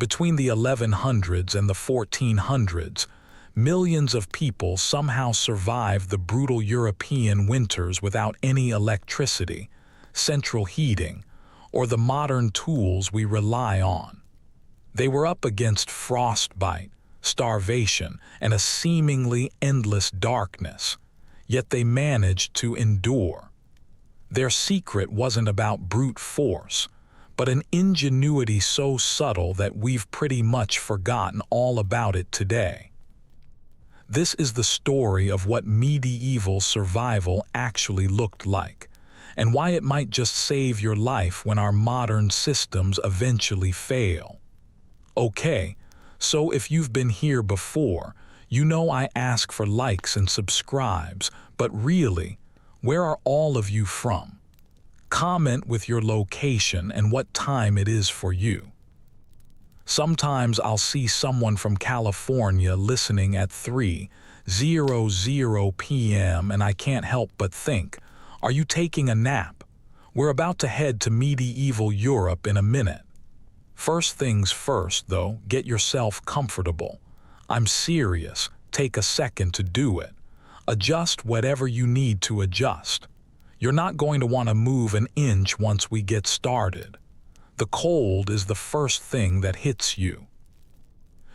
Between the 1100s and the 1400s, millions of people somehow survived the brutal European winters without any electricity, central heating, or the modern tools we rely on. They were up against frostbite, starvation, and a seemingly endless darkness, yet they managed to endure. Their secret wasn't about brute force, but an ingenuity so subtle that we've pretty much forgotten all about it today. This is the story of what medieval survival actually looked like, and why it might just save your life when our modern systems eventually fail. Okay, so if you've been here before, you know I ask for likes and subscribes, but really, where are all of you from? Comment with your location and what time it is for you. Sometimes I'll see someone from California listening at 3:00 p.m. and I can't help but think, are you taking a nap? We're about to head to medieval Europe in a minute. First things first, though, get yourself comfortable. I'm serious, take a second to do it. Adjust whatever you need to adjust. You're not going to want to move an inch once we get started. The cold is the first thing that hits you.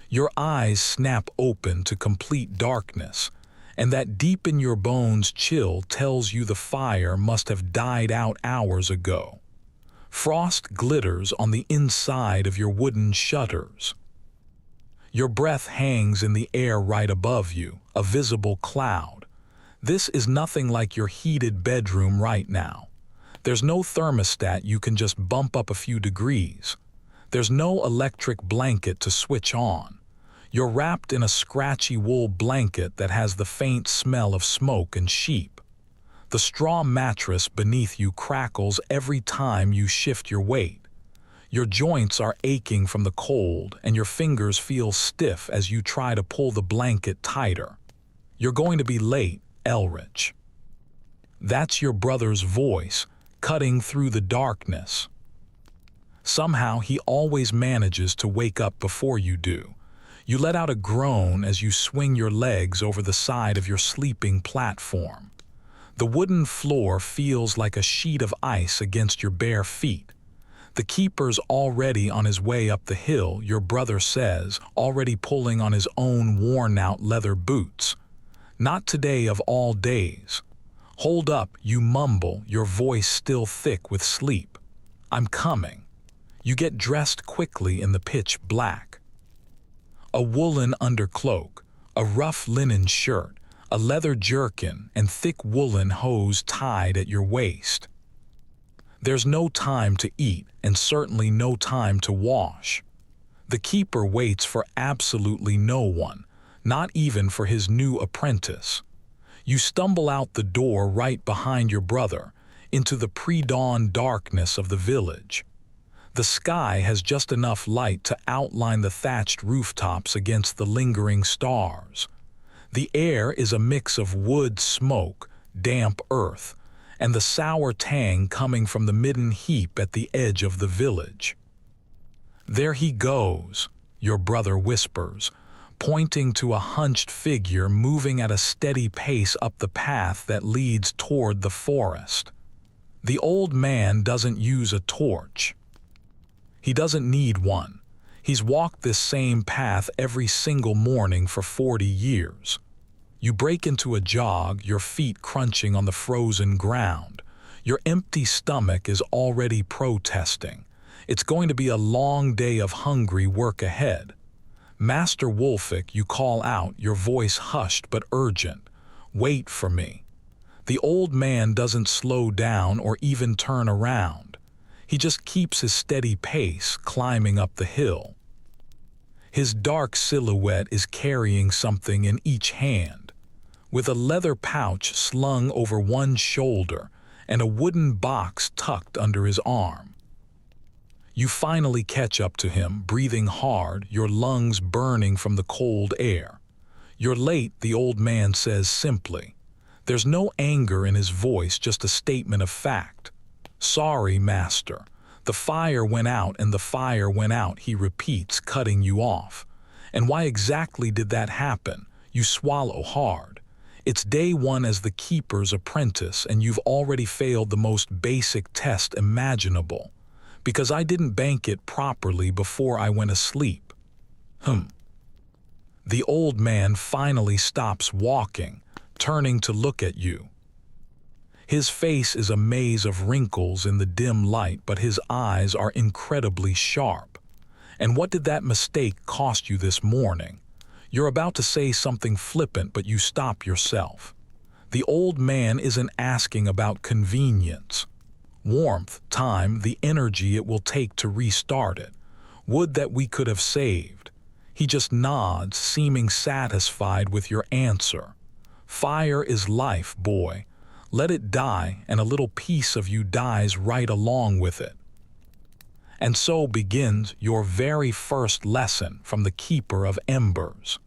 Your eyes snap open to complete darkness, and that deep in your bones chill tells you the fire must have died out hours ago. Frost glitters on the inside of your wooden shutters. Your breath hangs in the air right above you, a visible cloud. This is nothing like your heated bedroom right now. There's no thermostat you can just bump up a few degrees. There's no electric blanket to switch on. You're wrapped in a scratchy wool blanket that has the faint smell of smoke and sheep. The straw mattress beneath you crackles every time you shift your weight. Your joints are aching from the cold and your fingers feel stiff as you try to pull the blanket tighter. You're going to be late, Elrich. That's your brother's voice, cutting through the darkness. Somehow he always manages to wake up before you do. You let out a groan as you swing your legs over the side of your sleeping platform. The wooden floor feels like a sheet of ice against your bare feet. The keeper's already on his way up the hill, your brother says, already pulling on his own worn-out leather boots. Not today of all days. Hold up, you mumble, your voice still thick with sleep. I'm coming. You get dressed quickly in the pitch black. A woolen undercloak, a rough linen shirt, a leather jerkin, and thick woolen hose tied at your waist. There's no time to eat, and certainly no time to wash. The keeper waits for absolutely no one, not even for his new apprentice. You stumble out the door right behind your brother, into the pre-dawn darkness of the village. The sky has just enough light to outline the thatched rooftops against the lingering stars. The air is a mix of wood smoke, damp earth, and the sour tang coming from the midden heap at the edge of the village. There he goes, your brother whispers, pointing to a hunched figure moving at a steady pace up the path that leads toward the forest. The old man doesn't use a torch. He doesn't need one. He's walked this same path every single morning for 40 years. You break into a jog, your feet crunching on the frozen ground. Your empty stomach is already protesting. It's going to be a long day of hungry work ahead. Master Wulfik, you call out, your voice hushed but urgent. Wait for me. The old man doesn't slow down or even turn around. He just keeps his steady pace, climbing up the hill. His dark silhouette is carrying something in each hand, with a leather pouch slung over one shoulder and a wooden box tucked under his arm. You finally catch up to him, breathing hard, your lungs burning from the cold air. You're late, the old man says simply. There's no anger in his voice, just a statement of fact. Sorry, master. The fire went out and the fire went out, he repeats, cutting you off. And why exactly did that happen? You swallow hard. It's day one as the keeper's apprentice and you've already failed the most basic test imaginable. Because I didn't bank it properly before I went asleep. The old man finally stops walking, turning to look at you. His face is a maze of wrinkles in the dim light, but his eyes are incredibly sharp. And what did that mistake cost you this morning? You're about to say something flippant, but you stop yourself. The old man isn't asking about convenience. Warmth, time, the energy it will take to restart it. Would that we could have saved. He just nods, seeming satisfied with your answer. Fire is life, boy. Let it die, and a little piece of you dies right along with it. And so begins your very first lesson from the Keeper of Embers.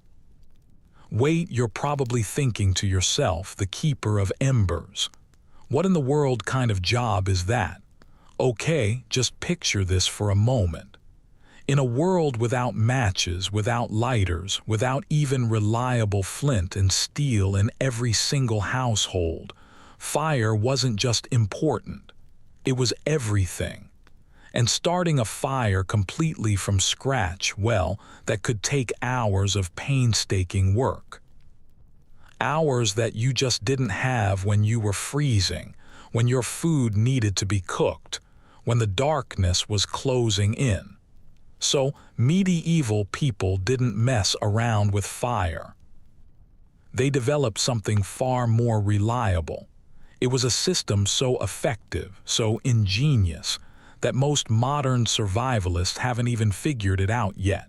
Wait, you're probably thinking to yourself, the Keeper of Embers. What in the world kind of job is that? Okay, just picture this for a moment. In a world without matches, without lighters, without even reliable flint and steel in every single household, fire wasn't just important, it was everything. And starting a fire completely from scratch, well, that could take hours of painstaking work. Hours that you just didn't have when you were freezing, when your food needed to be cooked, when the darkness was closing in. So, medieval people didn't mess around with fire. They developed something far more reliable. It was a system so effective, so ingenious, that most modern survivalists haven't even figured it out yet.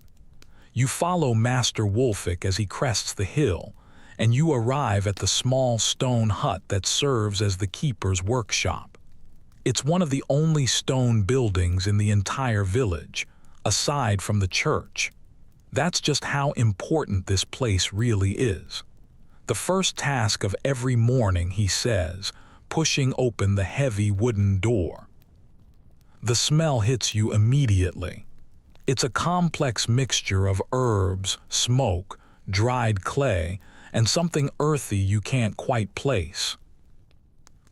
You follow Master Wolfik as he crests the hill, and you arrive at the small stone hut that serves as the keeper's workshop. It's one of the only stone buildings in the entire village, aside from the church. That's just how important this place really is. The first task of every morning, he says, pushing open the heavy wooden door. The smell hits you immediately. It's a complex mixture of herbs, smoke, dried clay, and something earthy you can't quite place.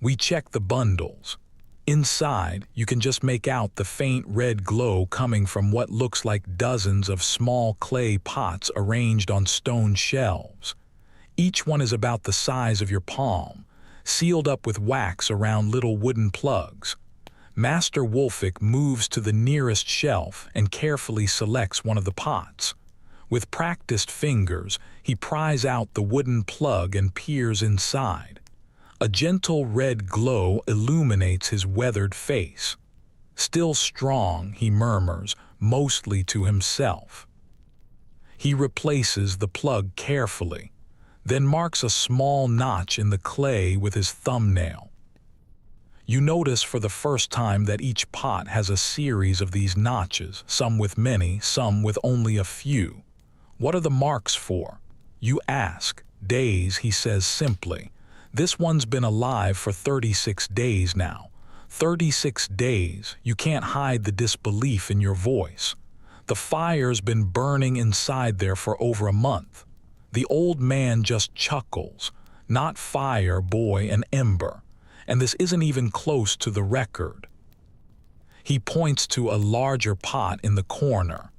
We check the bundles. Inside, you can just make out the faint red glow coming from what looks like dozens of small clay pots arranged on stone shelves. Each one is about the size of your palm, sealed up with wax around little wooden plugs. Master Wolfik moves to the nearest shelf and carefully selects one of the pots. With practiced fingers, he pries out the wooden plug and peers inside. A gentle red glow illuminates his weathered face. Still strong, he murmurs, mostly to himself. He replaces the plug carefully, then marks a small notch in the clay with his thumbnail. You notice for the first time that each pot has a series of these notches, some with many, some with only a few. What are the marks for? You ask. Days, he says simply. This one's been alive for 36 days now. 36 days, you can't hide the disbelief in your voice. The fire's been burning inside there for over a month. The old man just chuckles. Not fire, boy, an ember. And this isn't even close to the record. He points to a larger pot in the corner,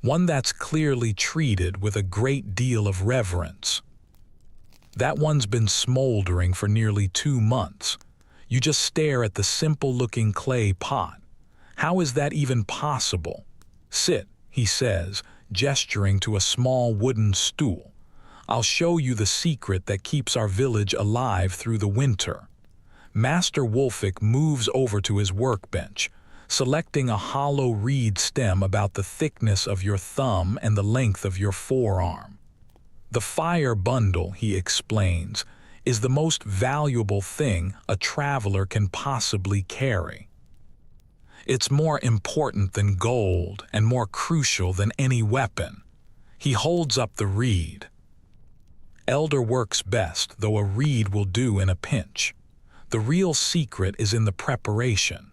one that's clearly treated with a great deal of reverence. That one's been smoldering for nearly 2 months. You just stare at the simple-looking clay pot. How is that even possible? Sit, he says, gesturing to a small wooden stool. I'll show you the secret that keeps our village alive through the winter. Master Wolfik moves over to his workbench, selecting a hollow reed stem about the thickness of your thumb and the length of your forearm. The fire bundle, he explains, is the most valuable thing a traveler can possibly carry. It's more important than gold and more crucial than any weapon. He holds up the reed. Elder works best, though a reed will do in a pinch. The real secret is in the preparation.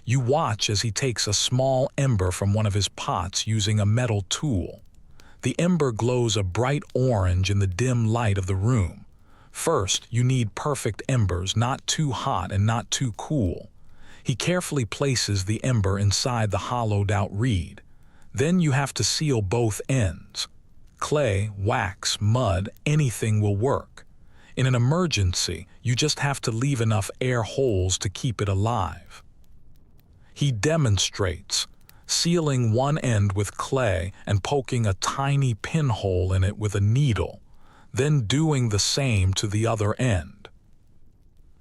You watch as he takes a small ember from one of his pots using a metal tool. The ember glows a bright orange in the dim light of the room. First, you need perfect embers, not too hot and not too cool. He carefully places the ember inside the hollowed-out reed. Then you have to seal both ends. Clay, wax, mud, anything will work. In an emergency, you just have to leave enough air holes to keep it alive. He demonstrates, sealing one end with clay and poking a tiny pinhole in it with a needle, then doing the same to the other end.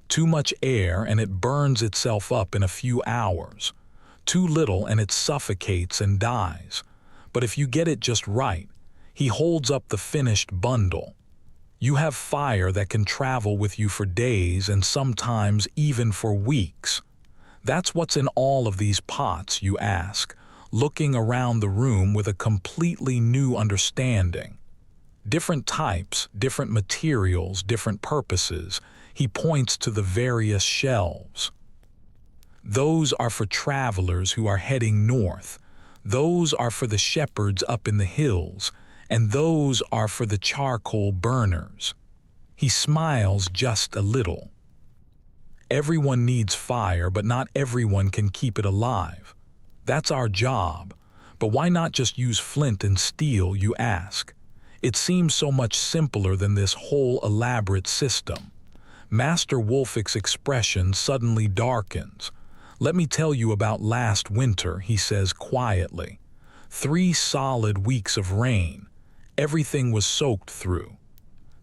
Too much air and it burns itself up in a few hours. Too little and it suffocates and dies. But if you get it just right, he holds up the finished bundle. You have fire that can travel with you for days and sometimes even for weeks. That's what's in all of these pots, you ask, looking around the room with a completely new understanding. Different types, different materials, different purposes. He points to the various shelves. Those are for travelers who are heading north. Those are for the shepherds up in the hills. And those are for the charcoal burners. He smiles just a little. Everyone needs fire, but not everyone can keep it alive. That's our job. But why not just use flint and steel, you ask? It seems so much simpler than this whole elaborate system. Master Wolfick's expression suddenly darkens. Let me tell you about last winter, he says quietly. 3 solid weeks of rain. Everything was soaked through.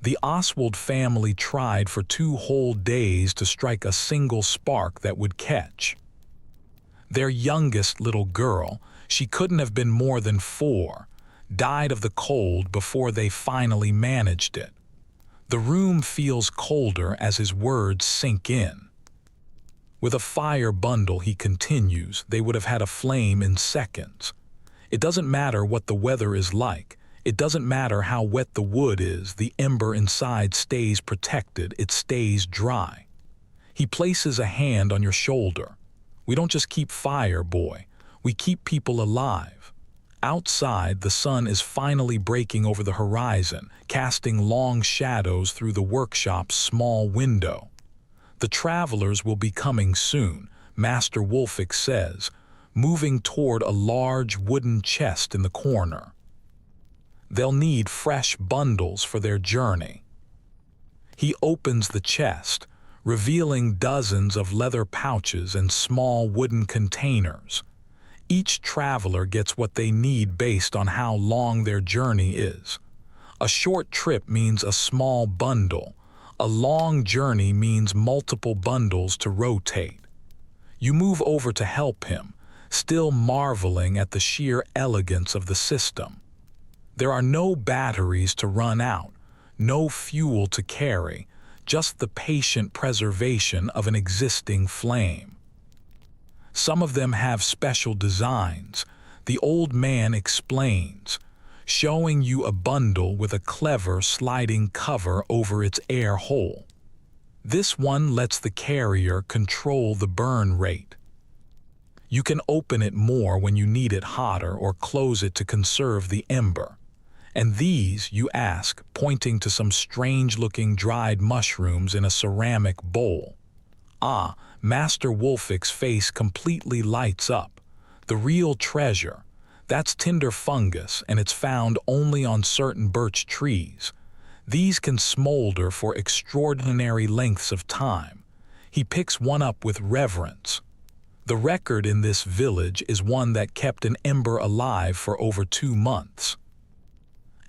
The Oswald family tried for 2 whole days to strike a single spark that would catch. Their youngest little girl, she couldn't have been more than 4, died of the cold before they finally managed it. The room feels colder as his words sink in. With a fire bundle, he continues, they would have had a flame in seconds. It doesn't matter what the weather is like. It doesn't matter how wet the wood is, the ember inside stays protected, it stays dry. He places a hand on your shoulder. We don't just keep fire, boy. We keep people alive. Outside, the sun is finally breaking over the horizon, casting long shadows through the workshop's small window. The travelers will be coming soon, Master Wolfick says, moving toward a large wooden chest in the corner. They'll need fresh bundles for their journey. He opens the chest, revealing dozens of leather pouches and small wooden containers. Each traveler gets what they need based on how long their journey is. A short trip means a small bundle. A long journey means multiple bundles to rotate. You move over to help him, still marveling at the sheer elegance of the system. There are no batteries to run out, no fuel to carry, just the patient preservation of an existing flame. Some of them have special designs, the old man explains, showing you a bundle with a clever sliding cover over its air hole. This one lets the carrier control the burn rate. You can open it more when you need it hotter or close it to conserve the ember. And these, you ask, pointing to some strange-looking dried mushrooms in a ceramic bowl. Ah, Master Wolfick's face completely lights up. The real treasure. That's tinder fungus, and it's found only on certain birch trees. These can smolder for extraordinary lengths of time. He picks one up with reverence. The record in this village is one that kept an ember alive for over 2 months.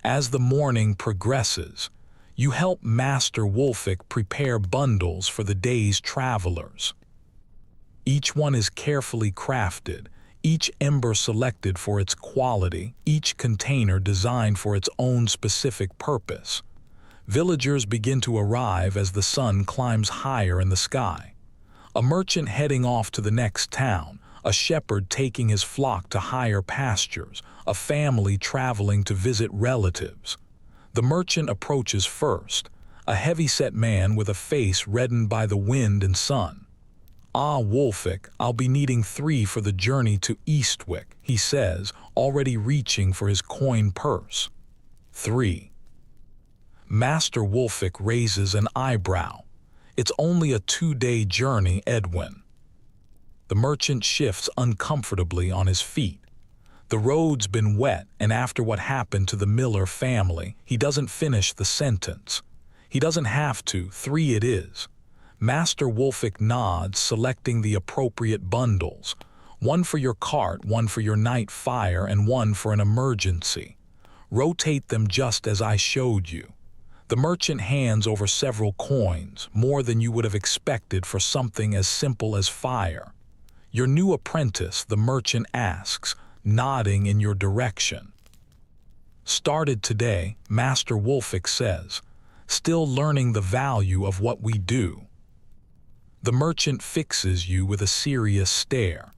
As the morning progresses, you help Master Wolfick prepare bundles for the day's travelers. Each one is carefully crafted, each ember selected for its quality, each container designed for its own specific purpose. Villagers begin to arrive as the sun climbs higher in the sky. A merchant heading off to the next town, a shepherd taking his flock to higher pastures, a family traveling to visit relatives. The merchant approaches first, a heavy-set man with a face reddened by the wind and sun. "Ah, Wolfick, I'll be needing 3 for the journey to Eastwick," he says, already reaching for his coin purse. 3. Master Wolfick raises an eyebrow. "It's only a 2-day journey, Edwin." The merchant shifts uncomfortably on his feet. The road's been wet, and after what happened to the Miller family, he doesn't finish the sentence. He doesn't have to. 3 it is. Master Wolfick nods, selecting the appropriate bundles. 1 for your cart, 1 for your night fire, and 1 for an emergency. Rotate them just as I showed you. The merchant hands over several coins, more than you would have expected for something as simple as fire. "Your new apprentice?" the merchant asks, nodding in your direction. "Started today," Master Wolfick says. "Still learning the value of what we do." The merchant fixes you with a serious stare.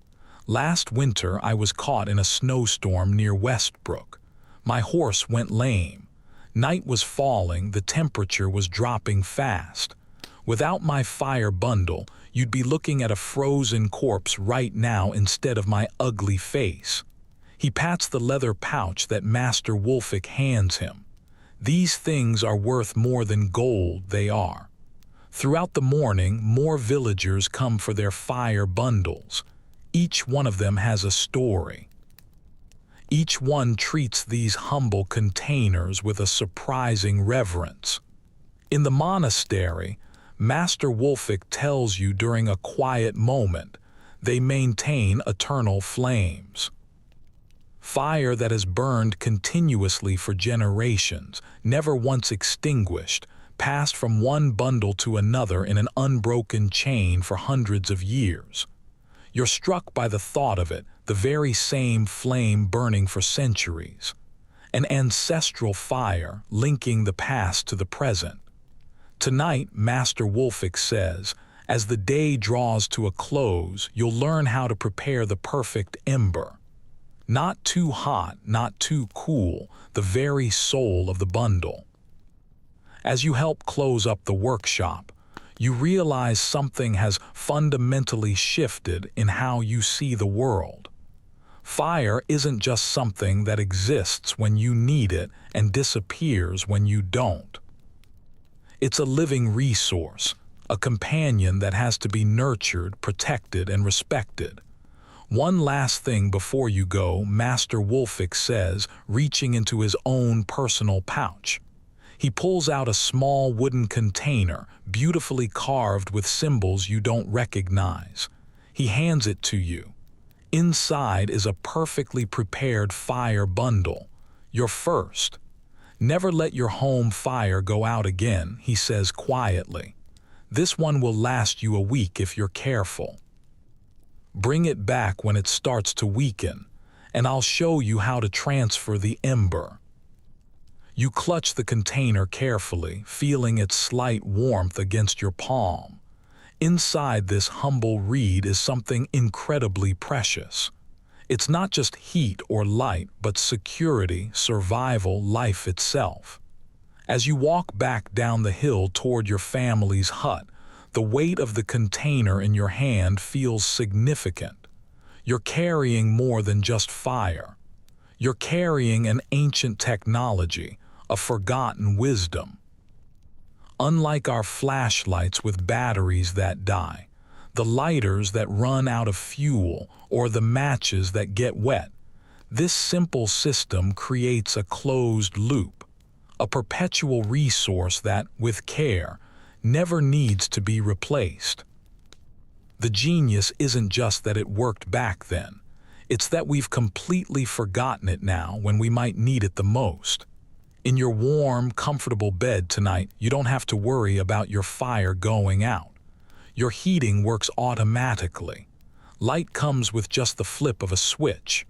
"Last winter I was caught in a snowstorm near Westbrook. My horse went lame. Night was falling, the temperature was dropping fast. Without my fire bundle, you'd be looking at a frozen corpse right now instead of my ugly face." He pats the leather pouch that Master Wolfick hands him. "These things are worth more than gold, they are." Throughout the morning, more villagers come for their fire bundles. Each one of them has a story. Each one treats these humble containers with a surprising reverence. In the monastery, Master Wolfick tells you during a quiet moment, they maintain eternal flames. Fire that has burned continuously for generations, never once extinguished, passed from one bundle to another in an unbroken chain for hundreds of years. You're struck by the thought of it, the very same flame burning for centuries. An ancestral fire linking the past to the present. Tonight, Master Wolfick says, as the day draws to a close, you'll learn how to prepare the perfect ember. Not too hot, not too cool, the very soul of the bundle. As you help close up the workshop, you realize something has fundamentally shifted in how you see the world. Fire isn't just something that exists when you need it and disappears when you don't. It's a living resource, a companion that has to be nurtured, protected, and respected. "One last thing before you go," Master Wolfick says, reaching into his own personal pouch. He pulls out a small wooden container, beautifully carved with symbols you don't recognize. He hands it to you. Inside is a perfectly prepared fire bundle. Your first. "Never let your home fire go out again," he says quietly. "This one will last you a week if you're careful. Bring it back when it starts to weaken, and I'll show you how to transfer the ember." You clutch the container carefully, feeling its slight warmth against your palm. Inside this humble reed is something incredibly precious. It's not just heat or light, but security, survival, life itself. As you walk back down the hill toward your family's hut, the weight of the container in your hand feels significant. You're carrying more than just fire. You're carrying an ancient technology, a forgotten wisdom. Unlike our flashlights with batteries that die, the lighters that run out of fuel, or the matches that get wet, this simple system creates a closed loop, a perpetual resource that, with care, never needs to be replaced. The genius isn't just that it worked back then, it's that we've completely forgotten it now when we might need it the most. In your warm, comfortable bed tonight, you don't have to worry about your fire going out. Your heating works automatically. Light comes with just the flip of a switch.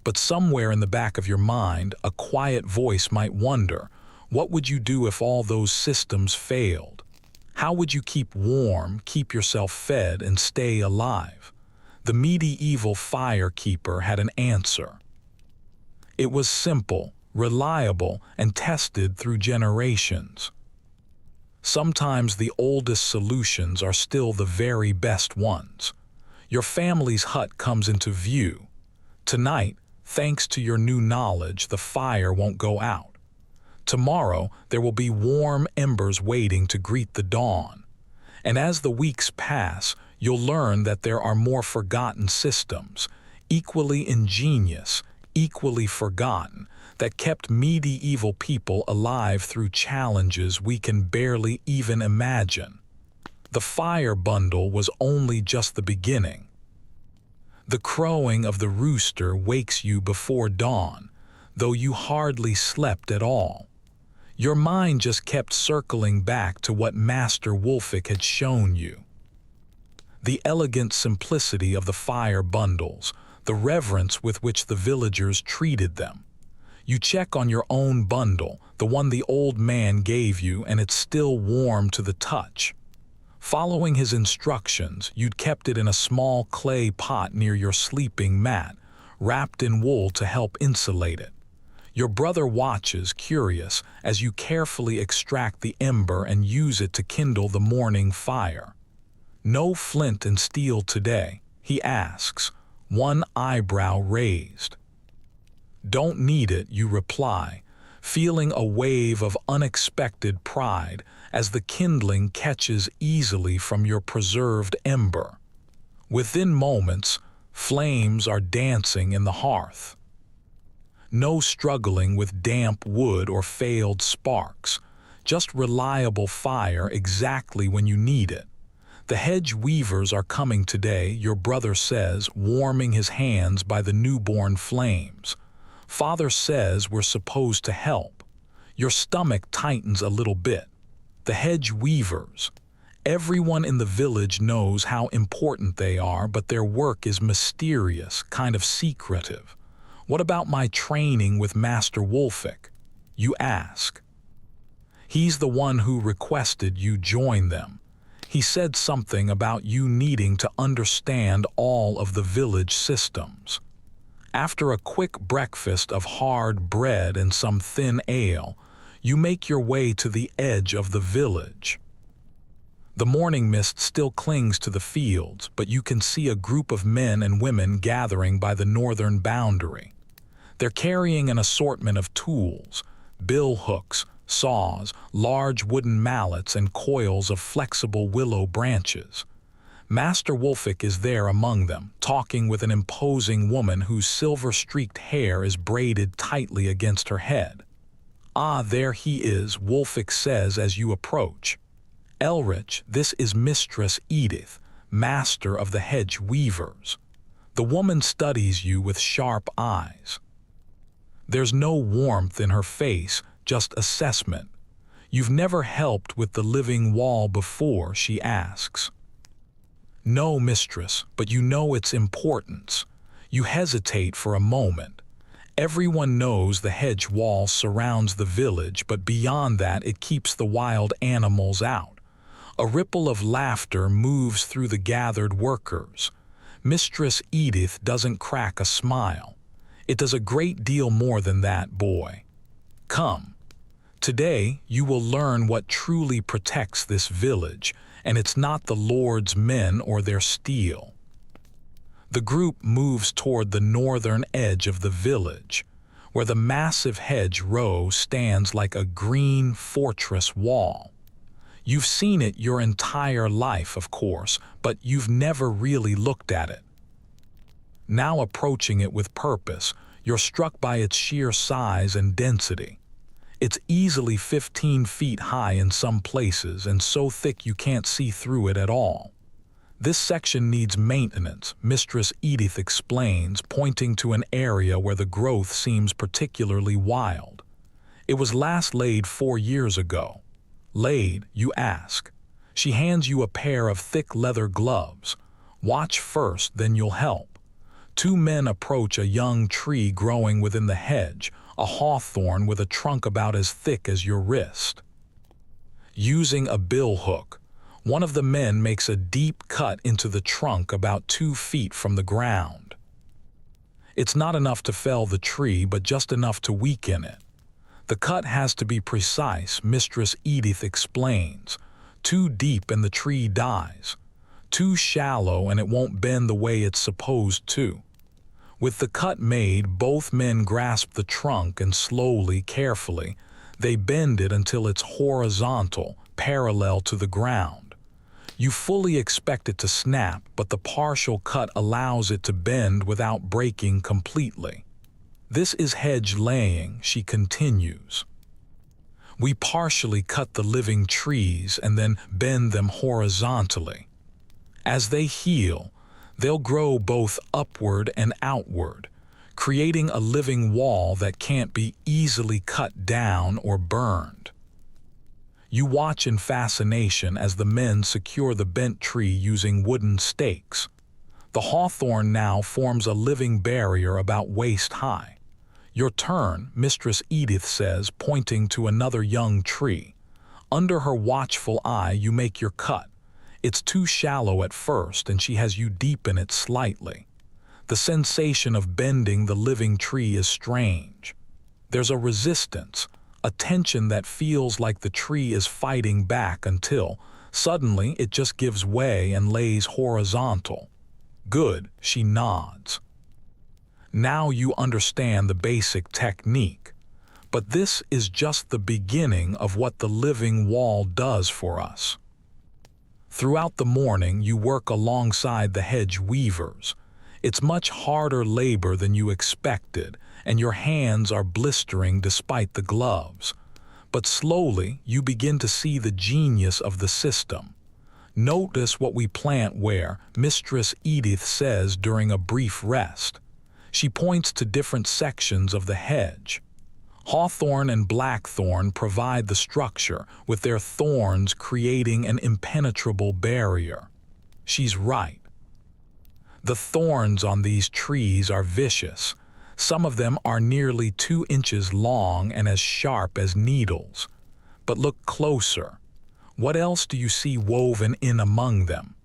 But somewhere in the back of your mind, a quiet voice might wonder, what would you do if all those systems failed? How would you keep warm, keep yourself fed, and stay alive? The medieval firekeeper had an answer. It was simple, reliable, and tested through generations. Sometimes the oldest solutions are still the very best ones. Your family's hut comes into view. Tonight, thanks to your new knowledge, the fire won't go out. Tomorrow, there will be warm embers waiting to greet the dawn. And as the weeks pass, you'll learn that there are more forgotten systems, equally ingenious, equally forgotten, that kept medieval people alive through challenges we can barely even imagine. The fire bundle was only just the beginning. The crowing of the rooster wakes you before dawn, though you hardly slept at all. Your mind just kept circling back to what Master Wolfik had shown you. The elegant simplicity of the fire bundles, the reverence with which the villagers treated them. You check on your own bundle, the one the old man gave you, and it's still warm to the touch. Following his instructions, you'd kept it in a small clay pot near your sleeping mat, wrapped in wool to help insulate it. Your brother watches, curious, as you carefully extract the ember and use it to kindle the morning fire. "No flint and steel today?" he asks, one eyebrow raised. "Don't need it," you reply, feeling a wave of unexpected pride as the kindling catches easily from your preserved ember. Within moments, flames are dancing in the hearth. No struggling with damp wood or failed sparks, just reliable fire exactly when you need it. "The hedge weavers are coming today," your brother says, warming his hands by the newborn flames. "Father says we're supposed to help." Your stomach tightens a little bit. The hedge weavers. Everyone in the village knows how important they are, but their work is mysterious, kind of secretive. "What about my training with Master Wolfik?" you ask. "He's the one who requested you join them. He said something about you needing to understand all of the village systems." After a quick breakfast of hard bread and some thin ale, you make your way to the edge of the village. The morning mist still clings to the fields, but you can see a group of men and women gathering by the northern boundary. They're carrying an assortment of tools, bill hooks, saws, large wooden mallets, and coils of flexible willow branches. Master Wolfik is there among them, talking with an imposing woman whose silver-streaked hair is braided tightly against her head. "Ah, there he is," Wolfik says as you approach. "Elrich, this is Mistress Edith, master of the hedge weavers." The woman studies you with sharp eyes. There's no warmth in her face, just assessment. "You've never helped with the living wall before?" she asks. "No, mistress, but you know its importance." You hesitate for a moment. Everyone knows the hedge wall surrounds the village, but beyond that it keeps the wild animals out. A ripple of laughter moves through the gathered workers. Mistress Edith doesn't crack a smile. "It does a great deal more than that, boy. Come. Today you will learn what truly protects this village, and it's not the Lord's men or their steel." The group moves toward the northern edge of the village, where the massive hedge row stands like a green fortress wall. You've seen it your entire life, of course, but you've never really looked at it. Now approaching it with purpose, you're struck by its sheer size and density. It's easily 15 feet high in some places and so thick you can't see through it at all. "This section needs maintenance," Mistress Edith explains, pointing to an area where the growth seems particularly wild. "It was last laid 4 years ago." "Laid?" you ask. She hands you a pair of thick leather gloves. "Watch first, then you'll help." 2 men approach a young tree growing within the hedge, a hawthorn with a trunk about as thick as your wrist. Using a bill hook, one of the men makes a deep cut into the trunk about 2 feet from the ground. It's not enough to fell the tree, but just enough to weaken it. The cut has to be precise, Mistress Edith explains. Too deep and the tree dies. Too shallow and it won't bend the way it's supposed to. With the cut made, both men grasp the trunk and slowly, carefully, they bend it until it's horizontal, parallel to the ground. You fully expect it to snap, but the partial cut allows it to bend without breaking completely. This is hedge laying, she continues. We partially cut the living trees and then bend them horizontally. As they heal, they'll grow both upward and outward, creating a living wall that can't be easily cut down or burned. You watch in fascination as the men secure the bent tree using wooden stakes. The hawthorn now forms a living barrier about waist high. Your turn, Mistress Edith says, pointing to another young tree. Under her watchful eye, you make your cut. It's too shallow at first, and she has you deepen it slightly. The sensation of bending the living tree is strange. There's a resistance, a tension that feels like the tree is fighting back until, suddenly, it just gives way and lays horizontal. Good, she nods. Now you understand the basic technique. But this is just the beginning of what the living wall does for us. Throughout the morning, you work alongside the hedge weavers. It's much harder labor than you expected, and your hands are blistering despite the gloves. But slowly, you begin to see the genius of the system. Notice what we plant where, Mistress Edith says during a brief rest. She points to different sections of the hedge. Hawthorn and blackthorn provide the structure, with their thorns creating an impenetrable barrier. She's right. The thorns on these trees are vicious. Some of them are nearly 2 inches long and as sharp as needles. But look closer. What else do you see woven in among them?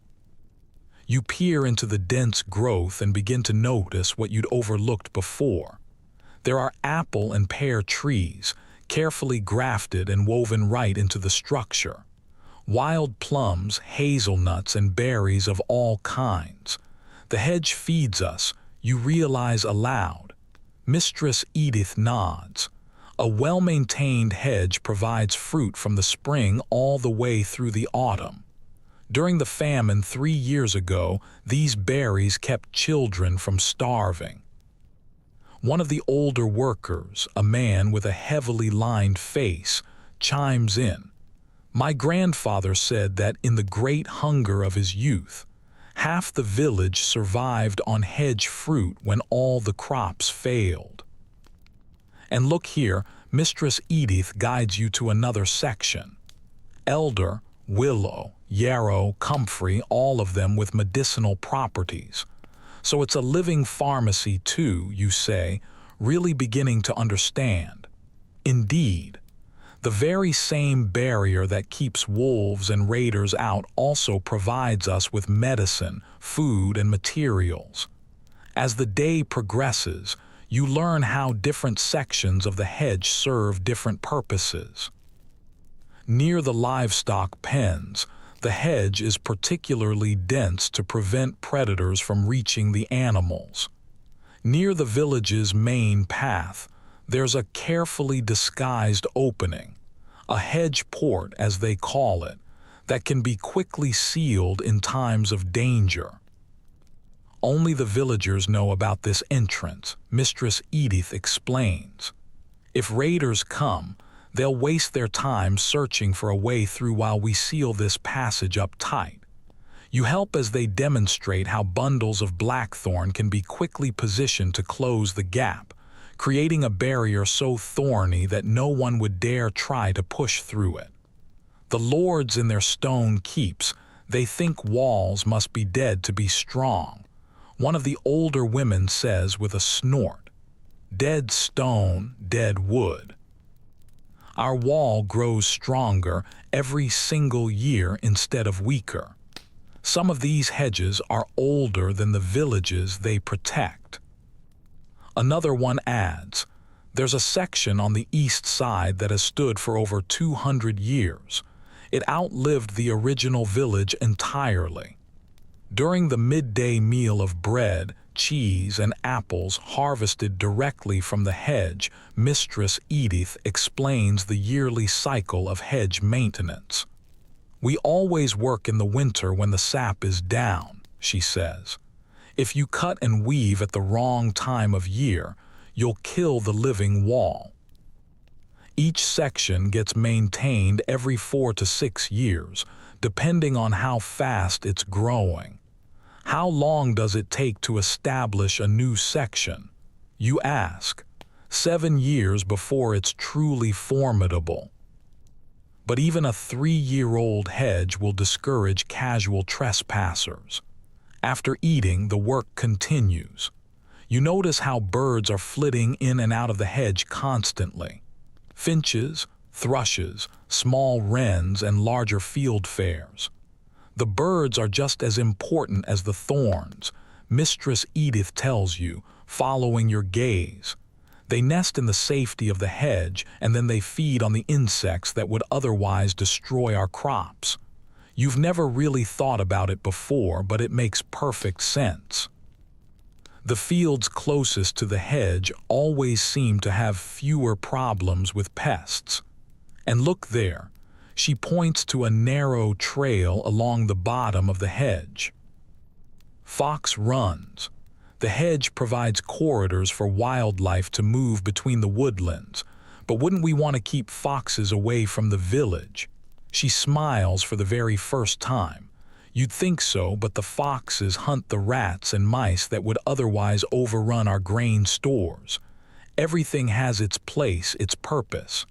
You peer into the dense growth and begin to notice what you'd overlooked before. There are apple and pear trees, carefully grafted and woven right into the structure. Wild plums, hazelnuts, and berries of all kinds. The hedge feeds us, you realize aloud. Mistress Edith nods. A well-maintained hedge provides fruit from the spring all the way through the autumn. During the famine 3 years ago, these berries kept children from starving. One of the older workers, a man with a heavily lined face, chimes in. My grandfather said that in the great hunger of his youth, half the village survived on hedge fruit when all the crops failed. And look here, Mistress Edith guides you to another section. Elder, willow, yarrow, comfrey, all of them with medicinal properties. So it's a living pharmacy too, you say, really beginning to understand. Indeed, the very same barrier that keeps wolves and raiders out also provides us with medicine, food, and materials. As the day progresses, you learn how different sections of the hedge serve different purposes. Near the livestock pens, the hedge is particularly dense to prevent predators from reaching the animals. Near the village's main path, there's a carefully disguised opening, a hedge port as they call it, that can be quickly sealed in times of danger. Only the villagers know about this entrance, Mistress Edith explains. If raiders come, they'll waste their time searching for a way through while we seal this passage up tight. You help as they demonstrate how bundles of blackthorn can be quickly positioned to close the gap, creating a barrier so thorny that no one would dare try to push through it. The lords in their stone keeps, they think walls must be dead to be strong. One of the older women says with a snort, "Dead stone, dead wood." Our wall grows stronger every single year instead of weaker. Some of these hedges are older than the villages they protect. Another one adds, There's a section on the east side that has stood for over 200 years. It outlived the original village entirely. During the midday meal of bread, cheese, and apples harvested directly from the hedge, Mistress Edith explains the yearly cycle of hedge maintenance. "We always work in the winter when the sap is down," she says. "If you cut and weave at the wrong time of year, you'll kill the living wall." Each section gets maintained every 4 to 6 years, depending on how fast it's growing. How long does it take to establish a new section, you ask? 7 years before it's truly formidable. But even a 3-year-old hedge will discourage casual trespassers. After eating, the work continues. You notice how birds are flitting in and out of the hedge constantly. Finches, thrushes, small wrens, and larger fieldfares. The birds are just as important as the thorns, Mistress Edith tells you, following your gaze. They nest in the safety of the hedge, and then they feed on the insects that would otherwise destroy our crops. You've never really thought about it before, but it makes perfect sense. The fields closest to the hedge always seem to have fewer problems with pests. And look there, she points to a narrow trail along the bottom of the hedge. Fox runs. The hedge provides corridors for wildlife to move between the woodlands, but wouldn't we want to keep foxes away from the village? She smiles for the very first time. You'd think so, but the foxes hunt the rats and mice that would otherwise overrun our grain stores. Everything has its place, its purpose.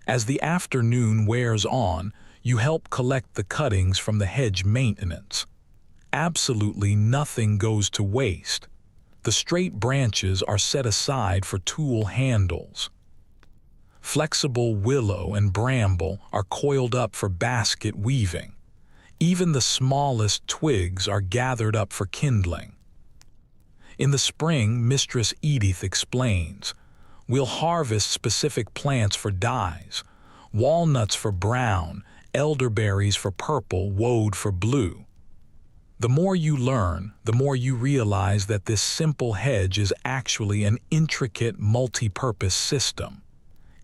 As the afternoon wears on, you help collect the cuttings from the hedge maintenance. Absolutely nothing goes to waste. The straight branches are set aside for tool handles. Flexible willow and bramble are coiled up for basket weaving. Even the smallest twigs are gathered up for kindling. In the spring, Mistress Edith explains, we'll harvest specific plants for dyes, walnuts for brown, elderberries for purple, woad for blue. The more you learn, the more you realize that this simple hedge is actually an intricate multi-purpose system.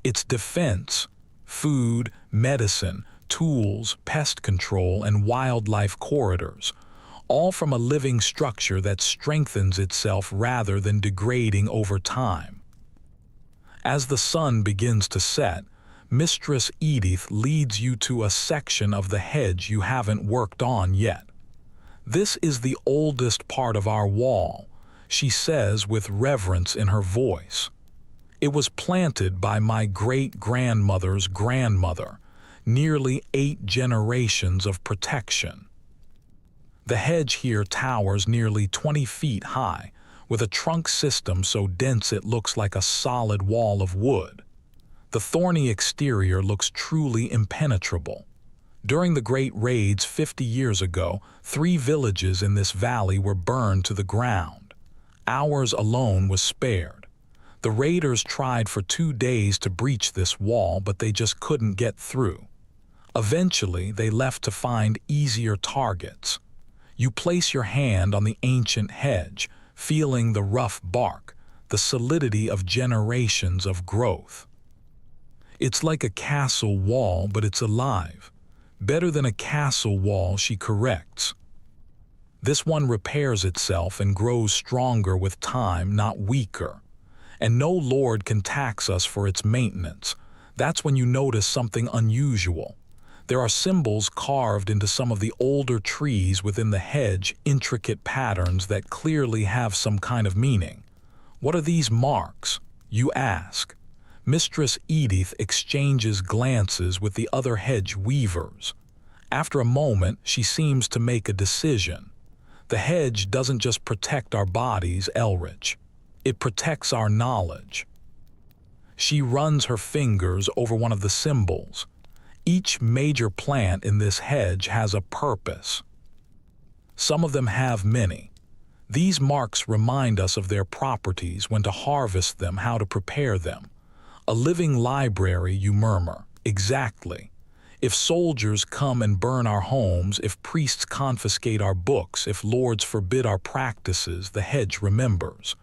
It's defense, food, medicine, tools, pest control, and wildlife corridors, all from a living structure that strengthens itself rather than degrading over time. As the sun begins to set, Mistress Edith leads you to a section of the hedge you haven't worked on yet. "This is the oldest part of our wall," she says with reverence in her voice. "It was planted by my great-grandmother's grandmother, nearly 8 generations of protection." The hedge here towers nearly 20 feet high, with a trunk system so dense it looks like a solid wall of wood. The thorny exterior looks truly impenetrable. During the Great Raids 50 years ago, 3 villages in this valley were burned to the ground. Ours alone was spared. The raiders tried for 2 days to breach this wall, but they just couldn't get through. Eventually, they left to find easier targets. You place your hand on the ancient hedge, feeling the rough bark, the solidity of generations of growth. It's like a castle wall, but it's alive. Better than a castle wall, she corrects. This one repairs itself and grows stronger with time, not weaker. And no lord can tax us for its maintenance. That's when you notice something unusual. There are symbols carved into some of the older trees within the hedge, intricate patterns that clearly have some kind of meaning. What are these marks? You ask. Mistress Edith exchanges glances with the other hedge weavers. After a moment, she seems to make a decision. The hedge doesn't just protect our bodies, Elrich. It protects our knowledge. She runs her fingers over one of the symbols. Each major plant in this hedge has a purpose. Some of them have many. These marks remind us of their properties, when to harvest them, how to prepare them. A living library, you murmur. Exactly. If soldiers come and burn our homes, if priests confiscate our books, if lords forbid our practices, the hedge remembers.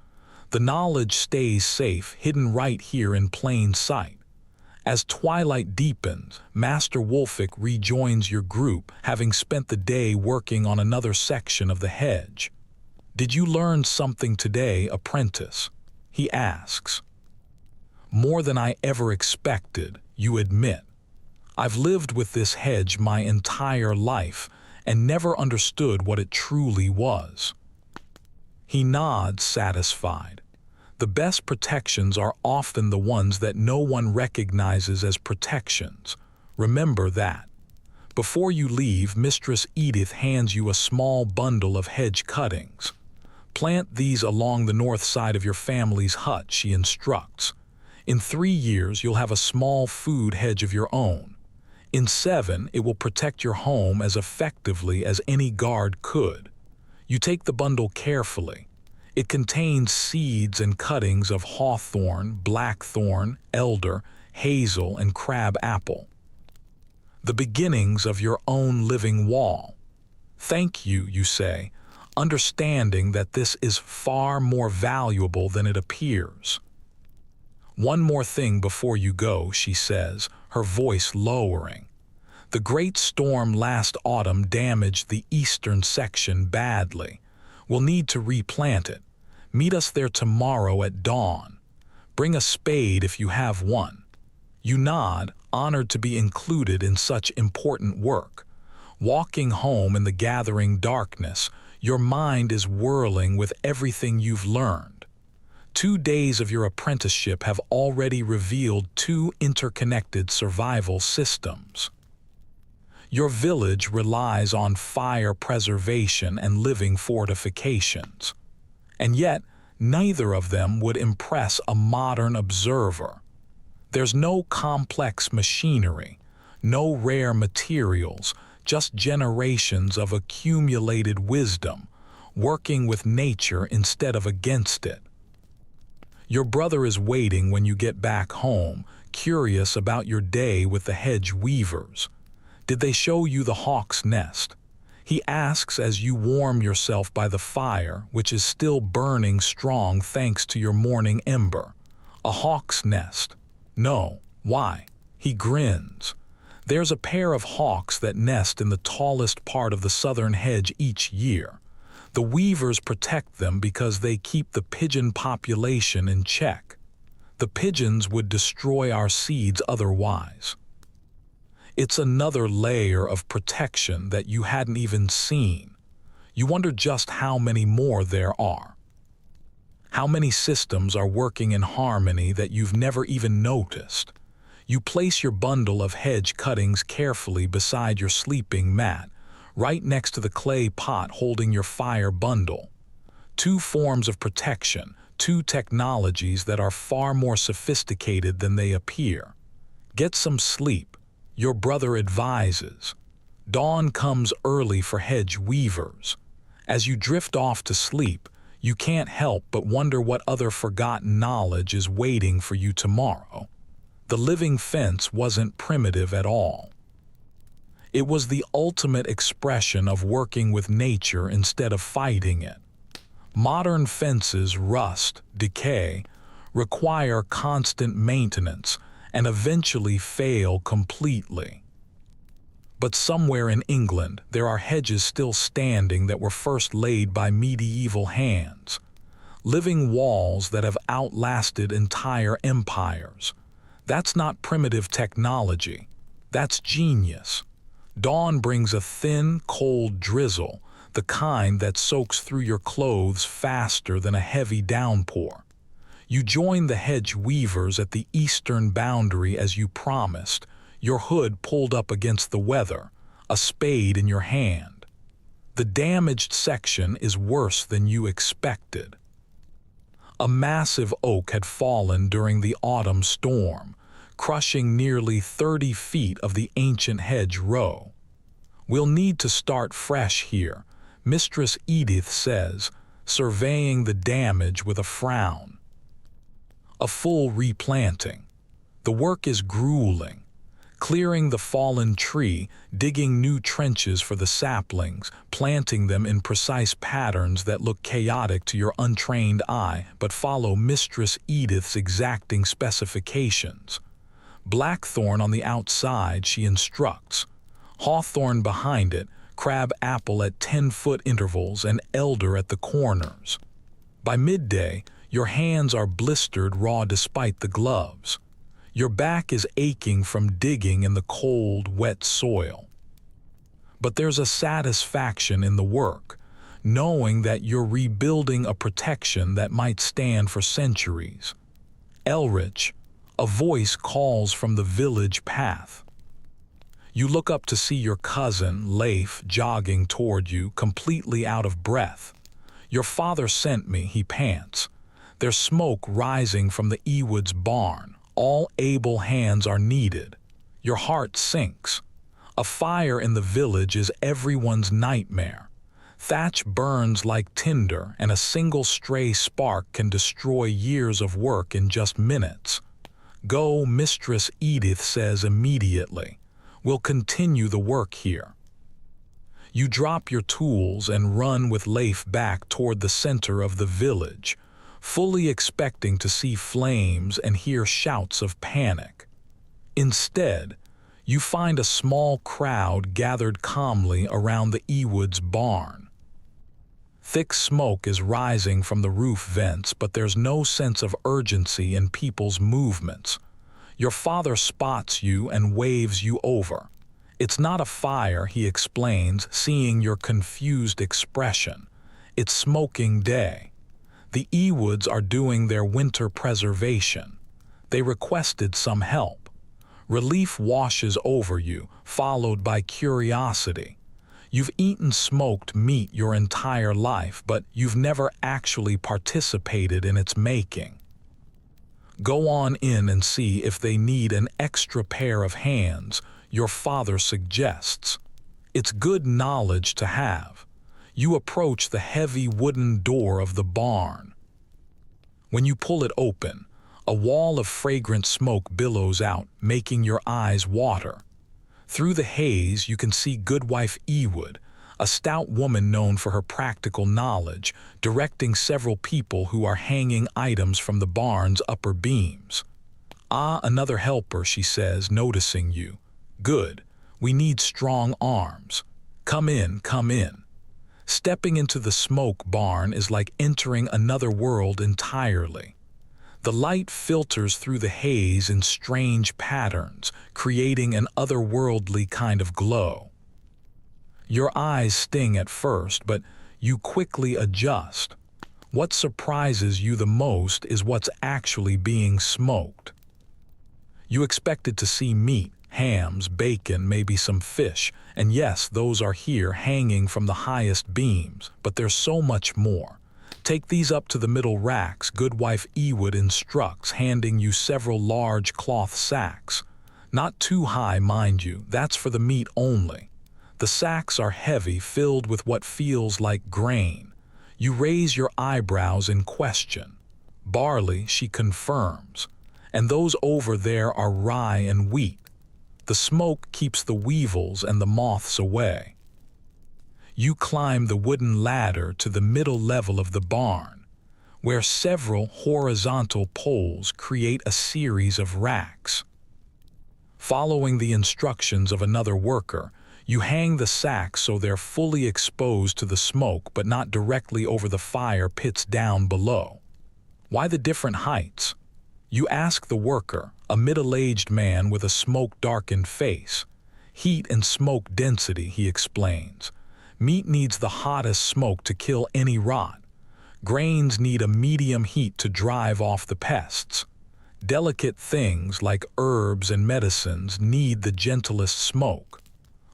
The knowledge stays safe, hidden right here in plain sight. As twilight deepens, Master Wolfic rejoins your group, having spent the day working on another section of the hedge. Did you learn something today, apprentice? He asks. More than I ever expected, you admit. I've lived with this hedge my entire life and never understood what it truly was. He nods, satisfied. The best protections are often the ones that no one recognizes as protections. Remember that. Before you leave, Mistress Edith hands you a small bundle of hedge cuttings. Plant these along the north side of your family's hut, she instructs. In 3 years, you'll have a small food hedge of your own. In 7, it will protect your home as effectively as any guard could. You take the bundle carefully. It contains seeds and cuttings of hawthorn, blackthorn, elder, hazel, and crab apple. The beginnings of your own living wall. Thank you, you say, understanding that this is far more valuable than it appears. One more thing before you go, she says, her voice lowering. The great storm last autumn damaged the eastern section badly. We'll need to replant it. Meet us there tomorrow at dawn. Bring a spade if you have one. You nod, honored to be included in such important work. Walking home in the gathering darkness, your mind is whirling with everything you've learned. 2 days of your apprenticeship have already revealed 2 interconnected survival systems. Your village relies on fire preservation and living fortifications. And yet, neither of them would impress a modern observer. There's no complex machinery, no rare materials, just generations of accumulated wisdom, working with nature instead of against it. Your brother is waiting when you get back home, curious about your day with the hedge weavers. Did they show you the hawk's nest? He asks as you warm yourself by the fire, which is still burning strong thanks to your morning ember. A hawk's nest? No. Why? He grins. There's a pair of hawks that nest in the tallest part of the southern hedge each year. The weavers protect them because they keep the pigeon population in check. The pigeons would destroy our seeds otherwise. It's another layer of protection that you hadn't even seen. You wonder just how many more there are. How many systems are working in harmony that you've never even noticed? You place your bundle of hedge cuttings carefully beside your sleeping mat, right next to the clay pot holding your fire bundle. 2 forms of protection, 2 technologies that are far more sophisticated than they appear. Get some sleep, your brother advises. Dawn comes early for hedge weavers. As you drift off to sleep, you can't help but wonder what other forgotten knowledge is waiting for you tomorrow. The living fence wasn't primitive at all. It was the ultimate expression of working with nature instead of fighting it. Modern fences rust, decay, require constant maintenance, and eventually fail completely. But somewhere in England, there are hedges still standing that were first laid by medieval hands. Living walls that have outlasted entire empires. That's not primitive technology. That's genius. Dawn brings a thin, cold drizzle, the kind that soaks through your clothes faster than a heavy downpour. You join the hedge weavers at the eastern boundary as you promised, your hood pulled up against the weather, a spade in your hand. The damaged section is worse than you expected. A massive oak had fallen during the autumn storm, crushing nearly 30 feet of the ancient hedge row. We'll need to start fresh here, Mistress Edith says, surveying the damage with a frown. A full replanting. The work is grueling. Clearing the fallen tree, digging new trenches for the saplings, planting them in precise patterns that look chaotic to your untrained eye but follow Mistress Edith's exacting specifications. Blackthorn on the outside, she instructs. Hawthorn behind it, crab apple at 10-foot intervals, and elder at the corners. By midday, your hands are blistered raw despite the gloves. Your back is aching from digging in the cold, wet soil. But there's a satisfaction in the work, knowing that you're rebuilding a protection that might stand for centuries. Elrich, a voice calls from the village path. You look up to see your cousin, Leif, jogging toward you, completely out of breath. Your father sent me, he pants. There's smoke rising from the Ewood's barn. All able hands are needed. Your heart sinks. A fire in the village is everyone's nightmare. Thatch burns like tinder, and a single stray spark can destroy years of work in just minutes. Go, Mistress Edith says immediately. We'll continue the work here. You drop your tools and run with Leif back toward the center of the village, fully expecting to see flames and hear shouts of panic. Instead, you find a small crowd gathered calmly around the Ewood's barn. Thick smoke is rising from the roof vents, but there's no sense of urgency in people's movements. Your father spots you and waves you over. It's not a fire, he explains, seeing your confused expression. It's smoking day. The Ewoods are doing their winter preservation. They requested some help. Relief washes over you, followed by curiosity. You've eaten smoked meat your entire life, but you've never actually participated in its making. Go on in and see if they need an extra pair of hands, your father suggests. It's good knowledge to have. You approach the heavy wooden door of the barn. When you pull it open, a wall of fragrant smoke billows out, making your eyes water. Through the haze, you can see Goodwife Ewood, a stout woman known for her practical knowledge, directing several people who are hanging items from the barn's upper beams. Ah, another helper, she says, noticing you. Good. We need strong arms. Come in, come in. Stepping into the smoke barn is like entering another world entirely. The light filters through the haze in strange patterns, creating an otherworldly kind of glow. Your eyes sting at first, but you quickly adjust. What surprises you the most is what's actually being smoked. You expected to see meat, hams, bacon, maybe some fish, and yes, those are here hanging from the highest beams, but there's so much more. Take these up to the middle racks, Goodwife Ewood instructs, handing you several large cloth sacks. Not too high, mind you, that's for the meat only. The sacks are heavy, filled with what feels like grain. You raise your eyebrows in question. Barley, she confirms. And those over there are rye and wheat. The smoke keeps the weevils and the moths away. You climb the wooden ladder to the middle level of the barn, where several horizontal poles create a series of racks. Following the instructions of another worker, you hang the sacks so they're fully exposed to the smoke but not directly over the fire pits down below. Why the different heights? You ask the worker, a middle-aged man with a smoke-darkened face. Heat and smoke density, he explains. Meat needs the hottest smoke to kill any rot. Grains need a medium heat to drive off the pests. Delicate things like herbs and medicines need the gentlest smoke.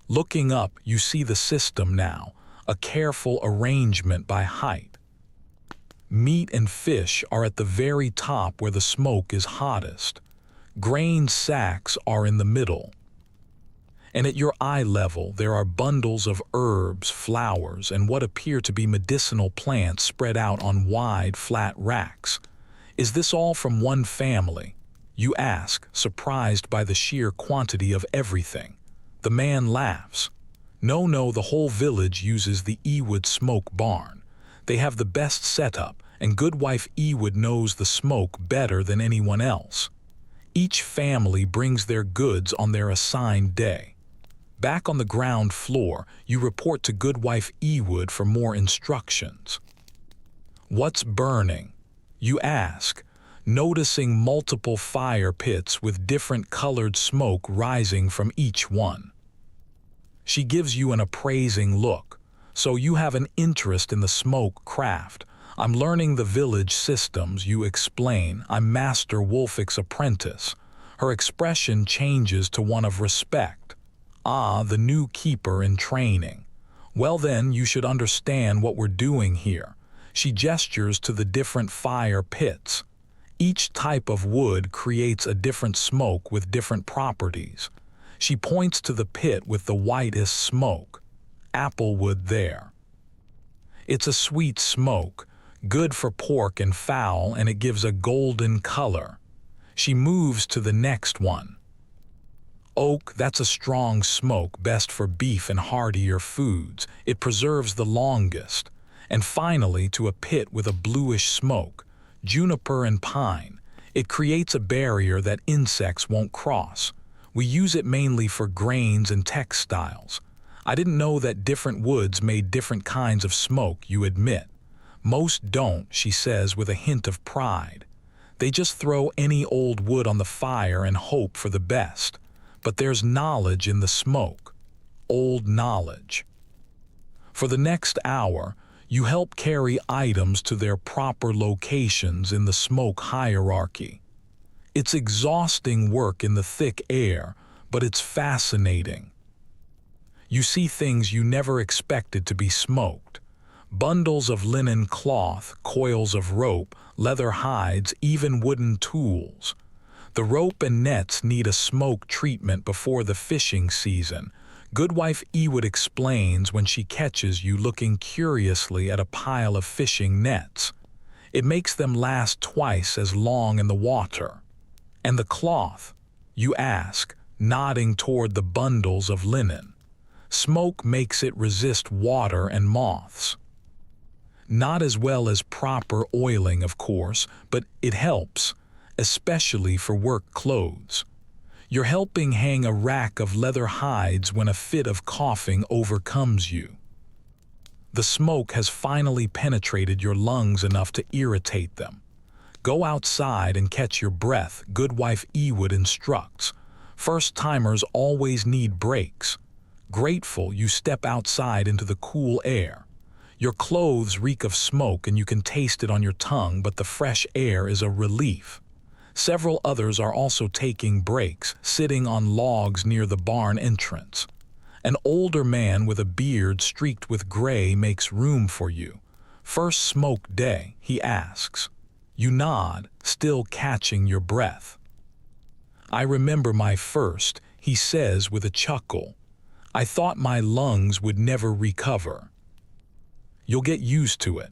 Looking up, you see the system now, a careful arrangement by height. Meat and fish are at the very top where the smoke is hottest. Grain sacks are in the middle. And at your eye level, there are bundles of herbs, flowers, and what appear to be medicinal plants spread out on wide, flat racks. Is this all from one family? You ask, surprised by the sheer quantity of everything. The man laughs. No, no, the whole village uses the Ewood smoke barn. They have the best setup, and Goodwife Ewood knows the smoke better than anyone else. Each family brings their goods on their assigned day. Back on the ground floor, you report to Goodwife Ewood for more instructions. What's burning? You ask, noticing multiple fire pits with different colored smoke rising from each one. She gives you an appraising look, so you have an interest in the smoke craft. I'm learning the village systems, you explain. I'm Master Wolfick's apprentice. Her expression changes to one of respect. Ah, the new keeper in training. Well then, you should understand what we're doing here. She gestures to the different fire pits. Each type of wood creates a different smoke with different properties. She points to the pit with the whitest smoke. Applewood there. It's a sweet smoke, good for pork and fowl, and it gives a golden color. She moves to the next one. Oak, that's a strong smoke, best for beef and heartier foods. It preserves the longest. And finally to a pit with a bluish smoke, juniper and pine. It creates a barrier that insects won't cross. We use it mainly for grains and textiles. I didn't know that different woods made different kinds of smoke, you admit. Most don't, she says with a hint of pride. They just throw any old wood on the fire and hope for the best. But there's knowledge in the smoke. Old knowledge. For the next hour, you help carry items to their proper locations in the smoke hierarchy. It's exhausting work in the thick air, but it's fascinating. You see things you never expected to be smoked. Bundles of linen cloth, coils of rope, leather hides, even wooden tools. The rope and nets need a smoke treatment before the fishing season. Goodwife Ewood explains when she catches you looking curiously at a pile of fishing nets. It makes them last twice as long in the water. And the cloth? You ask, nodding toward the bundles of linen. Smoke makes it resist water and moths. Not as well as proper oiling, of course, but it helps, especially for work clothes. You're helping hang a rack of leather hides when a fit of coughing overcomes you. The smoke has finally penetrated your lungs enough to irritate them. Go outside and catch your breath, Goodwife Ewood instructs. First-timers always need breaks. Grateful, you step outside into the cool air. Your clothes reek of smoke and you can taste it on your tongue, but the fresh air is a relief. Several others are also taking breaks, sitting on logs near the barn entrance. An older man with a beard streaked with gray makes room for you. First smoke day, he asks. You nod, still catching your breath. I remember my first, he says with a chuckle. I thought my lungs would never recover. You'll get used to it.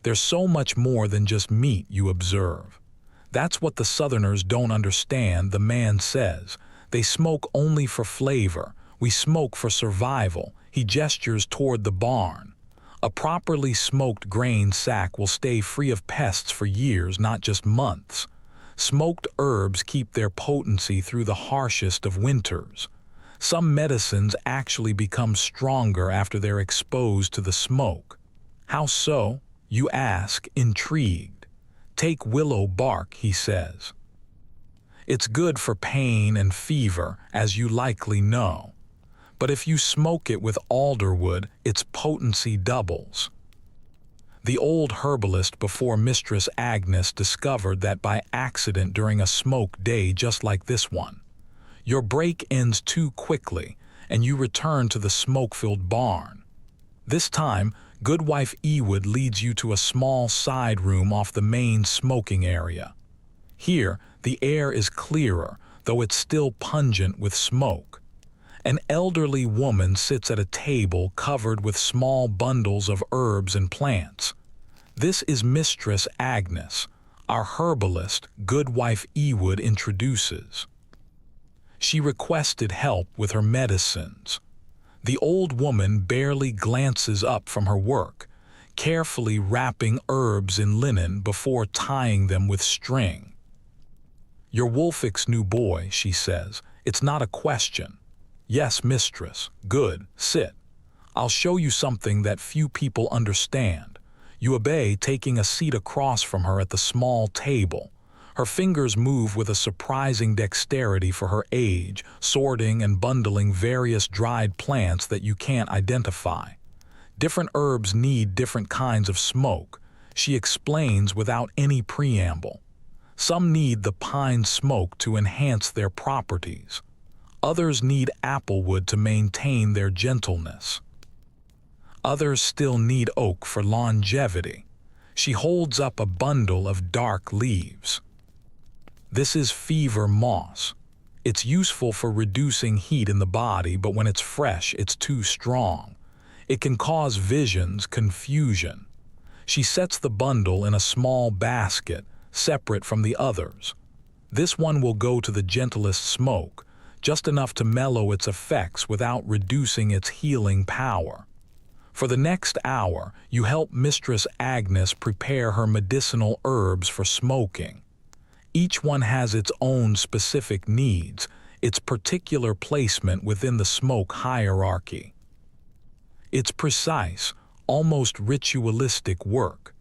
There's so much more than just meat, you observe. That's what the Southerners don't understand, the man says. They smoke only for flavor. We smoke for survival. He gestures toward the barn. A properly smoked grain sack will stay free of pests for years, not just months. Smoked herbs keep their potency through the harshest of winters. Some medicines actually become stronger after they're exposed to the smoke. How so? You ask, intrigued. Take willow bark, he says. It's good for pain and fever, as you likely know. But if you smoke it with alderwood, its potency doubles. The old herbalist before Mistress Agnes discovered that by accident during a smoke day just like this one. Your break ends too quickly, and you return to the smoke-filled barn. This time, Goodwife Ewood leads you to a small side room off the main smoking area. Here, the air is clearer, though it's still pungent with smoke. An elderly woman sits at a table covered with small bundles of herbs and plants. This is Mistress Agnes, our herbalist, Goodwife Ewood, introduces. She requested help with her medicines. The old woman barely glances up from her work, carefully wrapping herbs in linen before tying them with string. "You're Wulfic's new boy," she says. "It's not a question." "Yes, mistress." "Good. Sit. I'll show you something that few people understand." You obey, taking a seat across from her at the small table. Her fingers move with a surprising dexterity for her age, sorting and bundling various dried plants that you can't identify. Different herbs need different kinds of smoke, she explains without any preamble. Some need the pine smoke to enhance their properties. Others need applewood to maintain their gentleness. Others still need oak for longevity. She holds up a bundle of dark leaves. This is fever moss. It's useful for reducing heat in the body, but when it's fresh, it's too strong. It can cause visions, confusion. She sets the bundle in a small basket, separate from the others. This one will go to the gentlest smoke, just enough to mellow its effects without reducing its healing power. For the next hour, you help Mistress Agnes prepare her medicinal herbs for smoking. Each one has its own specific needs, its particular placement within the smoke hierarchy. It's precise, almost ritualistic work.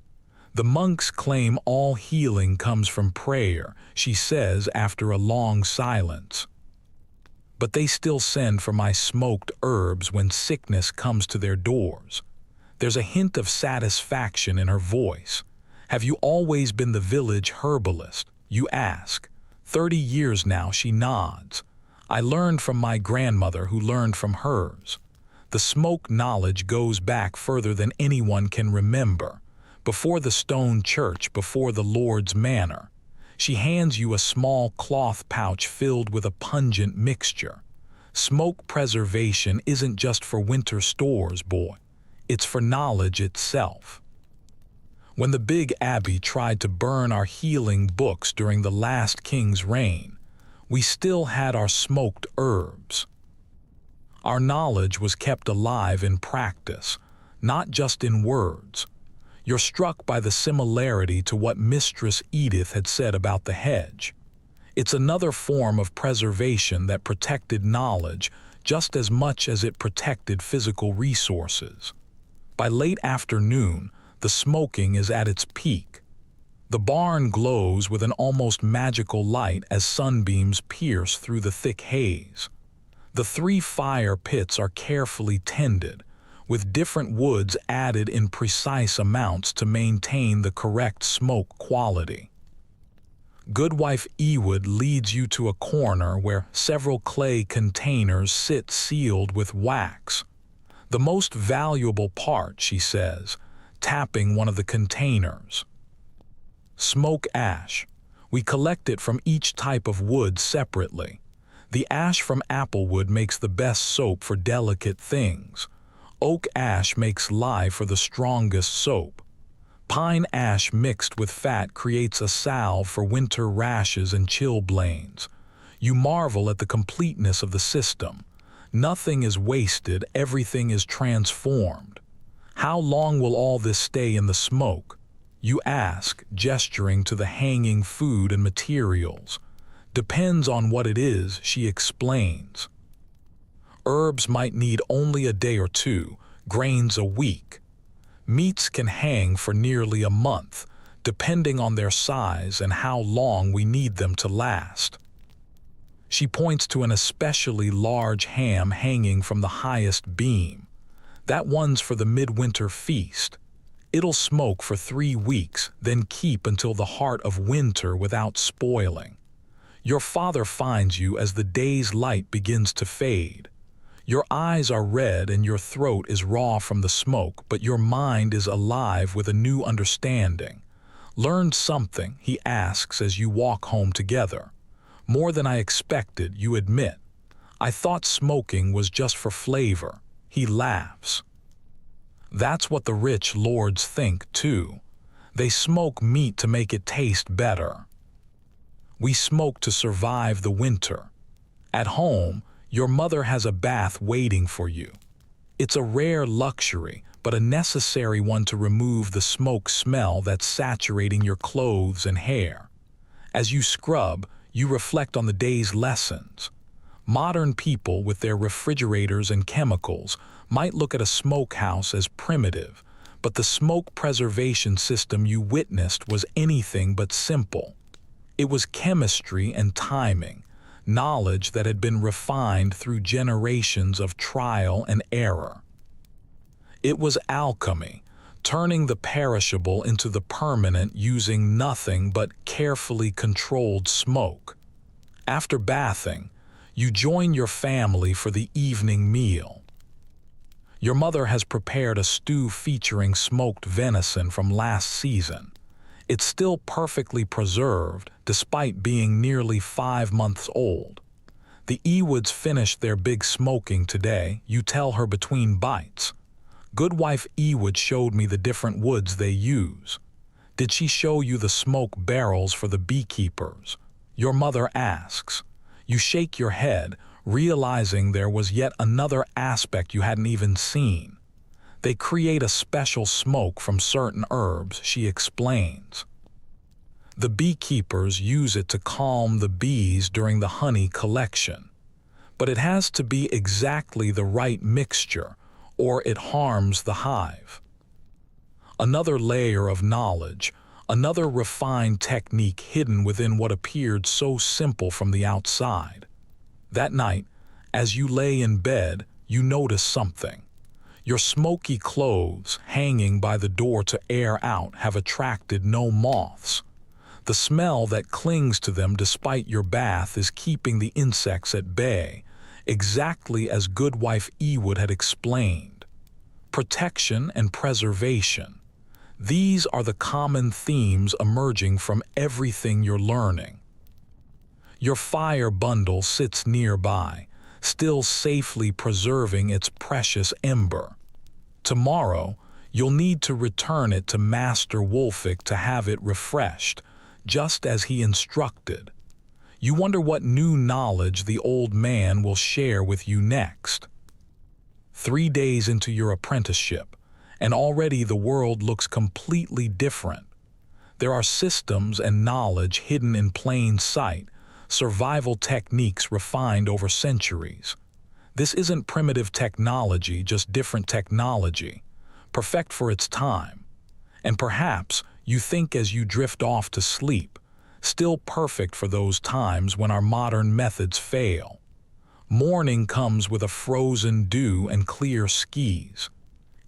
The monks claim all healing comes from prayer, she says after a long silence. But they still send for my smoked herbs when sickness comes to their doors. There's a hint of satisfaction in her voice. Have you always been the village herbalist? You ask. 30 years now, she nods. I learned from my grandmother who learned from hers. The smoke knowledge goes back further than anyone can remember. Before the stone church, before the Lord's manor. She hands you a small cloth pouch filled with a pungent mixture. Smoke preservation isn't just for winter stores, boy. It's for knowledge itself. When the big abbey tried to burn our healing books during the last king's reign, we still had our smoked herbs. Our knowledge was kept alive in practice, not just in words. You're struck by the similarity to what Mistress Edith had said about the hedge. It's another form of preservation that protected knowledge just as much as it protected physical resources. By late afternoon, the smoking is at its peak. The barn glows with an almost magical light as sunbeams pierce through the thick haze. The 3 fire pits are carefully tended, with different woods added in precise amounts to maintain the correct smoke quality. Goodwife Ewood leads you to a corner where several clay containers sit sealed with wax. The most valuable part, she says, tapping one of the containers. Smoke ash. We collect it from each type of wood separately. The ash from applewood makes the best soap for delicate things. Oak ash makes lye for the strongest soap. Pine ash mixed with fat creates a salve for winter rashes and chilblains. You marvel at the completeness of the system. Nothing is wasted, everything is transformed. How long will all this stay in the smoke? You ask, gesturing to the hanging food and materials. Depends on what it is, she explains. Herbs might need only a day or 2, grains a week. Meats can hang for nearly a month, depending on their size and how long we need them to last. She points to an especially large ham hanging from the highest beam. That one's for the midwinter feast. It'll smoke for 3 weeks, then keep until the heart of winter without spoiling. Your father finds you as the day's light begins to fade. Your eyes are red and your throat is raw from the smoke, but your mind is alive with a new understanding. Learned something, he asks as you walk home together. More than I expected, you admit. I thought smoking was just for flavor. He laughs. That's what the rich lords think, too. They smoke meat to make it taste better. We smoke to survive the winter. At home, your mother has a bath waiting for you. It's a rare luxury, but a necessary one to remove the smoke smell that's saturating your clothes and hair. As you scrub, you reflect on the day's lessons. Modern people with their refrigerators and chemicals might look at a smokehouse as primitive, but the smoke preservation system you witnessed was anything but simple. It was chemistry and timing, knowledge that had been refined through generations of trial and error. It was alchemy, turning the perishable into the permanent using nothing but carefully controlled smoke. After bathing, you join your family for the evening meal. Your mother has prepared a stew featuring smoked venison from last season. It's still perfectly preserved despite being nearly 5 months old. The Ewoods finished their big smoking today, you tell her between bites. Goodwife Ewood showed me the different woods they use. Did she show you the smoke barrels for the beekeepers? Your mother asks. You shake your head, realizing there was yet another aspect you hadn't even seen. They create a special smoke from certain herbs, she explains. The beekeepers use it to calm the bees during the honey collection. But it has to be exactly the right mixture, or it harms the hive. Another layer of knowledge, another refined technique hidden within what appeared so simple from the outside. That night, as you lay in bed, you notice something. Your smoky clothes, hanging by the door to air out, have attracted no moths. The smell that clings to them despite your bath is keeping the insects at bay, exactly as Goodwife Ewood had explained. Protection and preservation. These are the common themes emerging from everything you're learning. Your fire bundle sits nearby, still safely preserving its precious ember. Tomorrow, you'll need to return it to Master Wolfic to have it refreshed, just as he instructed. You wonder what new knowledge the old man will share with you next. 3 days into your apprenticeship, and already the world looks completely different. There are systems and knowledge hidden in plain sight, survival techniques refined over centuries. This isn't primitive technology, just different technology, perfect for its time. And perhaps you think as you drift off to sleep, still perfect for those times when our modern methods fail. Morning comes with a frozen dew and clear skies.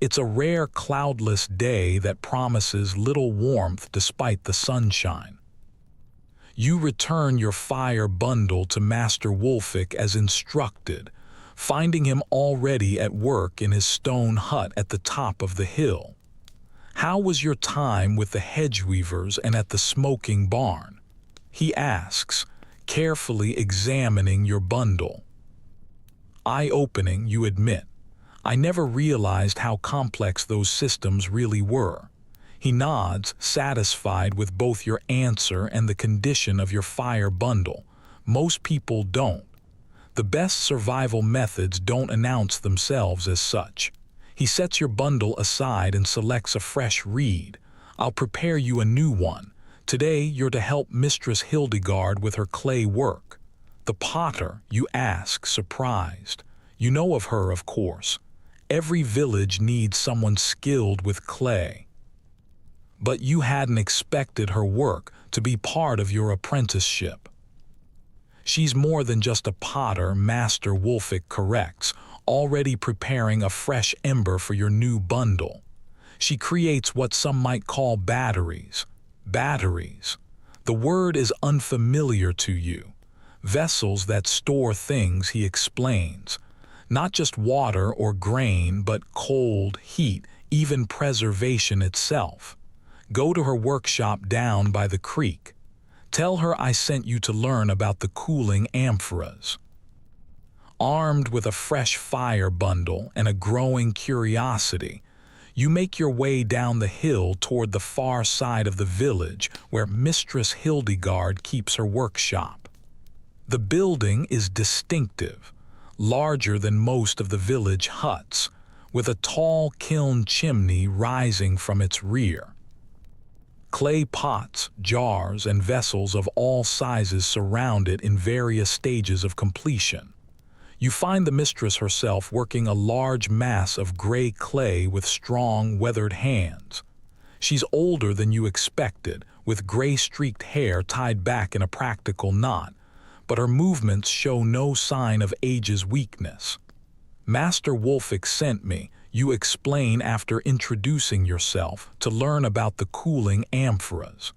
It's a rare cloudless day that promises little warmth despite the sunshine. You return your fire bundle to Master Wolfic as instructed, finding him already at work in his stone hut at the top of the hill. How was your time with the hedgeweavers and at the smoking barn? He asks, carefully examining your bundle. Eye-opening, you admit. I never realized how complex those systems really were. He nods, satisfied with both your answer and the condition of your fire bundle. Most people don't. The best survival methods don't announce themselves as such. He sets your bundle aside and selects a fresh reed. I'll prepare you a new one. Today you're to help Mistress Hildegard with her clay work. The potter, you ask, surprised. You know of her, of course. Every village needs someone skilled with clay. But you hadn't expected her work to be part of your apprenticeship. She's more than just a potter, Master Wolfic corrects, already preparing a fresh ember for your new bundle. She creates what some might call batteries. Batteries. The word is unfamiliar to you. Vessels that store things, he explains. Not just water or grain, but cold, heat, even preservation itself. Go to her workshop down by the creek. Tell her I sent you to learn about the cooling amphoras. Armed with a fresh fire bundle and a growing curiosity, You make your way down the hill toward the far side of the village where Mistress Hildegard keeps her workshop. The building is distinctive, larger than most of the village huts, with a tall kiln chimney rising from its rear. Clay pots, jars, and vessels of all sizes surround it in various stages of completion. You find the mistress herself working a large mass of gray clay with strong, weathered hands. She's older than you expected, with gray-streaked hair tied back in a practical knot, but her movements show no sign of age's weakness. Master Wulfik sent me, you explain after introducing yourself, to learn about the cooling amphoras.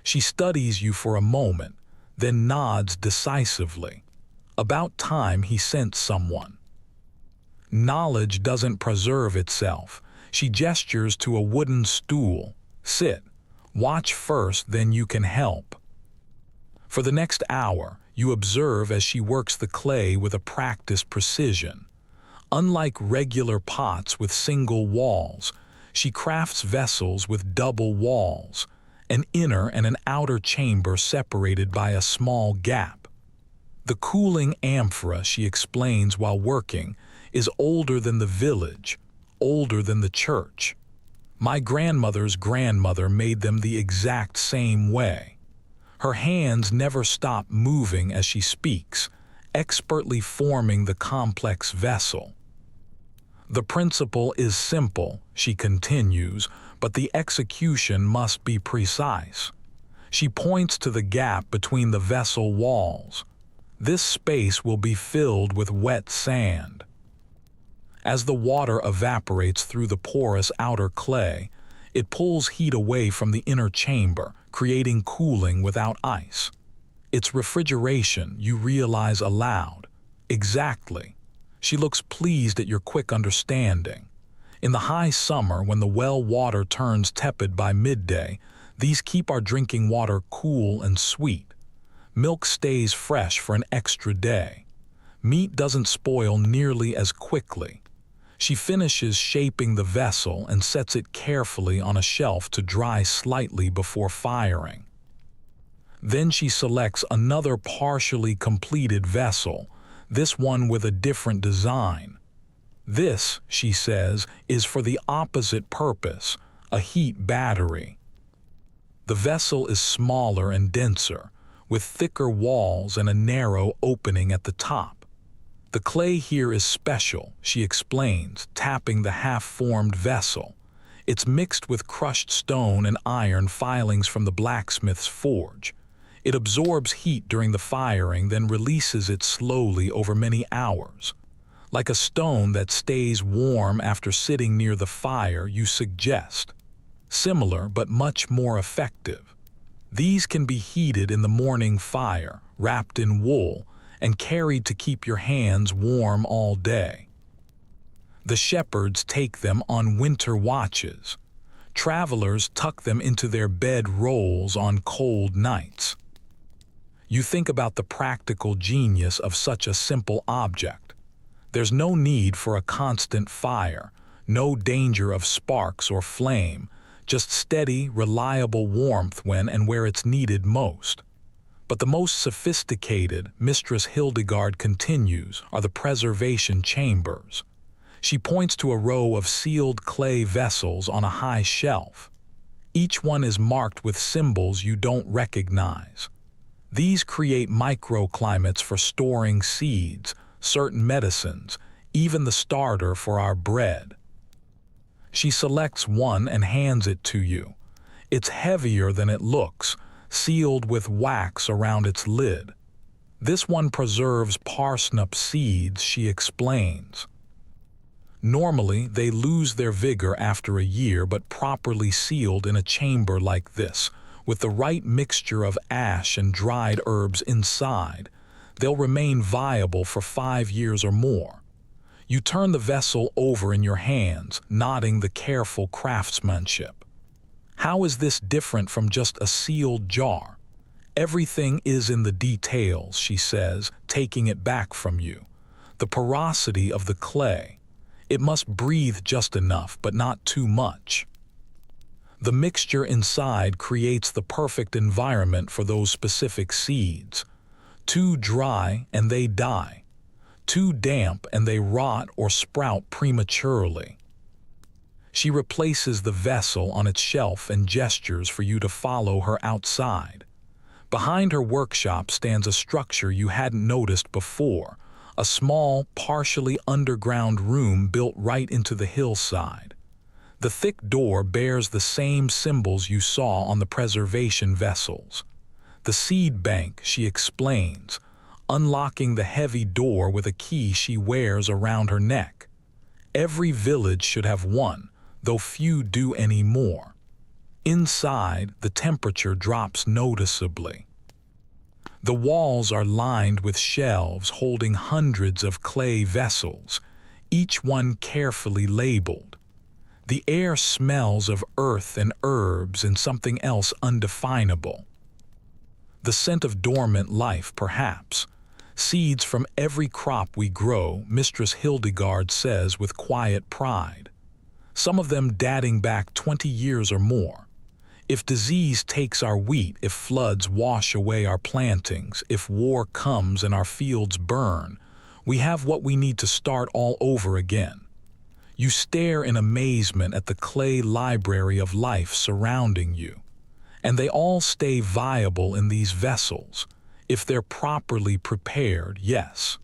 She studies you for a moment, then nods decisively. About time he sent someone. Knowledge doesn't preserve itself. She gestures to a wooden stool. Sit. Watch first, then you can help. For the next hour, you observe as she works the clay with a practiced precision. Unlike regular pots with single walls, she crafts vessels with double walls, an inner and an outer chamber separated by a small gap. The cooling amphora, she explains while working, is older than the village, older than the church. My grandmother's grandmother made them the exact same way. Her hands never stop moving as she speaks, expertly forming the complex vessel. The principle is simple, she continues, but the execution must be precise. She points to the gap between the vessel walls. This space will be filled with wet sand. As the water evaporates through the porous outer clay, it pulls heat away from the inner chamber, creating cooling without ice. It's refrigeration, you realize aloud. Exactly. She looks pleased at your quick understanding. In the high summer, when the well water turns tepid by midday, these keep our drinking water cool and sweet. Milk stays fresh for an extra day. Meat doesn't spoil nearly as quickly. She finishes shaping the vessel and sets it carefully on a shelf to dry slightly before firing. Then she selects another partially completed vessel, this one with a different design. This, she says, is for the opposite purpose, a heat battery. The vessel is smaller and denser, with thicker walls and a narrow opening at the top. The clay here is special, she explains, tapping the half-formed vessel. It's mixed with crushed stone and iron filings from the blacksmith's forge. It absorbs heat during the firing, then releases it slowly over many hours. Like a stone that stays warm after sitting near the fire, you suggest. Similar, but much more effective. These can be heated in the morning fire, wrapped in wool, and carried to keep your hands warm all day. The shepherds take them on winter watches. Travelers tuck them into their bed rolls on cold nights. You think about the practical genius of such a simple object. There's no need for a constant fire, no danger of sparks or flame, just steady, reliable warmth when and where it's needed most. But the most sophisticated, Mistress Hildegard continues, are the preservation chambers. She points to a row of sealed clay vessels on a high shelf. Each one is marked with symbols you don't recognize. These create microclimates for storing seeds, certain medicines, even the starter for our bread. She selects one and hands it to you. It's heavier than it looks, sealed with wax around its lid. This one preserves parsnip seeds, she explains. Normally, they lose their vigor after a year, but properly sealed in a chamber like this, with the right mixture of ash and dried herbs inside, they'll remain viable for 5 years or more. You turn the vessel over in your hands, nodding the careful craftsmanship. How is this different from just a sealed jar? Everything is in the details, she says, taking it back from you. The porosity of the clay. It must breathe just enough, but not too much. The mixture inside creates the perfect environment for those specific seeds. Too dry and they die. Too damp and they rot or sprout prematurely. She replaces the vessel on its shelf and gestures for you to follow her outside. Behind her workshop stands a structure you hadn't noticed before, a small, partially underground room built right into the hillside. The thick door bears the same symbols you saw on the preservation vessels. The seed bank, she explains, unlocking the heavy door with a key she wears around her neck. Every village should have one, though few do anymore. Inside, the temperature drops noticeably. The walls are lined with shelves holding hundreds of clay vessels, each one carefully labeled. The air smells of earth and herbs and something else undefinable. The scent of dormant life, perhaps. Seeds from every crop we grow, Mistress Hildegard says with quiet pride. Some of them dating back 20 years or more. If disease takes our wheat, if floods wash away our plantings, if war comes and our fields burn, we have what we need to start all over again. You stare in amazement at the clay library of life surrounding you, and they all stay viable in these vessels, if they're properly prepared, yes.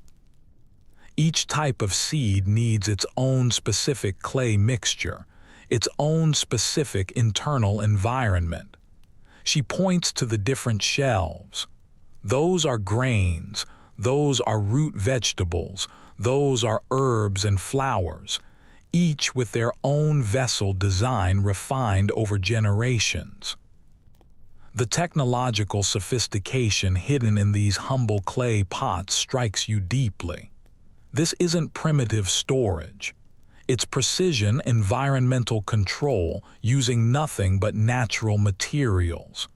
Each type of seed needs its own specific clay mixture, its own specific internal environment. She points to the different shelves. Those are grains, those are root vegetables, those are herbs and flowers, each with their own vessel design refined over generations. The technological sophistication hidden in these humble clay pots strikes you deeply. This isn't primitive storage. It's precision environmental control using nothing but natural materials.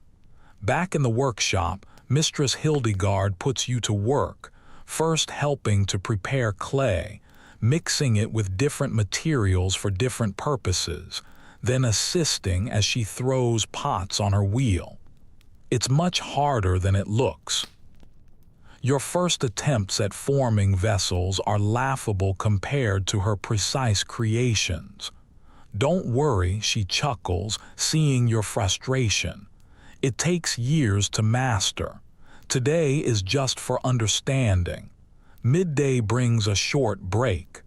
Back in the workshop, Mistress Hildegard puts you to work, first helping to prepare clay, mixing it with different materials for different purposes, then assisting as she throws pots on her wheel. It's much harder than it looks. Your first attempts at forming vessels are laughable compared to her precise creations. Don't worry, she chuckles, seeing your frustration. It takes years to master. Today is just for understanding. Midday brings a short break.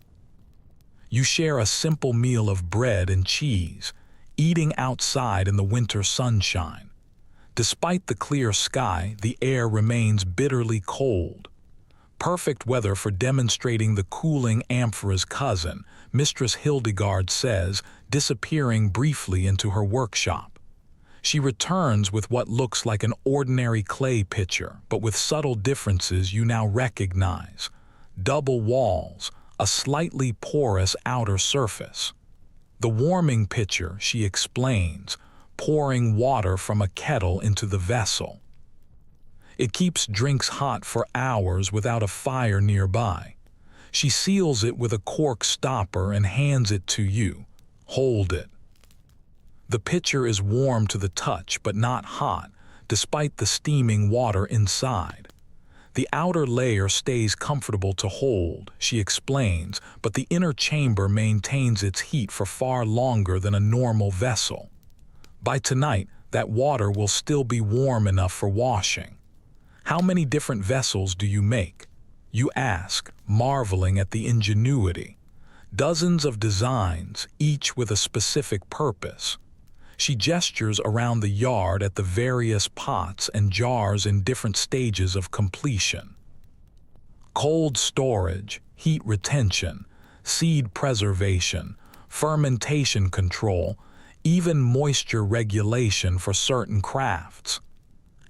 You share a simple meal of bread and cheese, eating outside in the winter sunshine. Despite the clear sky, the air remains bitterly cold. Perfect weather for demonstrating the cooling amphora's cousin, Mistress Hildegard says, disappearing briefly into her workshop. She returns with what looks like an ordinary clay pitcher, but with subtle differences you now recognize. Double walls, a slightly porous outer surface. The warming pitcher, she explains, pouring water from a kettle into the vessel. It keeps drinks hot for hours without a fire nearby. She seals it with a cork stopper and hands it to you. Hold it. The pitcher is warm to the touch but not hot, despite the steaming water inside. The outer layer stays comfortable to hold, she explains, but the inner chamber maintains its heat for far longer than a normal vessel. By tonight, that water will still be warm enough for washing. How many different vessels do you make? You ask, marveling at the ingenuity. Dozens of designs, each with a specific purpose. She gestures around the yard at the various pots and jars in different stages of completion. Cold storage, heat retention, seed preservation, fermentation control, even moisture regulation for certain crafts.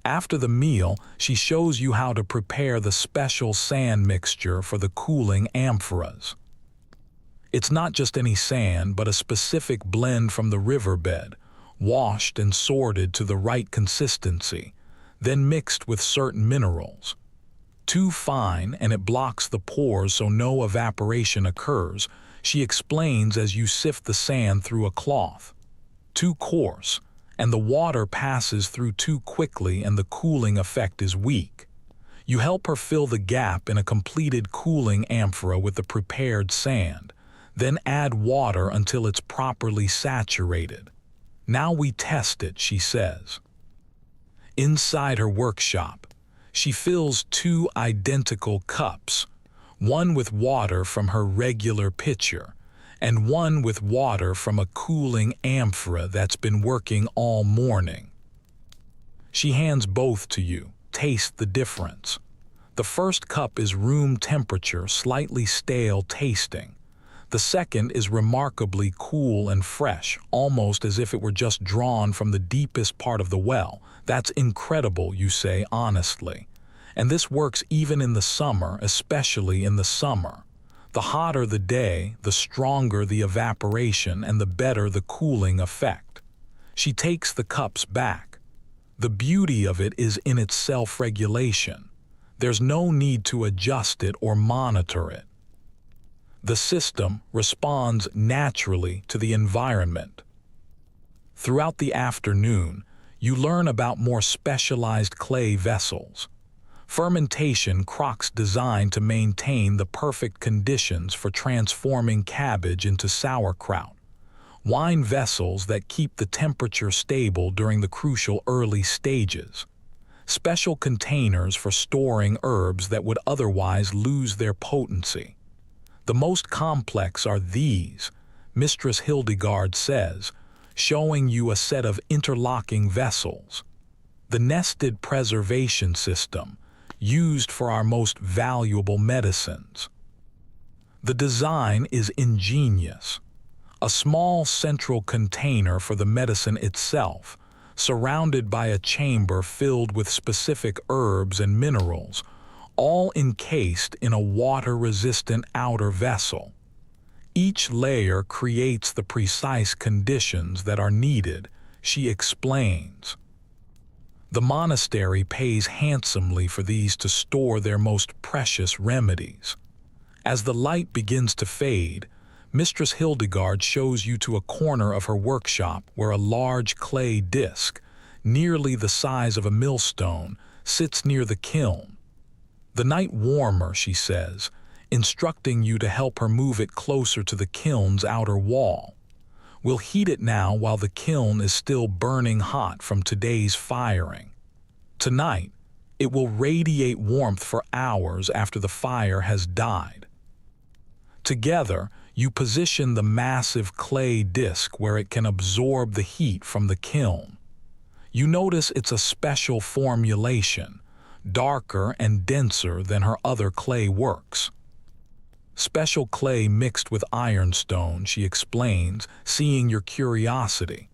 After the meal, she shows you how to prepare the special sand mixture for the cooling amphoras. It's not just any sand, but a specific blend from the riverbed, washed and sorted to the right consistency, then mixed with certain minerals. Too fine and it blocks the pores so no evaporation occurs, she explains as you sift the sand through a cloth. Too coarse, and the water passes through too quickly and the cooling effect is weak. You help her fill the gap in a completed cooling amphora with the prepared sand, then add water until it's properly saturated. Now we test it, she says. Inside her workshop, she fills 2 identical cups, one with water from her regular pitcher, and one with water from a cooling amphora that's been working all morning. She hands both to you. Taste the difference. The first cup is room temperature, slightly stale tasting. The second is remarkably cool and fresh, almost as if it were just drawn from the deepest part of the well. That's incredible, you say honestly. And this works even in the summer, especially in the summer. The hotter the day, the stronger the evaporation and the better the cooling effect. She takes the cups back. The beauty of it is in its self-regulation. There's no need to adjust it or monitor it. The system responds naturally to the environment. Throughout the afternoon, you learn about more specialized clay vessels. Fermentation crocks designed to maintain the perfect conditions for transforming cabbage into sauerkraut. Wine vessels that keep the temperature stable during the crucial early stages. Special containers for storing herbs that would otherwise lose their potency. The most complex are these, Mistress Hildegard says, showing you a set of interlocking vessels. The nested preservation system, used for our most valuable medicines. The design is ingenious. A small central container for the medicine itself, surrounded by a chamber filled with specific herbs and minerals, all encased in a water-resistant outer vessel. Each layer creates the precise conditions that are needed, she explains. The monastery pays handsomely for these to store their most precious remedies. As the light begins to fade, Mistress Hildegard shows you to a corner of her workshop where a large clay disc, nearly the size of a millstone, sits near the kiln. The night warmer, she says, instructing you to help her move it closer to the kiln's outer wall. We'll heat it now while the kiln is still burning hot from today's firing. Tonight, it will radiate warmth for hours after the fire has died. Together, you position the massive clay disc where it can absorb the heat from the kiln. You notice it's a special formulation, darker and denser than her other clay works. Special clay mixed with ironstone, she explains, seeing your curiosity.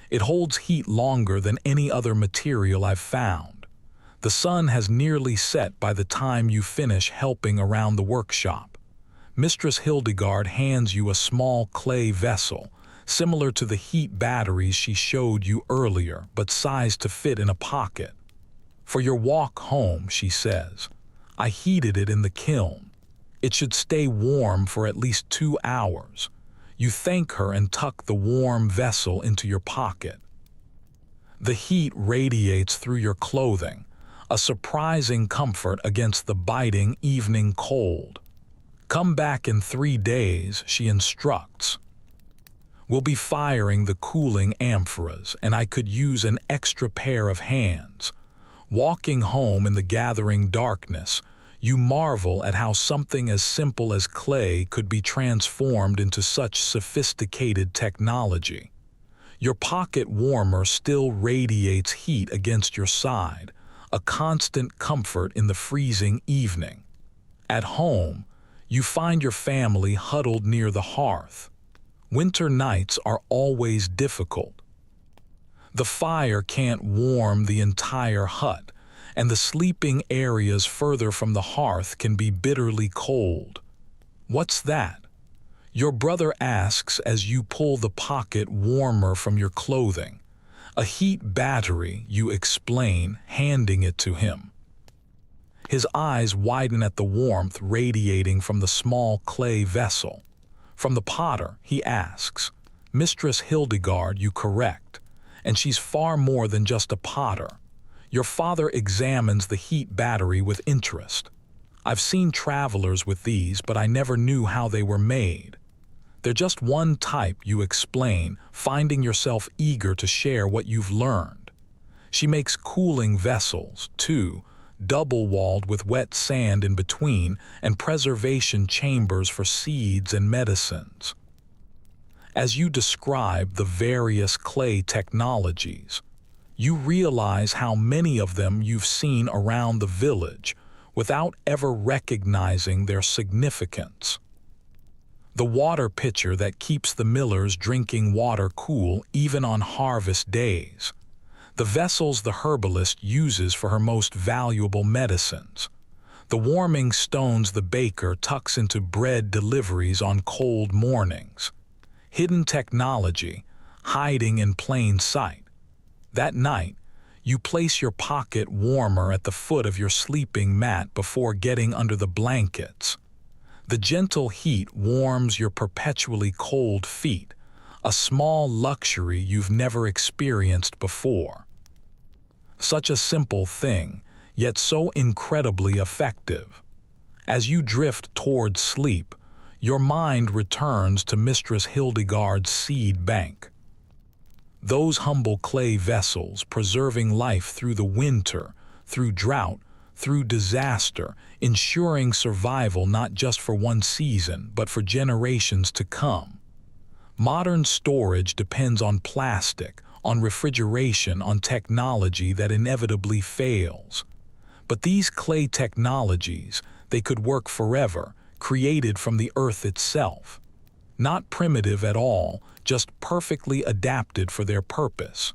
It holds heat longer than any other material I've found. The sun has nearly set by the time you finish helping around the workshop. Mistress Hildegard hands you a small clay vessel, similar to the heat batteries she showed you earlier, but sized to fit in a pocket. For your walk home, she says, I heated it in the kiln. It should stay warm for at least 2 hours. You thank her and tuck the warm vessel into your pocket. The heat radiates through your clothing, a surprising comfort against the biting evening cold. Come back in 3 days, she instructs. We'll be firing the cooling amphoras, and I could use an extra pair of hands. Walking home in the gathering darkness, you marvel at how something as simple as clay could be transformed into such sophisticated technology. Your pocket warmer still radiates heat against your side, a constant comfort in the freezing evening. At home, you find your family huddled near the hearth. Winter nights are always difficult. The fire can't warm the entire hut, and the sleeping areas further from the hearth can be bitterly cold. What's that? Your brother asks as you pull the pocket warmer from your clothing. A heat battery, you explain, handing it to him. His eyes widen at the warmth radiating from the small clay vessel. From the potter, he asks, "Mistress Hildegard, you correct, and she's far more than just a potter. Your father examines the heat battery with interest. I've seen travelers with these, but I never knew how they were made." "They're just one type," you explain, finding yourself eager to share what you've learned. She makes cooling vessels, too, double-walled with wet sand in between and preservation chambers for seeds and medicines. As you describe the various clay technologies, you realize how many of them you've seen around the village without ever recognizing their significance. The water pitcher that keeps the millers drinking water cool even on harvest days. The vessels the herbalist uses for her most valuable medicines. The warming stones the baker tucks into bread deliveries on cold mornings. Hidden technology, hiding in plain sight. That night, you place your pocket warmer at the foot of your sleeping mat before getting under the blankets. The gentle heat warms your perpetually cold feet, a small luxury you've never experienced before. Such a simple thing, yet so incredibly effective. As you drift toward sleep, your mind returns to Mistress Hildegard's seed bank. Those humble clay vessels preserving life through the winter, through drought, through disaster, ensuring survival not just for one season, but for generations to come. Modern storage depends on plastic, on refrigeration, on technology that inevitably fails. But these clay technologies, they could work forever, created from the earth itself. Not primitive at all, just perfectly adapted for their purpose.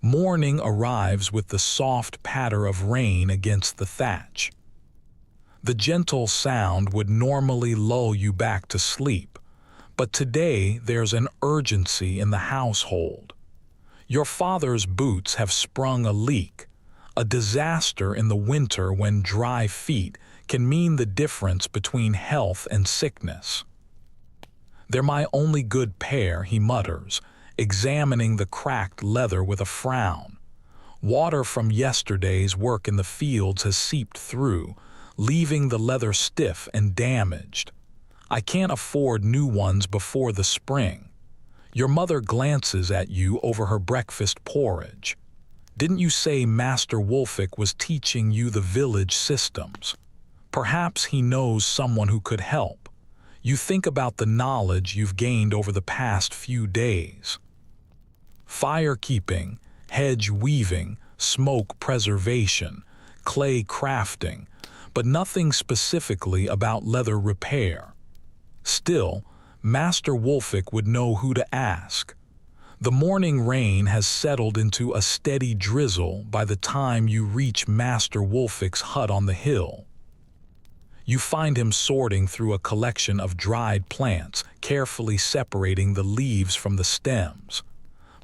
Morning arrives with the soft patter of rain against the thatch. The gentle sound would normally lull you back to sleep, but today there's an urgency in the household. Your father's boots have sprung a leak, a disaster in the winter when dry feet can mean the difference between health and sickness. "They're my only good pair," he mutters, examining the cracked leather with a frown. Water from yesterday's work in the fields has seeped through, leaving the leather stiff and damaged. "I can't afford new ones before the spring." Your mother glances at you over her breakfast porridge. "Didn't you say Master Wolfick was teaching you the village systems? Perhaps he knows someone who could help." You think about the knowledge you've gained over the past few days. Fire keeping, hedge weaving, smoke preservation, clay crafting, but nothing specifically about leather repair. Still, Master Wolfick would know who to ask. The morning rain has settled into a steady drizzle by the time you reach Master Wolfick's hut on the hill. You find him sorting through a collection of dried plants, carefully separating the leaves from the stems.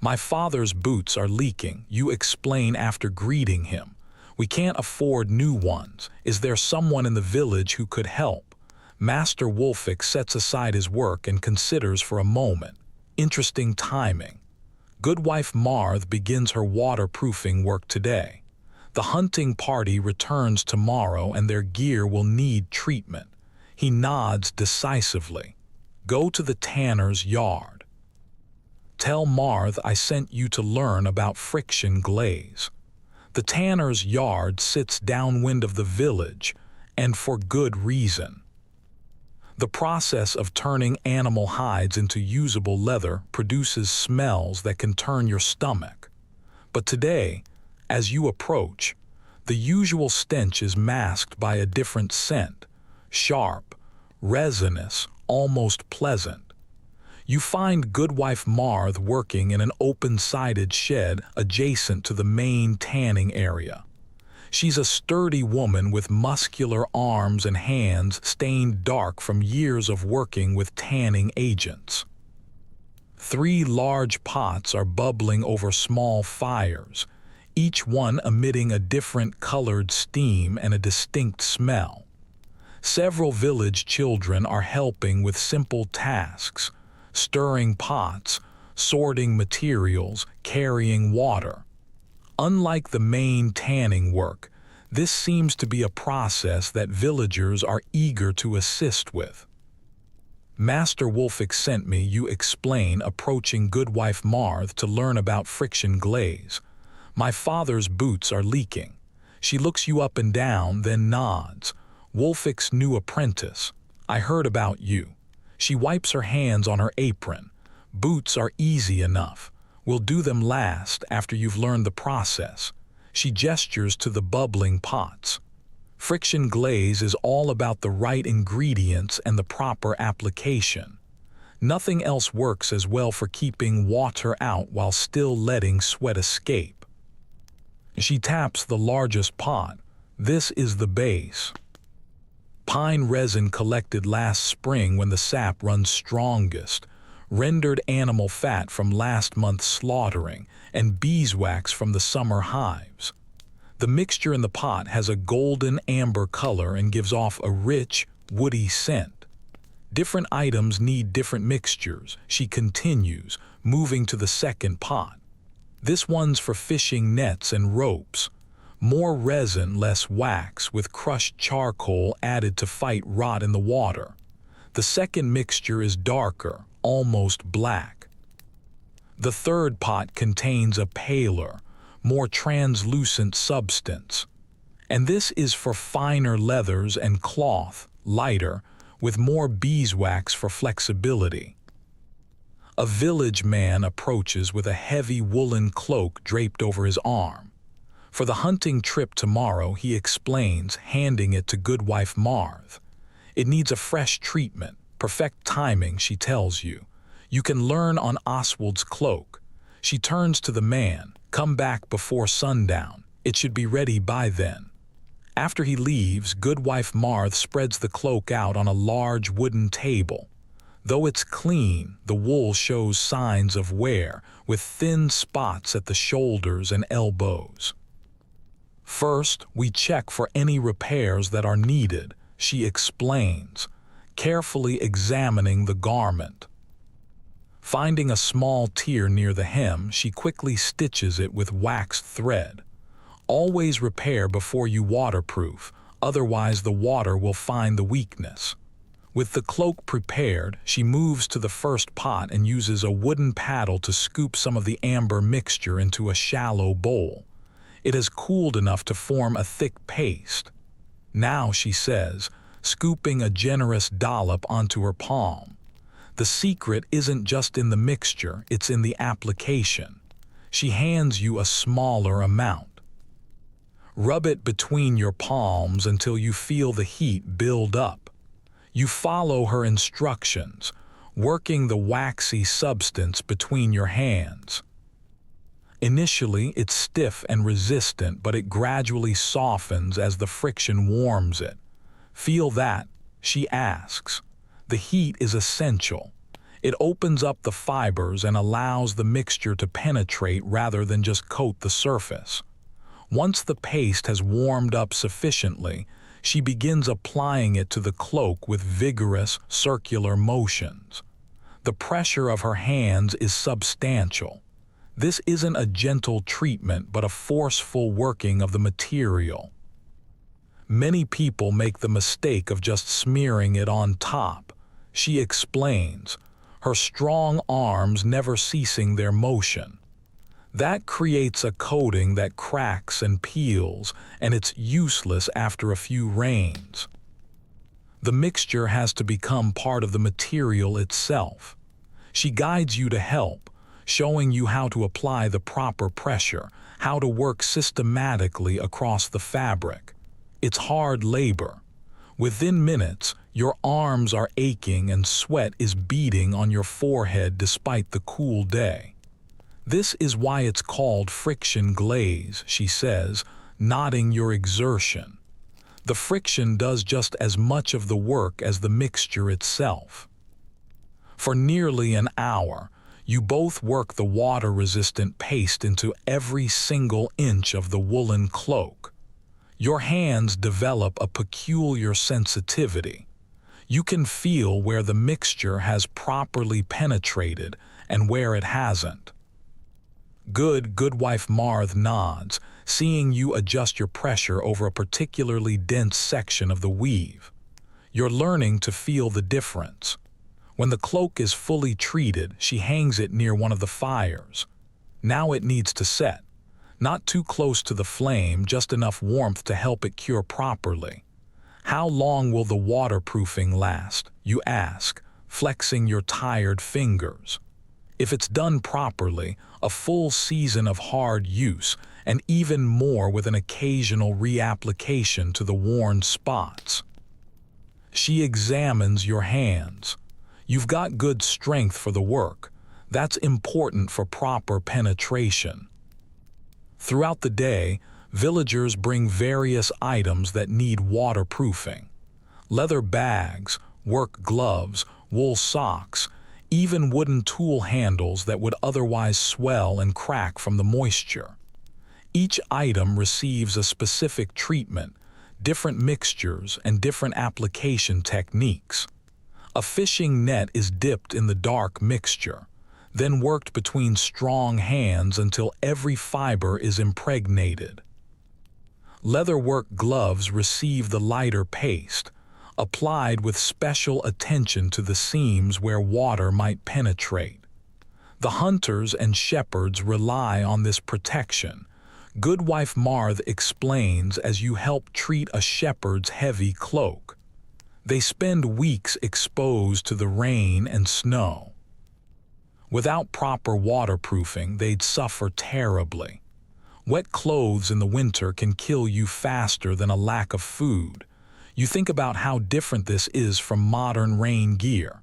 "My father's boots are leaking," you explain after greeting him. "We can't afford new ones. Is there someone in the village who could help?" Master Wolfick sets aside his work and considers for a moment. Interesting timing. Goodwife Marth begins her waterproofing work today. The hunting party returns tomorrow and their gear will need treatment. He nods decisively. "Go to the tanner's yard. Tell Marth I sent you to learn about friction glaze." The tanner's yard sits downwind of the village, and for good reason. The process of turning animal hides into usable leather produces smells that can turn your stomach. But today, as you approach, the usual stench is masked by a different scent, sharp, resinous, almost pleasant. You find Goodwife Marth working in an open-sided shed adjacent to the main tanning area. She's a sturdy woman with muscular arms and hands stained dark from years of working with tanning agents. 3 large pots are bubbling over small fires, each one emitting a different colored steam and a distinct smell. Several village children are helping with simple tasks, stirring pots, sorting materials, carrying water. Unlike the main tanning work, this seems to be a process that villagers are eager to assist with. Master Wolfik sent me, you explain, approaching Goodwife Marth to learn about friction glaze. My father's boots are leaking. She looks you up and down, then nods. Wolfik's new apprentice. I heard about you. She wipes her hands on her apron. Boots are easy enough. We'll do them last after you've learned the process. She gestures to the bubbling pots. Friction glaze is all about the right ingredients and the proper application. Nothing else works as well for keeping water out while still letting sweat escape. She taps the largest pot. This is the base. Pine resin collected last spring when the sap runs strongest, rendered animal fat from last month's slaughtering, and beeswax from the summer hives. The mixture in the pot has a golden amber color and gives off a rich, woody scent. Different items need different mixtures, she continues, moving to the second pot. This one's for fishing nets and ropes. More resin, less wax, with crushed charcoal added to fight rot in the water. The second mixture is darker, almost black. The third pot contains a paler, more translucent substance. And this is for finer leathers and cloth, lighter, with more beeswax for flexibility. A village man approaches with a heavy woolen cloak draped over his arm. For the hunting trip tomorrow, he explains, handing it to Goodwife Marth. It needs a fresh treatment, perfect timing, she tells you. You can learn on Oswald's cloak. She turns to the man, come back before sundown. It should be ready by then. After he leaves, Goodwife Marth spreads the cloak out on a large wooden table. Though it's clean, the wool shows signs of wear, with thin spots at the shoulders and elbows. First, we check for any repairs that are needed, she explains, carefully examining the garment. Finding a small tear near the hem, she quickly stitches it with waxed thread. Always repair before you waterproof, otherwise the water will find the weakness. With the cloak prepared, she moves to the first pot and uses a wooden paddle to scoop some of the amber mixture into a shallow bowl. It has cooled enough to form a thick paste. Now, she says, scooping a generous dollop onto her palm. The secret isn't just in the mixture, it's in the application. She hands you a smaller amount. Rub it between your palms until you feel the heat build up. You follow her instructions, working the waxy substance between your hands. Initially, it's stiff and resistant, but it gradually softens as the friction warms it. Feel that? She asks. The heat is essential. It opens up the fibers and allows the mixture to penetrate rather than just coat the surface. Once the paste has warmed up sufficiently, she begins applying it to the cloak with vigorous, circular motions. The pressure of her hands is substantial. This isn't a gentle treatment, but a forceful working of the material. Many people make the mistake of just smearing it on top, she explains, her strong arms never ceasing their motion. That creates a coating that cracks and peels, and it's useless after a few rains. The mixture has to become part of the material itself. She guides you to help, showing you how to apply the proper pressure, how to work systematically across the fabric. It's hard labor. Within minutes, your arms are aching and sweat is beading on your forehead despite the cool day. This is why it's called friction glaze, she says, nodding your exertion. The friction does just as much of the work as the mixture itself. For nearly an hour, you both work the water-resistant paste into every single inch of the woolen cloak. Your hands develop a peculiar sensitivity. You can feel where the mixture has properly penetrated and where it hasn't. Goodwife Marthe nods, seeing you adjust your pressure over a particularly dense section of the weave. You're learning to feel the difference. When the cloak is fully treated, she hangs it near one of the fires. Now it needs to set. Not too close to the flame, just enough warmth to help it cure properly. How long will the waterproofing last, you ask, flexing your tired fingers. If it's done properly, a full season of hard use, and even more with an occasional reapplication to the worn spots. She examines your hands. You've got good strength for the work. That's important for proper penetration. Throughout the day, villagers bring various items that need waterproofing. Leather bags, work gloves, wool socks, even wooden tool handles that would otherwise swell and crack from the moisture. Each item receives a specific treatment, different mixtures, and different application techniques. A fishing net is dipped in the dark mixture, then worked between strong hands until every fiber is impregnated. Leatherwork gloves receive the lighter paste, applied with special attention to the seams where water might penetrate. The hunters and shepherds rely on this protection. Goodwife Marthe explains as you help treat a shepherd's heavy cloak. They spend weeks exposed to the rain and snow. Without proper waterproofing, they'd suffer terribly. Wet clothes in the winter can kill you faster than a lack of food. You think about how different this is from modern rain gear.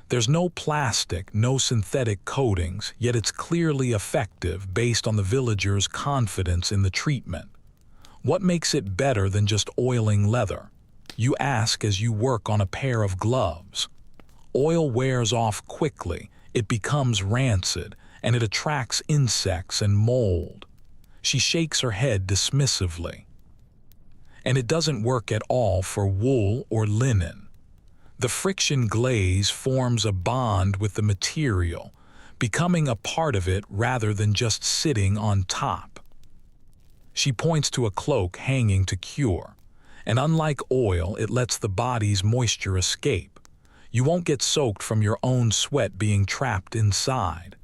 There's no plastic, no synthetic coatings, yet it's clearly effective based on the villagers' confidence in the treatment. What makes it better than just oiling leather? You ask as you work on a pair of gloves. Oil wears off quickly, it becomes rancid, and it attracts insects and mold. She shakes her head dismissively. And it doesn't work at all for wool or linen. The friction glaze forms a bond with the material, becoming a part of it rather than just sitting on top. She points to a cloak hanging to cure, and unlike oil, it lets the body's moisture escape. You won't get soaked from your own sweat being trapped inside.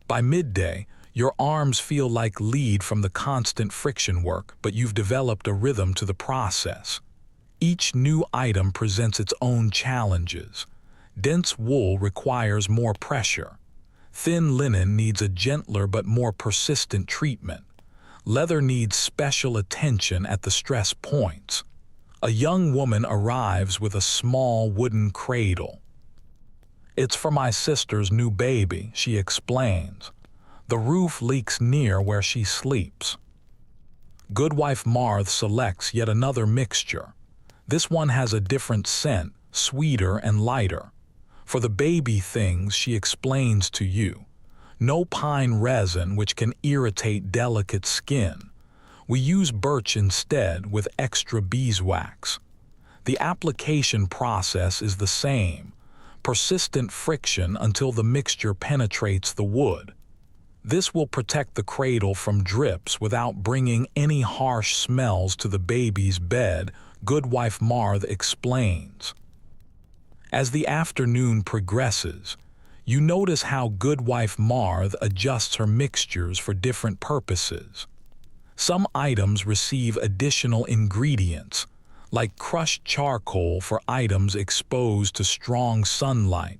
By midday, your arms feel like lead from the constant friction work, but you've developed a rhythm to the process. Each new item presents its own challenges. Dense wool requires more pressure. Thin linen needs a gentler but more persistent treatment. Leather needs special attention at the stress points. A young woman arrives with a small wooden cradle. "It's for my sister's new baby," she explains. "The roof leaks near where she sleeps." Goodwife Marthe selects yet another mixture. This one has a different scent, sweeter and lighter. For the baby things, she explains to you. No pine resin, which can irritate delicate skin. We use birch instead with extra beeswax. The application process is the same. Persistent friction until the mixture penetrates the wood. This will protect the cradle from drips without bringing any harsh smells to the baby's bed, Goodwife Marthe explains. As the afternoon progresses, you notice how Goodwife Marthe adjusts her mixtures for different purposes. Some items receive additional ingredients, like crushed charcoal for items exposed to strong sunlight,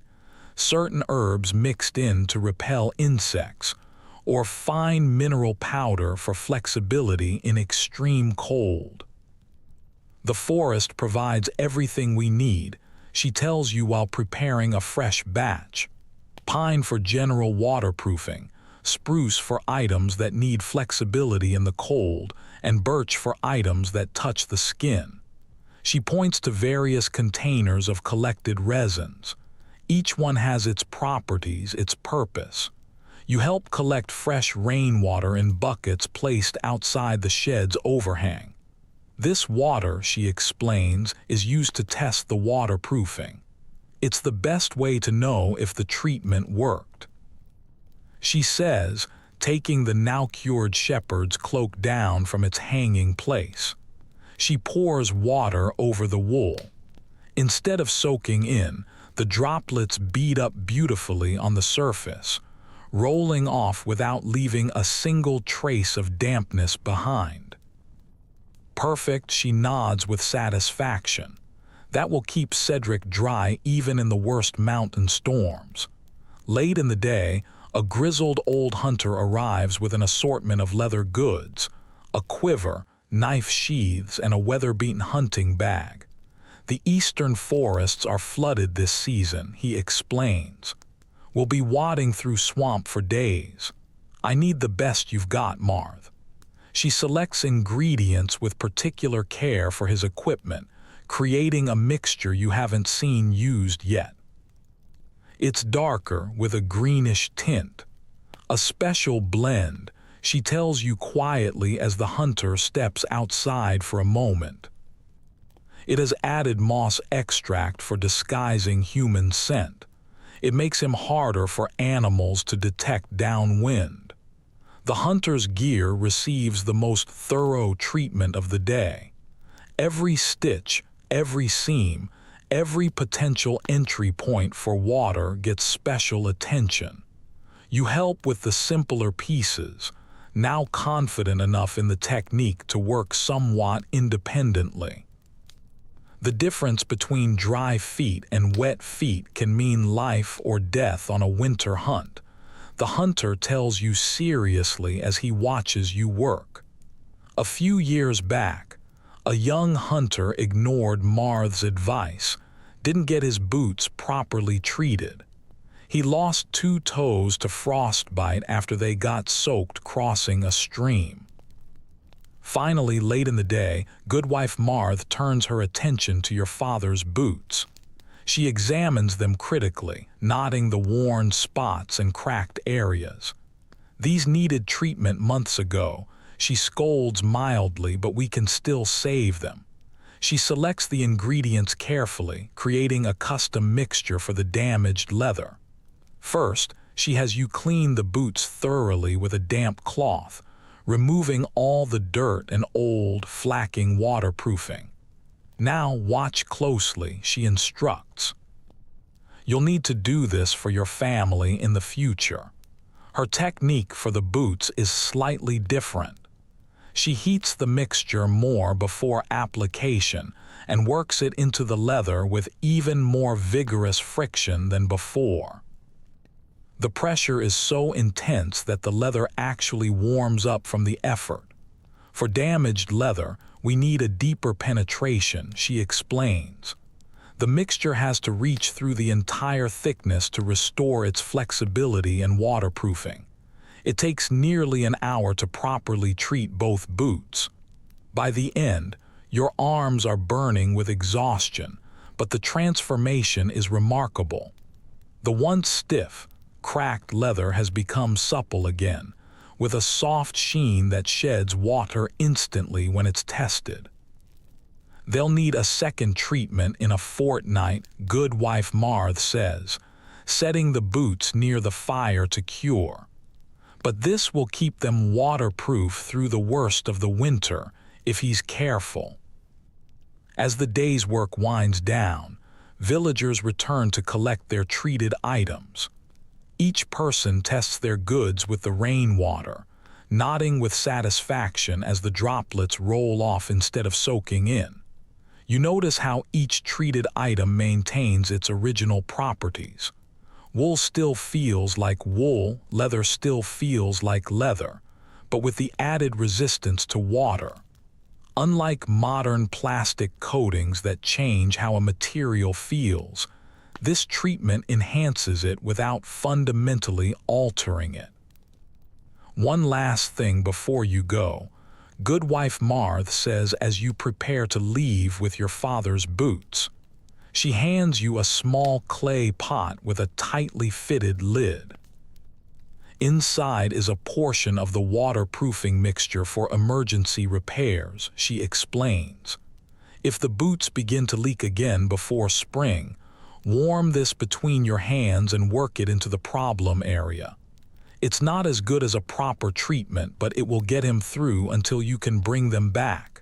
certain herbs mixed in to repel insects, or fine mineral powder for flexibility in extreme cold. The forest provides everything we need, she tells you while preparing a fresh batch. Pine for general waterproofing, spruce for items that need flexibility in the cold, and birch for items that touch the skin. She points to various containers of collected resins. Each one has its properties, its purpose. You help collect fresh rainwater in buckets placed outside the shed's overhang. This water, she explains, is used to test the waterproofing. It's the best way to know if the treatment worked. She says, taking the now-cured shepherd's cloak down from its hanging place. She pours water over the wool. Instead of soaking in, the droplets bead up beautifully on the surface, rolling off without leaving a single trace of dampness behind. Perfect, she nods with satisfaction. That will keep Cedric dry even in the worst mountain storms. Late in the day, a grizzled old hunter arrives with an assortment of leather goods, a quiver, knife sheaths, and a weather-beaten hunting bag. The eastern forests are flooded this season, he explains. We'll be wading through swamp for days. I need the best you've got, Marth. She selects ingredients with particular care for his equipment, creating a mixture you haven't seen used yet. It's darker with a greenish tint. A special blend, she tells you quietly as the hunter steps outside for a moment. It has added moss extract for disguising human scent. It makes him harder for animals to detect downwind. The hunter's gear receives the most thorough treatment of the day. Every stitch, every seam, every potential entry point for water gets special attention. You help with the simpler pieces, now confident enough in the technique to work somewhat independently. The difference between dry feet and wet feet can mean life or death on a winter hunt. The hunter tells you seriously as he watches you work. A few years back, a young hunter ignored Marth's advice, didn't get his boots properly treated. He lost 2 toes to frostbite after they got soaked crossing a stream. Finally, late in the day, Goodwife Marth turns her attention to your father's boots. She examines them critically, noting the worn spots and cracked areas. These needed treatment months ago. She scolds mildly, but we can still save them. She selects the ingredients carefully, creating a custom mixture for the damaged leather. First, she has you clean the boots thoroughly with a damp cloth, removing all the dirt and old, flacking waterproofing. Now watch closely, she instructs. You'll need to do this for your family in the future. Her technique for the boots is slightly different. She heats the mixture more before application and works it into the leather with even more vigorous friction than before. The pressure is so intense that the leather actually warms up from the effort. For damaged leather, we need a deeper penetration, she explains. The mixture has to reach through the entire thickness to restore its flexibility and waterproofing. It takes nearly an hour to properly treat both boots. By the end, your arms are burning with exhaustion, but the transformation is remarkable. The once stiff, cracked leather has become supple again, with a soft sheen that sheds water instantly when it's tested. They'll need a second treatment in a fortnight, Goodwife Marth says, setting the boots near the fire to cure. But this will keep them waterproof through the worst of the winter, if he's careful. As the day's work winds down, villagers return to collect their treated items. Each person tests their goods with the rainwater, nodding with satisfaction as the droplets roll off instead of soaking in. You notice how each treated item maintains its original properties. Wool still feels like wool, leather still feels like leather, but with the added resistance to water. Unlike modern plastic coatings that change how a material feels, this treatment enhances it without fundamentally altering it. One last thing before you go, Goodwife Marth says as you prepare to leave with your father's boots. She hands you a small clay pot with a tightly fitted lid. Inside is a portion of the waterproofing mixture for emergency repairs, she explains. If the boots begin to leak again before spring, warm this between your hands and work it into the problem area. It's not as good as a proper treatment, but it will get him through until you can bring them back.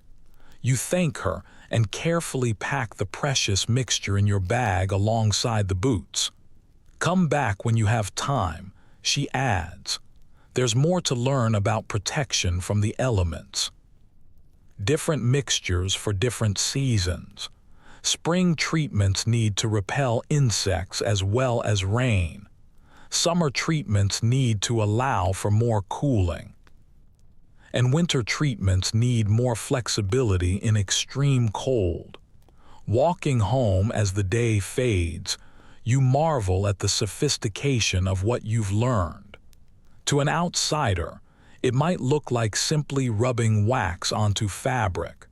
You thank her and carefully pack the precious mixture in your bag alongside the boots. Come back when you have time, she adds. There's more to learn about protection from the elements. Different mixtures for different seasons. Spring treatments need to repel insects as well as rain. Summer treatments need to allow for more cooling. And winter treatments need more flexibility in extreme cold. Walking home as the day fades, you marvel at the sophistication of what you've learned. To an outsider, it might look like simply rubbing wax onto fabric,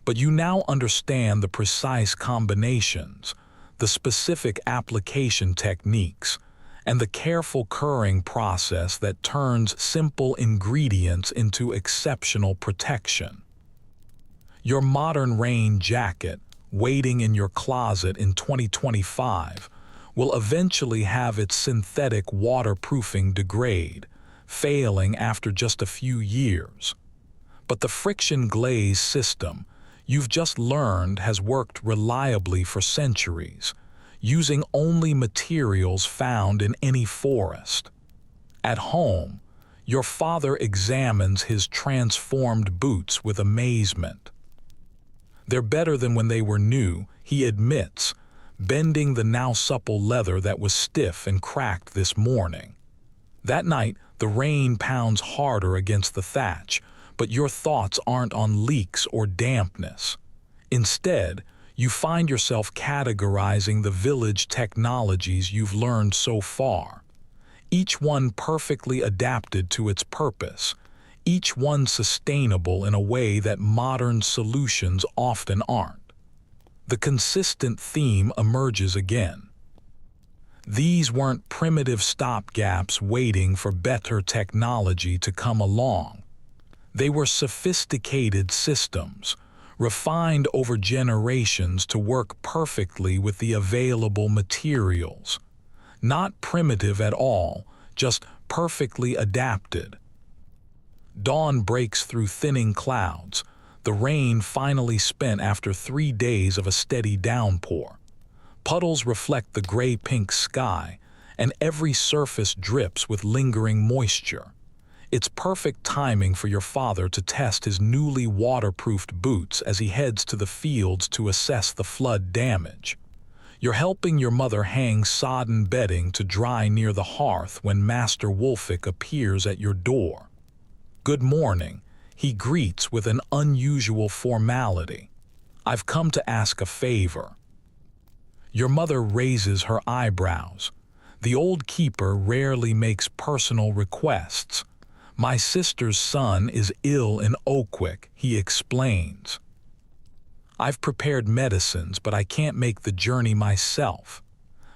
but you now understand the precise combinations, the specific application techniques, and the careful curing process that turns simple ingredients into exceptional protection. Your modern rain jacket, waiting in your closet in 2025, will eventually have its synthetic waterproofing degrade, failing after just a few years. But the friction glaze system you've just learned has worked reliably for centuries, using only materials found in any forest. At home, your father examines his transformed boots with amazement. They're better than when they were new, he admits, bending the now supple leather that was stiff and cracked this morning. That night, the rain pounds harder against the thatch, but your thoughts aren't on leaks or dampness. Instead, you find yourself categorizing the village technologies you've learned so far. Each one perfectly adapted to its purpose, each one sustainable in a way that modern solutions often aren't. The consistent theme emerges again. These weren't primitive stopgaps waiting for better technology to come along. They were sophisticated systems, refined over generations to work perfectly with the available materials. Not primitive at all, just perfectly adapted. Dawn breaks through thinning clouds, the rain finally spent after 3 days of a steady downpour. Puddles reflect the gray-pink sky, and every surface drips with lingering moisture. It's perfect timing for your father to test his newly waterproofed boots as he heads to the fields to assess the flood damage. You're helping your mother hang sodden bedding to dry near the hearth when Master Wolfick appears at your door. Good morning, he greets with an unusual formality. I've come to ask a favor. Your mother raises her eyebrows. The old keeper rarely makes personal requests. My sister's son is ill in Oakwick, he explains. I've prepared medicines, but I can't make the journey myself.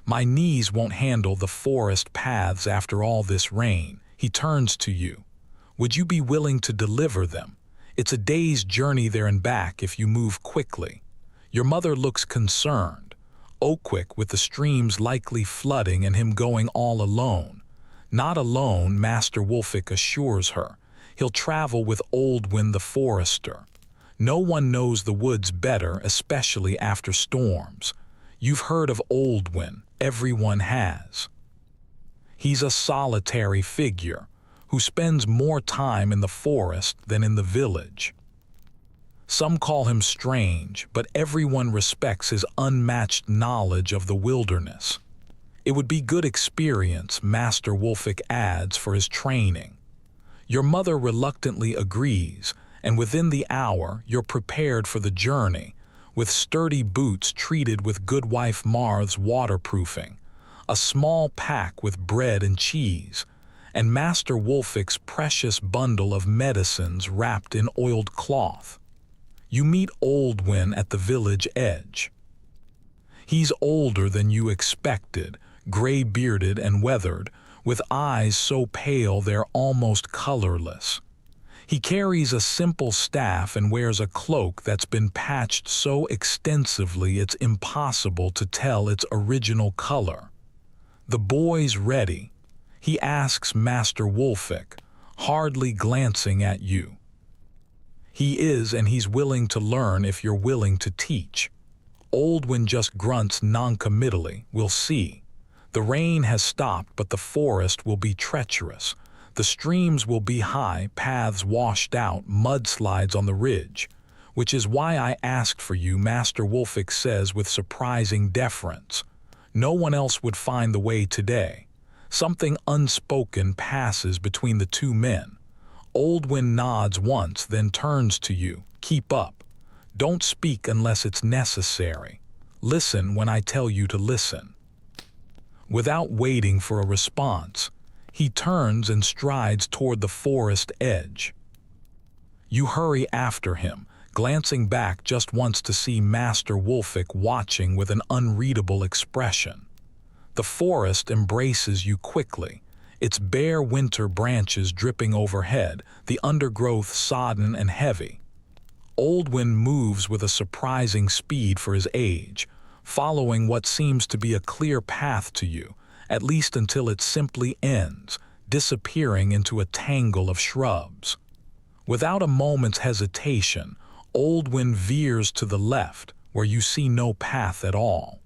My knees won't handle the forest paths after all this rain. He turns to you. Would you be willing to deliver them? It's a day's journey there and back if you move quickly. Your mother looks concerned. Oakwick with the streams likely flooding and him going all alone. Not alone, Master Wolfick assures her. He'll travel with Oldwin the Forester. No one knows the woods better, especially after storms. You've heard of Oldwin, everyone has. He's a solitary figure who spends more time in the forest than in the village. Some call him strange, but everyone respects his unmatched knowledge of the wilderness. It would be good experience, Master Wolfick adds, for his training. Your mother reluctantly agrees, and within the hour you're prepared for the journey, with sturdy boots treated with Goodwife Marth's waterproofing, a small pack with bread and cheese, and Master Wolfick's precious bundle of medicines wrapped in oiled cloth. You meet Oldwin at the village edge. He's older than you expected, gray-bearded and weathered, with eyes so pale they're almost colorless. He carries a simple staff and wears a cloak that's been patched so extensively it's impossible to tell its original color. The boy's ready. He asks Master Wulfik, hardly glancing at you. He is, and he's willing to learn if you're willing to teach. Oldwin just grunts noncommittally. We'll see. The rain has stopped, but the forest will be treacherous. The streams will be high, paths washed out, mudslides on the ridge. Which is why I asked for you, Master Wulfik says with surprising deference. No one else would find the way today. Something unspoken passes between the two men. Oldwin nods once, then turns to you. Keep up. Don't speak unless it's necessary. Listen when I tell you to listen. Without waiting for a response, he turns and strides toward the forest edge. You hurry after him, glancing back just once to see Master Wulfik watching with an unreadable expression. The forest embraces you quickly, its bare winter branches dripping overhead, the undergrowth sodden and heavy. Oldwin moves with a surprising speed for his age, following what seems to be a clear path to you, at least until it simply ends, disappearing into a tangle of shrubs. Without a moment's hesitation, Oldwin veers to the left, where you see no path at all.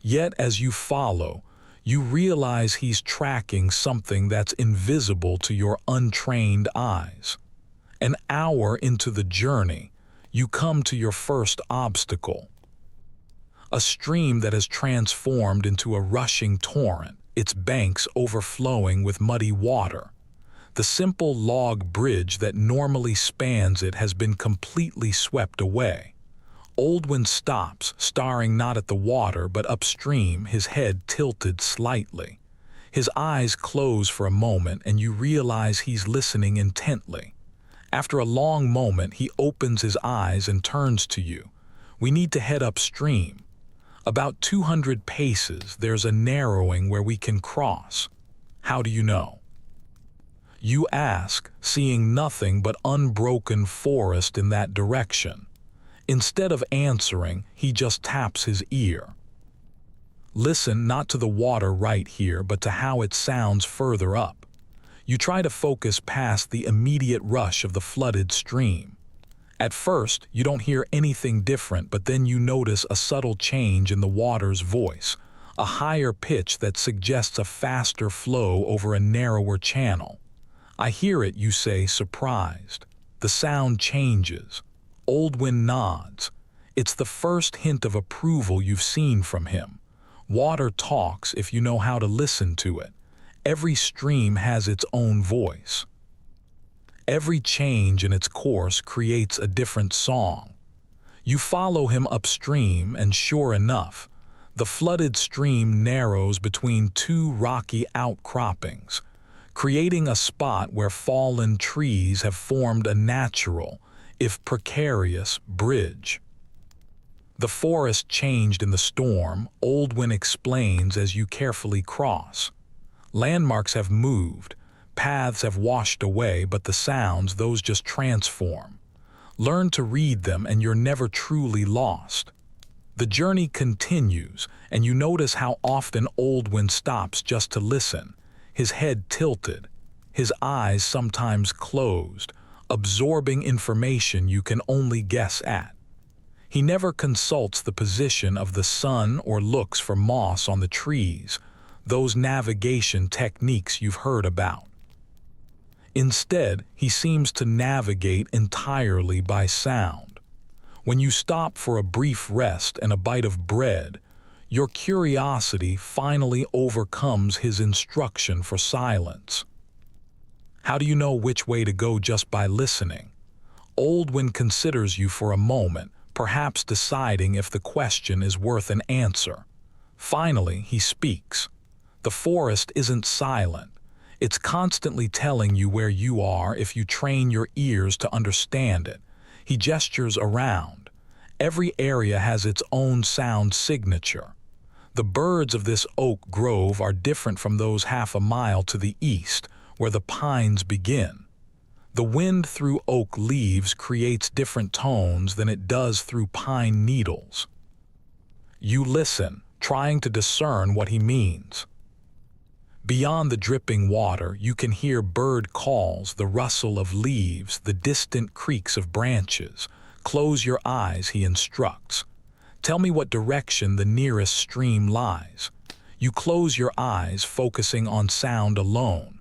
Yet as you follow, you realize he's tracking something that's invisible to your untrained eyes. An hour into the journey, you come to your first obstacle. A stream that has transformed into a rushing torrent, its banks overflowing with muddy water. The simple log bridge that normally spans it has been completely swept away. Oldwin stops, staring not at the water but upstream, his head tilted slightly. His eyes close for a moment and you realize he's listening intently. After a long moment, he opens his eyes and turns to you. We need to head upstream. About 200 paces, there's a narrowing where we can cross. How do you know? You ask, seeing nothing but unbroken forest in that direction. Instead of answering, he just taps his ear. Listen not to the water right here, but to how it sounds further up. You try to focus past the immediate rush of the flooded stream. At first, you don't hear anything different, but then you notice a subtle change in the water's voice, a higher pitch that suggests a faster flow over a narrower channel. I hear it, you say, surprised. The sound changes. Oldwin nods. It's the first hint of approval you've seen from him. Water talks if you know how to listen to it. Every stream has its own voice. Every change in its course creates a different song. You follow him upstream, and sure enough, the flooded stream narrows between two rocky outcroppings, creating a spot where fallen trees have formed a natural, if precarious, bridge. The forest changed in the storm, Oldwin explains as you carefully cross. Landmarks have moved, paths have washed away, but the sounds, those just transform. Learn to read them and you're never truly lost. The journey continues, and you notice how often Oldwin stops just to listen, his head tilted, his eyes sometimes closed, absorbing information you can only guess at. He never consults the position of the sun or looks for moss on the trees, those navigation techniques you've heard about. Instead, he seems to navigate entirely by sound. When you stop for a brief rest and a bite of bread, your curiosity finally overcomes his instruction for silence. How do you know which way to go just by listening? Oldwin considers you for a moment, perhaps deciding if the question is worth an answer. Finally, he speaks. The forest isn't silent. It's constantly telling you where you are if you train your ears to understand it. He gestures around. Every area has its own sound signature. The birds of this oak grove are different from those half a mile to the east, where the pines begin. The wind through oak leaves creates different tones than it does through pine needles. You listen, trying to discern what he means. Beyond the dripping water, you can hear bird calls, the rustle of leaves, the distant creaks of branches. Close your eyes, he instructs. Tell me what direction the nearest stream lies. You close your eyes, focusing on sound alone.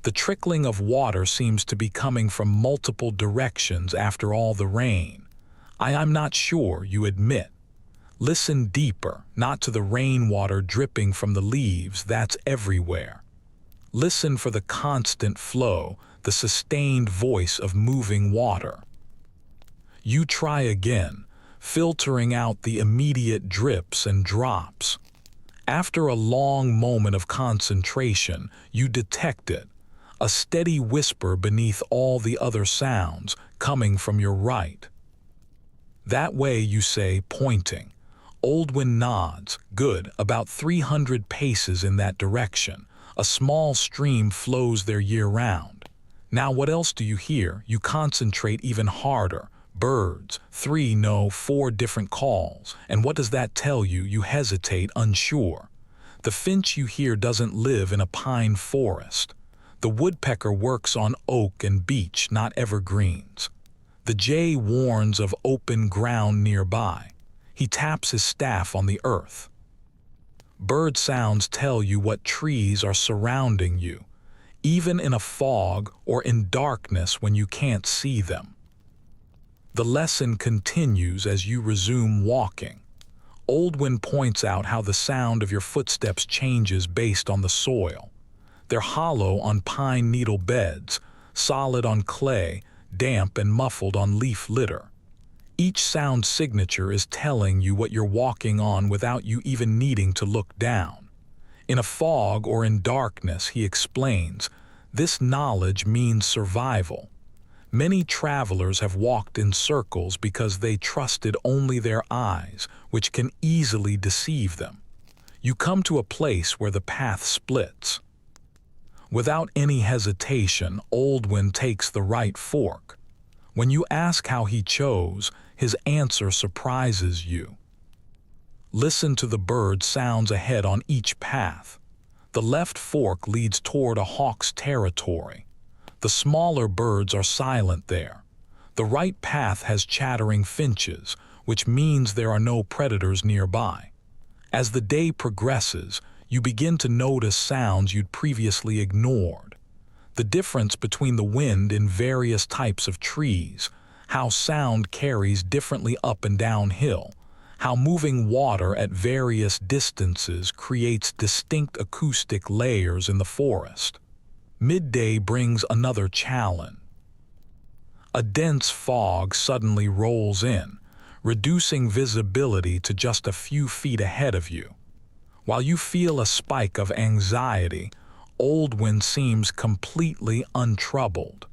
The trickling of water seems to be coming from multiple directions after all the rain. I'm not sure, you admit. Listen deeper, not to the rainwater dripping from the leaves, that's everywhere. Listen for the constant flow, the sustained voice of moving water. You try again, filtering out the immediate drips and drops. After a long moment of concentration, you detect it, a steady whisper beneath all the other sounds coming from your right. That way, you say, pointing. Oldwin nods. Good, about 300 paces in that direction. A small stream flows there year-round. Now what else do you hear? You concentrate even harder. Birds, 3, no, 4 different calls. And what does that tell you? You hesitate, unsure. The finch you hear doesn't live in a pine forest. The woodpecker works on oak and beech, not evergreens. The jay warns of open ground nearby. He taps his staff on the earth. Bird sounds tell you what trees are surrounding you, even in a fog or in darkness when you can't see them. The lesson continues as you resume walking. Oldwin points out how the sound of your footsteps changes based on the soil. They're hollow on pine needle beds, solid on clay, damp and muffled on leaf litter. Each sound signature is telling you what you're walking on without you even needing to look down. In a fog or in darkness, he explains, this knowledge means survival. Many travelers have walked in circles because they trusted only their eyes, which can easily deceive them. You come to a place where the path splits. Without any hesitation, Oldwin takes the right fork. When you ask how he chose, his answer surprises you. Listen to the bird sounds ahead on each path. The left fork leads toward a hawk's territory. The smaller birds are silent there. The right path has chattering finches, which means there are no predators nearby. As the day progresses, you begin to notice sounds you'd previously ignored. The difference between the wind in various types of trees, how sound carries differently up and downhill, how moving water at various distances creates distinct acoustic layers in the forest. Midday brings another challenge. A dense fog suddenly rolls in, reducing visibility to just a few feet ahead of you. While you feel a spike of anxiety, Oldwin seems completely untroubled.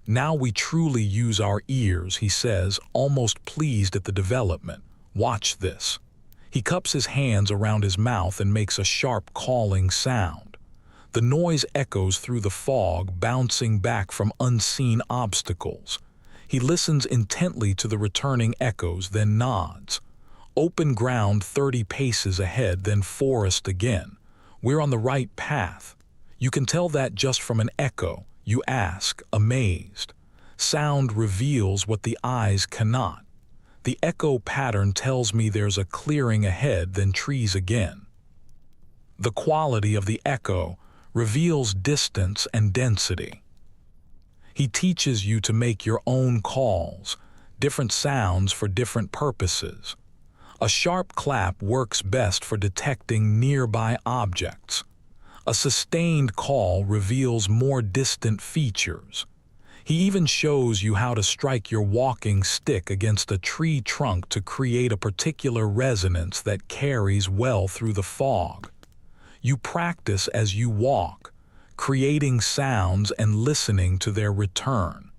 Now we truly use our ears, he says, almost pleased at the development. Watch this. He cups his hands around his mouth and makes a sharp calling sound. The noise echoes through the fog, bouncing back from unseen obstacles. He listens intently to the returning echoes, then nods. Open ground 30 paces ahead, then forest again. We're on the right path. You can tell that just from an echo. You ask, amazed. Sound reveals what the eyes cannot. The echo pattern tells me there's a clearing ahead, then trees again. The quality of the echo reveals distance and density. He teaches you to make your own calls, different sounds for different purposes. A sharp clap works best for detecting nearby objects. A sustained call reveals more distant features. He even shows you how to strike your walking stick against a tree trunk to create a particular resonance that carries well through the fog. You practice as you walk, creating sounds and listening to their return.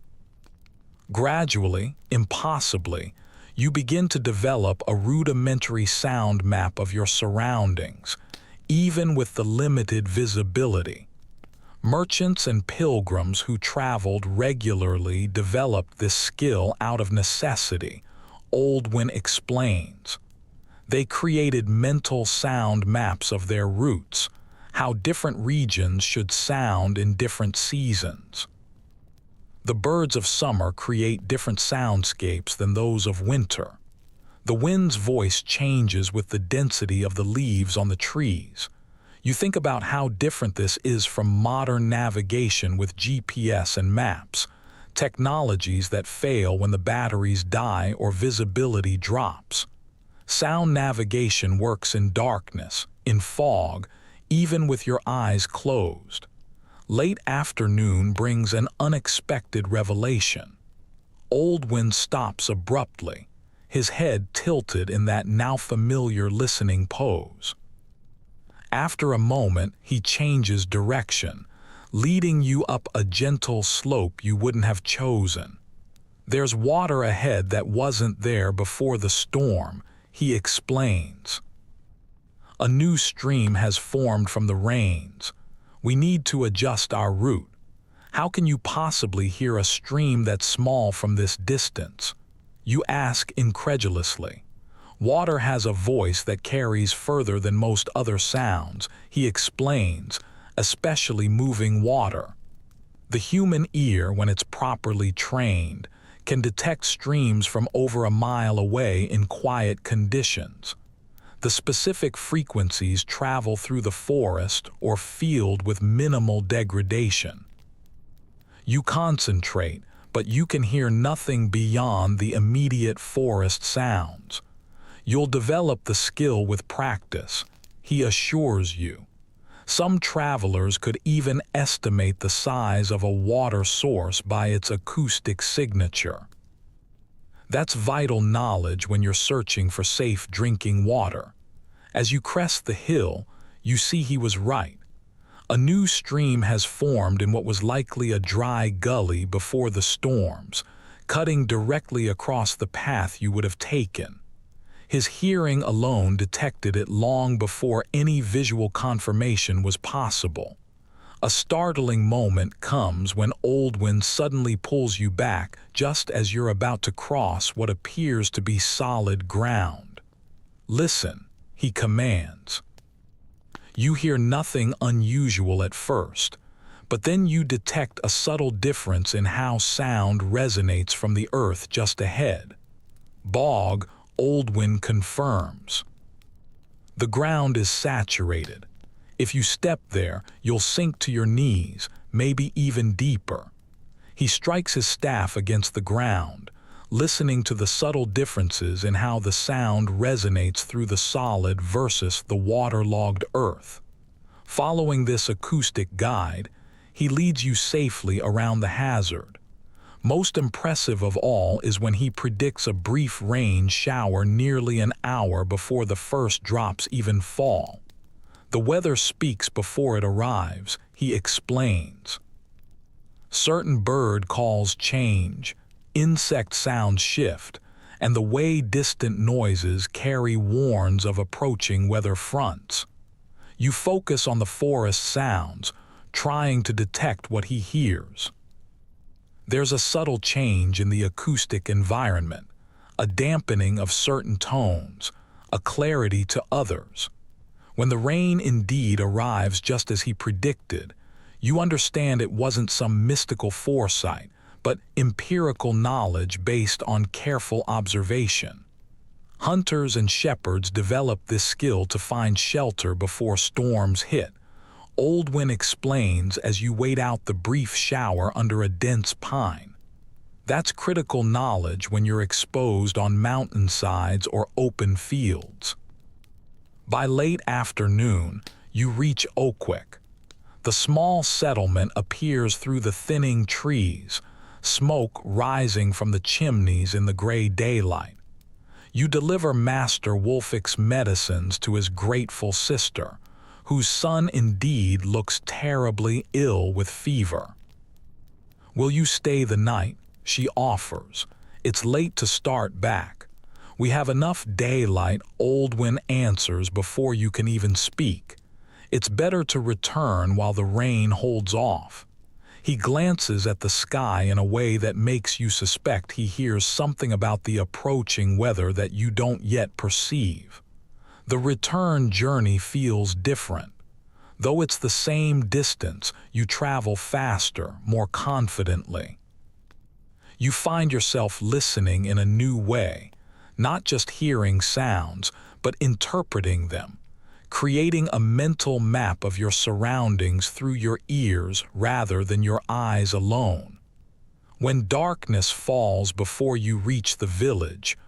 Gradually, impossibly, You begin to develop a rudimentary sound map of your surroundings, even with the limited visibility. Merchants and pilgrims who traveled regularly developed this skill out of necessity, Oldwin explains. They created mental sound maps of their routes, how different regions should sound in different seasons. The birds of summer create different soundscapes than those of winter. The wind's voice changes with the density of the leaves on the trees. You think about how different this is from modern navigation with GPS and maps, technologies that fail when the batteries die or visibility drops. Sound navigation works in darkness, in fog, even with your eyes closed. Late afternoon brings an unexpected revelation. Oldwin stops abruptly, his head tilted in that now familiar listening pose. After a moment, he changes direction, leading you up a gentle slope you wouldn't have chosen. There's water ahead that wasn't there before the storm, he explains. A new stream has formed from the rains. We need to adjust our route. How can you possibly hear a stream that's small from this distance? You ask incredulously. Water has a voice that carries further than most other sounds, he explains, especially moving water. The human ear, when it's properly trained, can detect streams from over a mile away in quiet conditions. The specific frequencies travel through the forest or field with minimal degradation. You concentrate, but you can hear nothing beyond the immediate forest sounds. You'll develop the skill with practice, he assures you. Some travelers could even estimate the size of a water source by its acoustic signature. That's vital knowledge when you're searching for safe drinking water. As you crest the hill, you see he was right. A new stream has formed in what was likely a dry gully before the storms, cutting directly across the path you would have taken. His hearing alone detected it long before any visual confirmation was possible. A startling moment comes when Oldwin suddenly pulls you back just as you're about to cross what appears to be solid ground. Listen, he commands. You hear nothing unusual at first, but then you detect a subtle difference in how sound resonates from the earth just ahead. Bog, Oldwin confirms. The ground is saturated. If you step there, you'll sink to your knees, maybe even deeper. He strikes his staff against the ground, listening to the subtle differences in how the sound resonates through the solid versus the waterlogged earth. Following this acoustic guide, he leads you safely around the hazard. Most impressive of all is when he predicts a brief rain shower nearly an hour before the first drops even fall. The weather speaks before it arrives, he explains. Certain bird calls change, insect sounds shift, and the way distant noises carry warns of approaching weather fronts. You focus on the forest sounds, trying to detect what he hears. There's a subtle change in the acoustic environment, a dampening of certain tones, a clarity to others. When the rain indeed arrives just as he predicted, you understand it wasn't some mystical foresight, but empirical knowledge based on careful observation. Hunters and shepherds develop this skill to find shelter before storms hit. Oldwin explains as you wait out the brief shower under a dense pine. That's critical knowledge when you're exposed on mountainsides or open fields. By late afternoon, you reach Oakwick. The small settlement appears through the thinning trees, smoke rising from the chimneys in the gray daylight. You deliver Master Wolfick's medicines to his grateful sister, whose son indeed looks terribly ill with fever. Will you stay the night? She offers. It's late to start back. We have enough daylight, Oldwin answers before you can even speak. It's better to return while the rain holds off. He glances at the sky in a way that makes you suspect he hears something about the approaching weather that you don't yet perceive. The return journey feels different. Though it's the same distance, you travel faster, more confidently. You find yourself listening in a new way, not just hearing sounds, but interpreting them, creating a mental map of your surroundings through your ears rather than your eyes alone. When darkness falls before you reach the village,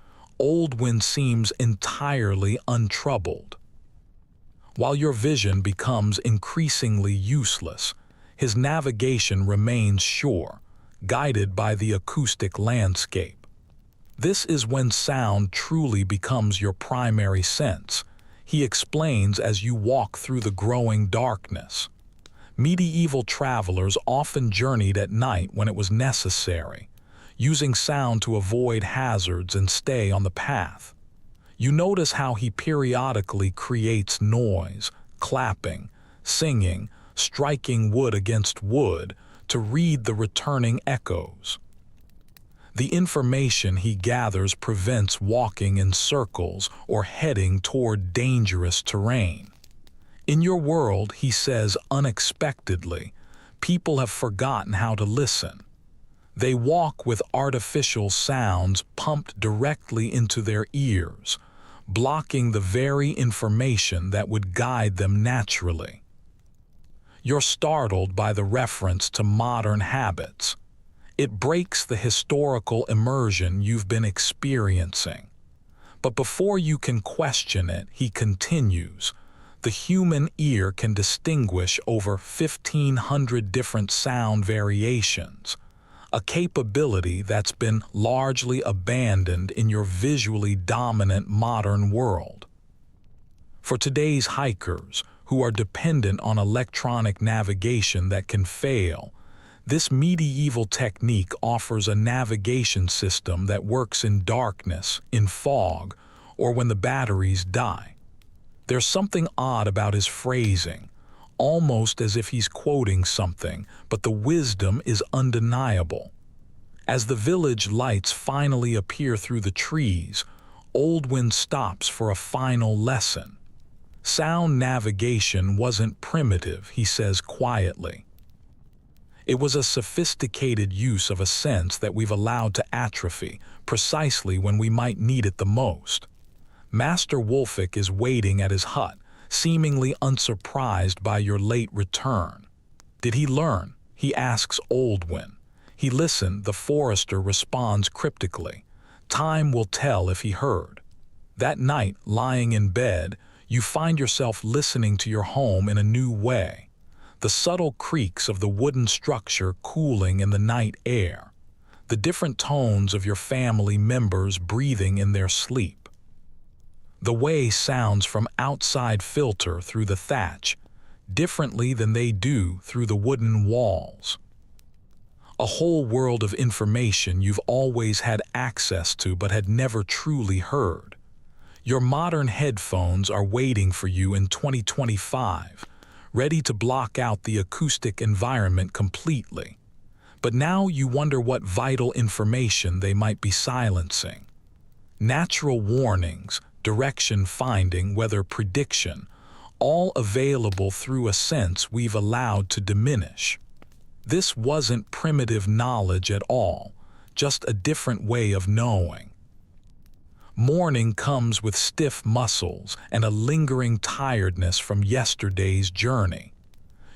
Oldwin seems entirely untroubled. While your vision becomes increasingly useless, his navigation remains sure, guided by the acoustic landscape. This is when sound truly becomes your primary sense, he explains as you walk through the growing darkness. Medieval travelers often journeyed at night when it was necessary, using sound to avoid hazards and stay on the path. You notice how he periodically creates noise, clapping, singing, striking wood against wood to read the returning echoes. The information he gathers prevents walking in circles or heading toward dangerous terrain. In your world, he says unexpectedly, people have forgotten how to listen. They walk with artificial sounds pumped directly into their ears, blocking the very information that would guide them naturally. You're startled by the reference to modern habits. It breaks the historical immersion you've been experiencing. But before you can question it, he continues, the human ear can distinguish over 1,500 different sound variations, a capability that's been largely abandoned in your visually dominant modern world. For today's hikers, who are dependent on electronic navigation that can fail, this medieval technique offers a navigation system that works in darkness, in fog, or when the batteries die. There's something odd about his phrasing, almost as if he's quoting something, but the wisdom is undeniable. As the village lights finally appear through the trees, Oldwin stops for a final lesson. Sound navigation wasn't primitive, he says quietly. It was a sophisticated use of a sense that we've allowed to atrophy precisely when we might need it the most. Master Wulfik is waiting at his hut, seemingly unsurprised by your late return. Did he learn? He asks Oldwin. He listened, the forester responds cryptically. Time will tell if he heard. That night, lying in bed, you find yourself listening to your home in a new way. The subtle creaks of the wooden structure cooling in the night air, the different tones of your family members breathing in their sleep. The way sounds from outside filter through the thatch, differently than they do through the wooden walls. A whole world of information you've always had access to but had never truly heard. Your modern headphones are waiting for you in 2025, ready to block out the acoustic environment completely. But now you wonder what vital information they might be silencing. Natural warnings, direction finding, weather prediction, all available through a sense we've allowed to diminish. This wasn't primitive knowledge at all, just a different way of knowing. Morning comes with stiff muscles and a lingering tiredness from yesterday's journey.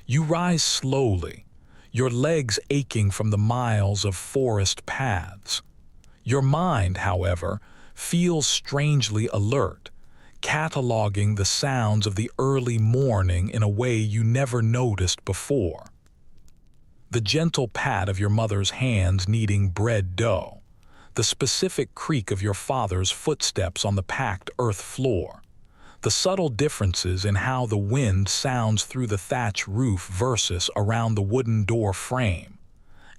You rise slowly, your legs aching from the miles of forest paths. Your mind, however, feels strangely alert, cataloging the sounds of the early morning in a way you never noticed before. The gentle pat of your mother's hands kneading bread dough, the specific creak of your father's footsteps on the packed earth floor, the subtle differences in how the wind sounds through the thatch roof versus around the wooden door frame.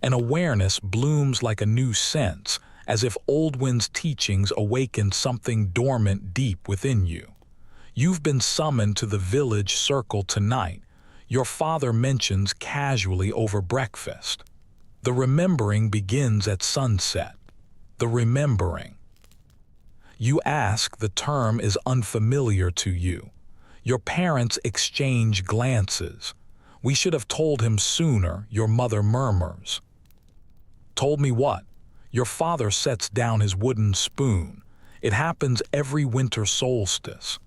An awareness blooms like a new sense as if Oldwin's teachings awakened something dormant deep within you. You've been summoned to the village circle tonight, your father mentions casually over breakfast. The remembering begins at sunset. The remembering. You ask, the term is unfamiliar to you. Your parents exchange glances. We should have told him sooner, your mother murmurs. Told me what? Your father sets down his wooden spoon. It happens every winter solstice.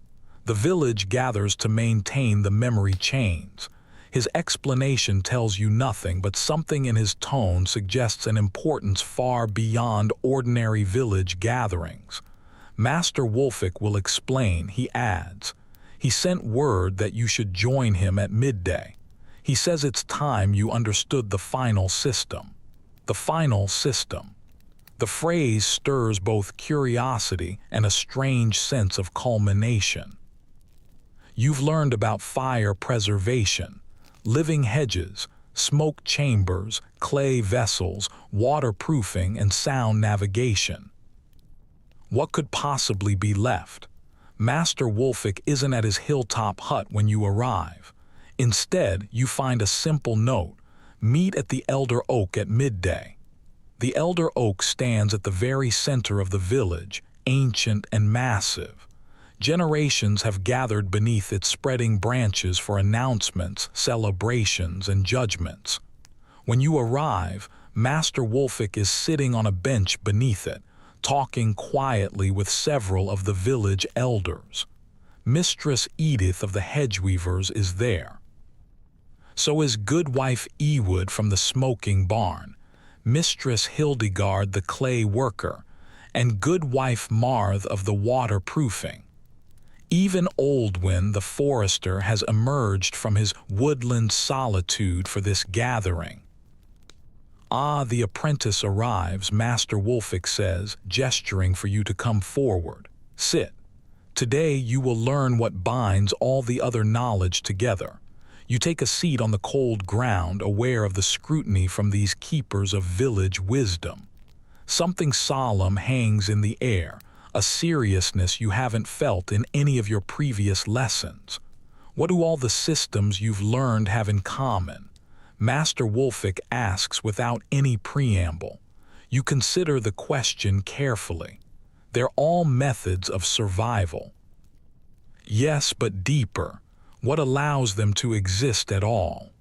The village gathers to maintain the memory chains. His explanation tells you nothing, but something in his tone suggests an importance far beyond ordinary village gatherings. Master Wolfick will explain, he adds. He sent word that you should join him at midday. He says it's time you understood the final system. The final system. The phrase stirs both curiosity and a strange sense of culmination. You've learned about fire preservation, living hedges, smoke chambers, clay vessels, waterproofing, and sound navigation. What could possibly be left? Master Wolfick isn't at his hilltop hut when you arrive. Instead, you find a simple note: meet at the Elder Oak at midday. The Elder Oak stands at the very center of the village, ancient and massive. Generations have gathered beneath its spreading branches for announcements, celebrations, and judgments. When you arrive, Master Wolfick is sitting on a bench beneath it, talking quietly with several of the village elders. Mistress Edith of the Hedgeweavers is there. So is Goodwife Ewood from the smoking barn, Mistress Hildegard the clay worker, and Goodwife Marth of the waterproofing. Even Oldwin the forester has emerged from his woodland solitude for this gathering. Ah, the apprentice arrives, Master Wolfick says, gesturing for you to come forward. Sit. Today you will learn what binds all the other knowledge together. You take a seat on the cold ground, aware of the scrutiny from these keepers of village wisdom. Something solemn hangs in the air, a seriousness you haven't felt in any of your previous lessons. What do all the systems you've learned have in common? Master Wolfick asks without any preamble. You consider the question carefully. They're all methods of survival. Yes, but deeper. What allows them to exist at all?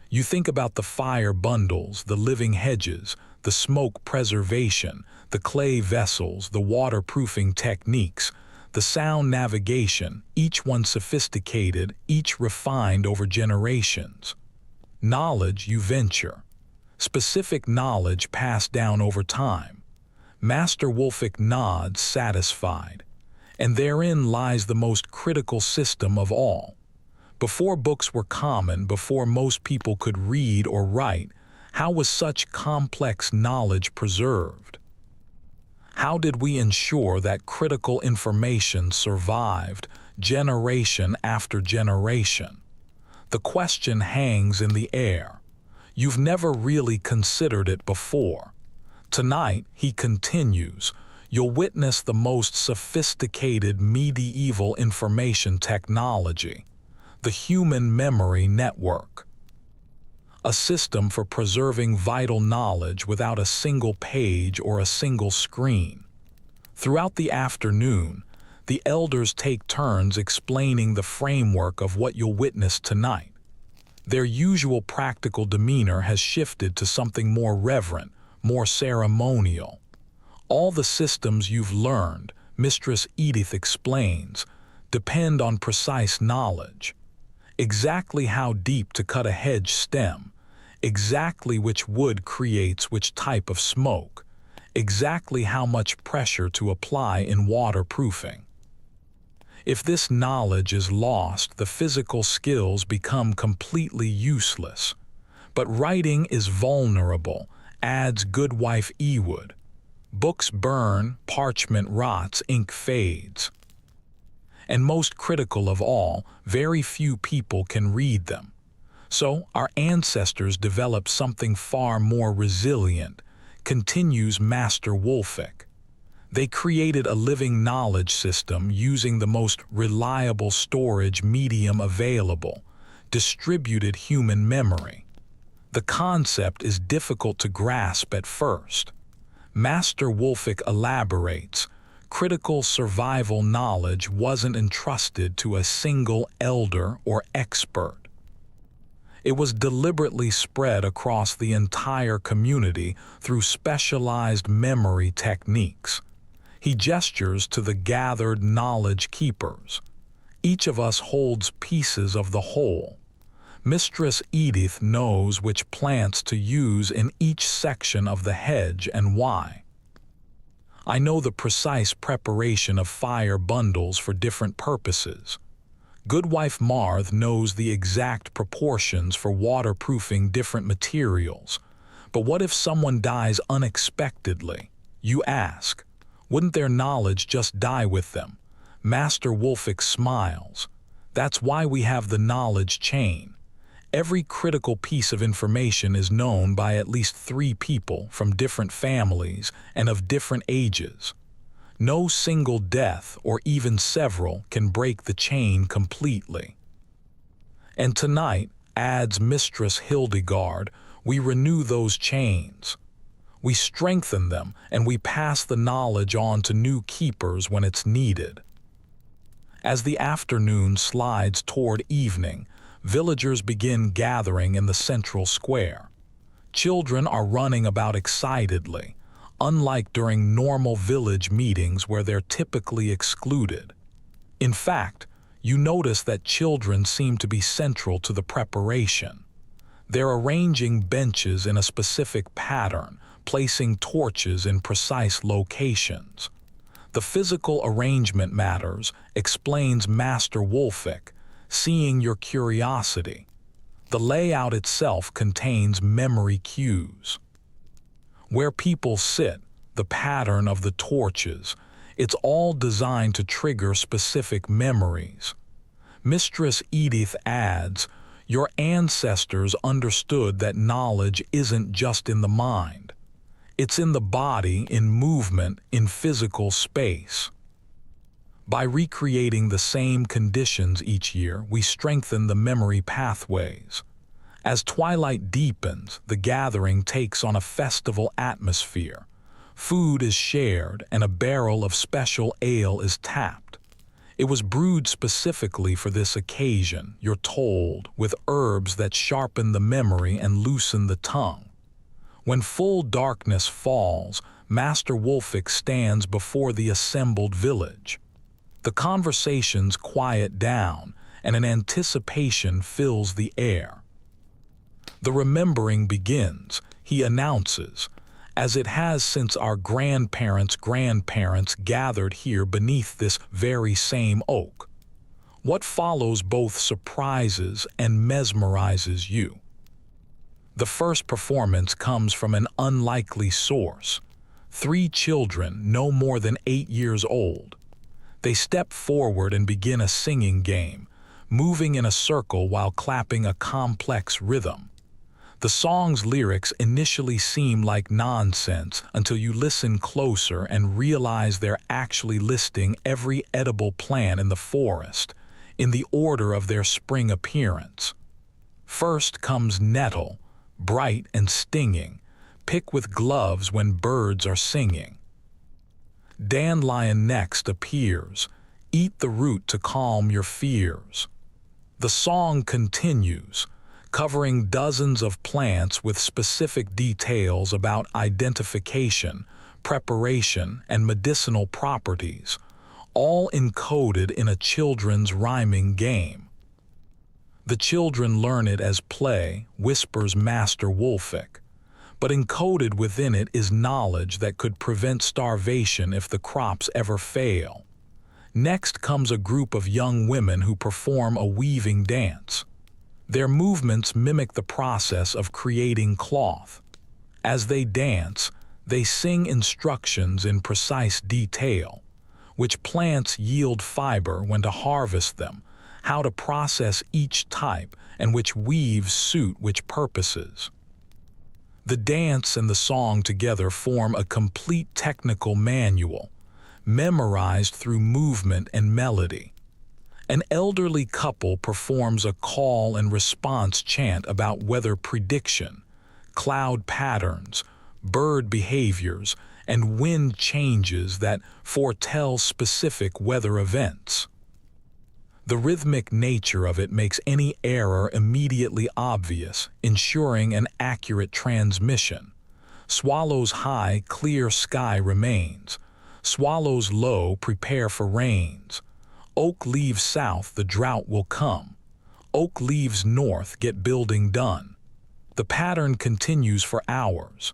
You think about the fire bundles, the living hedges, the smoke preservation, the clay vessels, the waterproofing techniques, the sound navigation, each one sophisticated, each refined over generations. Knowledge, you venture. Specific knowledge passed down over time. Master Wolfick nods, satisfied. And therein lies the most critical system of all. Before books were common, before most people could read or write, how was such complex knowledge preserved? How did we ensure that critical information survived generation after generation? The question hangs in the air. You've never really considered it before. Tonight, he continues, you'll witness the most sophisticated medieval information technology, the Human Memory Network. A system for preserving vital knowledge without a single page or a single screen. Throughout the afternoon, the elders take turns explaining the framework of what you'll witness tonight. Their usual practical demeanor has shifted to something more reverent, more ceremonial. All the systems you've learned, Mistress Edith explains, depend on precise knowledge. Exactly how deep to cut a hedge stem, exactly which wood creates which type of smoke, exactly how much pressure to apply in waterproofing. If this knowledge is lost, the physical skills become completely useless. But writing is vulnerable, adds Goodwife Ewood. Books burn, parchment rots, ink fades. And most critical of all, very few people can read them. So our ancestors developed something far more resilient, continues Master Wolfick. They created a living knowledge system using the most reliable storage medium available, distributed human memory. The concept is difficult to grasp at first. Master Wolfick elaborates, critical survival knowledge wasn't entrusted to a single elder or expert. It was deliberately spread across the entire community through specialized memory techniques. He gestures to the gathered knowledge keepers. Each of us holds pieces of the whole. Mistress Edith knows which plants to use in each section of the hedge and why. I know the precise preparation of fire bundles for different purposes. Goodwife Marth knows the exact proportions for waterproofing different materials. But what if someone dies unexpectedly? You ask. Wouldn't their knowledge just die with them? Master Wolfick smiles. That's why we have the knowledge chain. Every critical piece of information is known by at least 3 people from different families and of different ages. No single death, or even several, can break the chain completely. And tonight, adds Mistress Hildegard, we renew those chains. We strengthen them, and we pass the knowledge on to new keepers when it's needed. As the afternoon slides toward evening, villagers begin gathering in the central square. Children are running about excitedly, unlike during normal village meetings where they're typically excluded. In fact, you notice that children seem to be central to the preparation. They're arranging benches in a specific pattern, placing torches in precise locations. The physical arrangement matters, explains Master Wolfick, seeing your curiosity. The layout itself contains memory cues. Where people sit, the pattern of the torches, it's all designed to trigger specific memories. Mistress Edith adds, your ancestors understood that knowledge isn't just in the mind. It's in the body, in movement, in physical space. By recreating the same conditions each year, we strengthen the memory pathways. As twilight deepens, the gathering takes on a festival atmosphere. Food is shared and a barrel of special ale is tapped. It was brewed specifically for this occasion, you're told, with herbs that sharpen the memory and loosen the tongue. When full darkness falls, Master Wolfick stands before the assembled village. The conversations quiet down, and an anticipation fills the air. The remembering begins, he announces, as it has since our grandparents' grandparents gathered here beneath this very same oak. What follows both surprises and mesmerizes you. The first performance comes from an unlikely source. 3 children, no more than 8 years old. They step forward and begin a singing game, moving in a circle while clapping a complex rhythm. The song's lyrics initially seem like nonsense until you listen closer and realize they're actually listing every edible plant in the forest, in the order of their spring appearance. First comes nettle, bright and stinging, pick with gloves when birds are singing. Dandelion next appears, eat the root to calm your fears. The song continues, covering dozens of plants with specific details about identification, preparation, and medicinal properties, all encoded in a children's rhyming game. The children learn it as play, whispers Master Wolfick, but encoded within it is knowledge that could prevent starvation if the crops ever fail. Next comes a group of young women who perform a weaving dance. Their movements mimic the process of creating cloth. As they dance, they sing instructions in precise detail, which plants yield fiber when to harvest them, how to process each type, and which weaves suit which purposes. The dance and the song together form a complete technical manual, memorized through movement and melody. An elderly couple performs a call and response chant about weather prediction, cloud patterns, bird behaviors, and wind changes that foretell specific weather events. The rhythmic nature of it makes any error immediately obvious, ensuring an accurate transmission. Swallows high, clear sky remains. Swallows low, prepare for rains. Oak leaves south, the drought will come. Oak leaves north, get building done. The pattern continues for hours.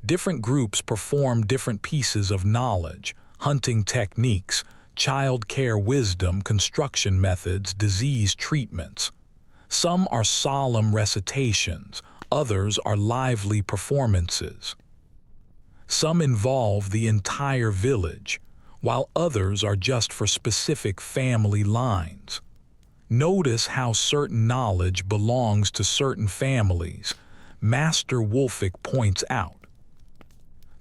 Different groups perform different pieces of knowledge, hunting techniques, child care wisdom, construction methods, disease treatments. Some are solemn recitations, others are lively performances. Some involve the entire village, while others are just for specific family lines. Notice how certain knowledge belongs to certain families, Master Wolfick points out.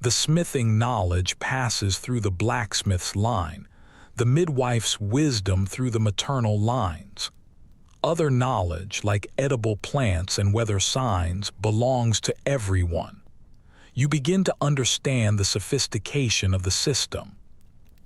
The smithing knowledge passes through the blacksmith's line, the midwife's wisdom through the maternal lines. Other knowledge, like edible plants and weather signs, belongs to everyone. You begin to understand the sophistication of the system.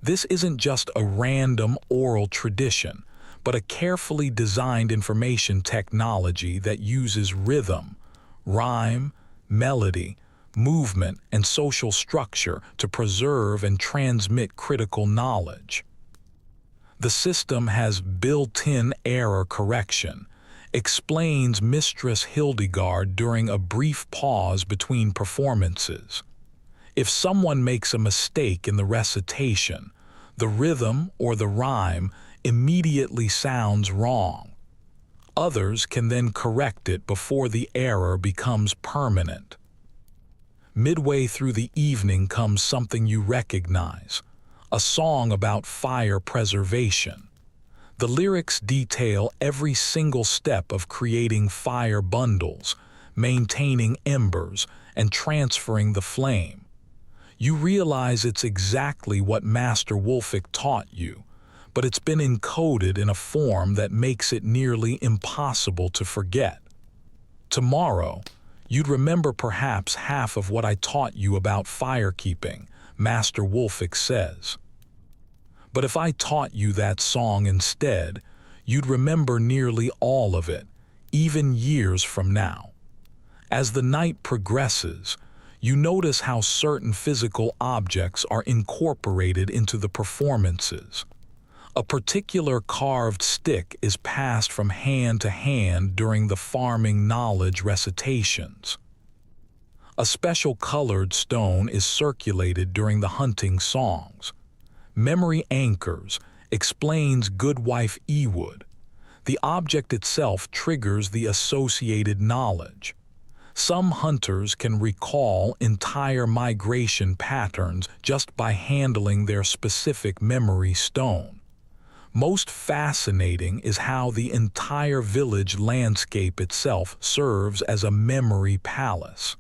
This isn't just a random oral tradition, but a carefully designed information technology that uses rhythm, rhyme, melody, movement, and social structure to preserve and transmit critical knowledge. The system has built-in error correction, explains Mistress Hildegard during a brief pause between performances. If someone makes a mistake in the recitation, the rhythm or the rhyme immediately sounds wrong. Others can then correct it before the error becomes permanent. Midway through the evening comes something you recognize, a song about fire preservation. The lyrics detail every single step of creating fire bundles, maintaining embers, and transferring the flame. You realize it's exactly what Master Wolfick taught you, but it's been encoded in a form that makes it nearly impossible to forget. Tomorrow, you'd remember perhaps half of what I taught you about firekeeping, Master Wolfick says. But if I taught you that song instead, you'd remember nearly all of it, even years from now. As the night progresses, you notice how certain physical objects are incorporated into the performances. A particular carved stick is passed from hand to hand during the farming knowledge recitations. A special colored stone is circulated during the hunting songs. Memory anchors, explains Goodwife Ewood. The object itself triggers the associated knowledge. Some hunters can recall entire migration patterns just by handling their specific memory stone. Most fascinating is how the entire village landscape itself serves as a memory palace.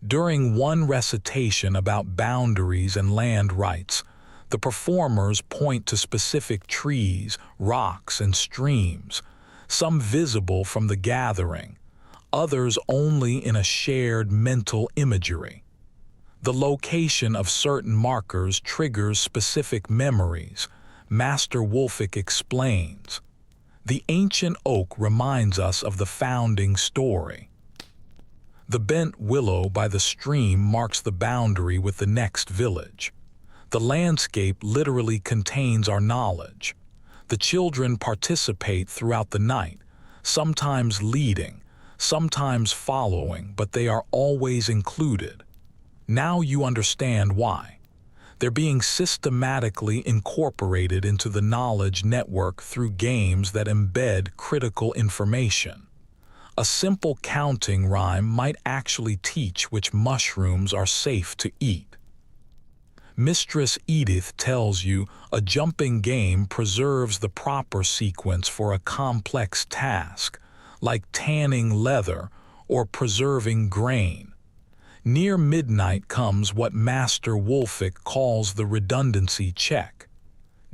During one recitation about boundaries and land rights, the performers point to specific trees, rocks, and streams, some visible from the gathering, others only in a shared mental imagery. The location of certain markers triggers specific memories, Master Wolfick explains. The ancient oak reminds us of the founding story. The bent willow by the stream marks the boundary with the next village. The landscape literally contains our knowledge. The children participate throughout the night, sometimes leading, sometimes following, but they are always included. Now you understand why. They're being systematically incorporated into the knowledge network through games that embed critical information. A simple counting rhyme might actually teach which mushrooms are safe to eat. Mistress Edith tells you a jumping game preserves the proper sequence for a complex task, like tanning leather or preserving grain. Near midnight comes what Master Wolfick calls the redundancy check.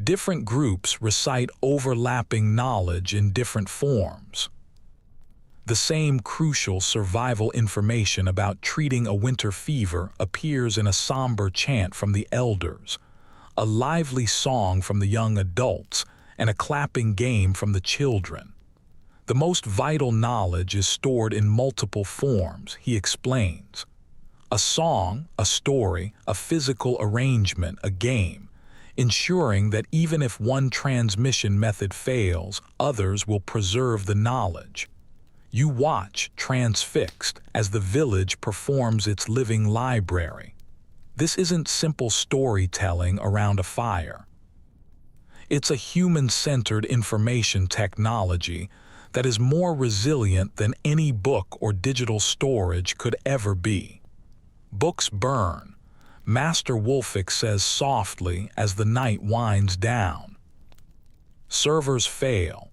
Different groups recite overlapping knowledge in different forms. The same crucial survival information about treating a winter fever appears in a somber chant from the elders, a lively song from the young adults, and a clapping game from the children. The most vital knowledge is stored in multiple forms, he explains. A song, a story, a physical arrangement, a game, ensuring that even if one transmission method fails, others will preserve the knowledge. You watch, transfixed, as the village performs its living library. This isn't simple storytelling around a fire. It's a human-centered information technology that is more resilient than any book or digital storage could ever be. Books burn, Master Wolfick says softly as the night winds down. Servers fail,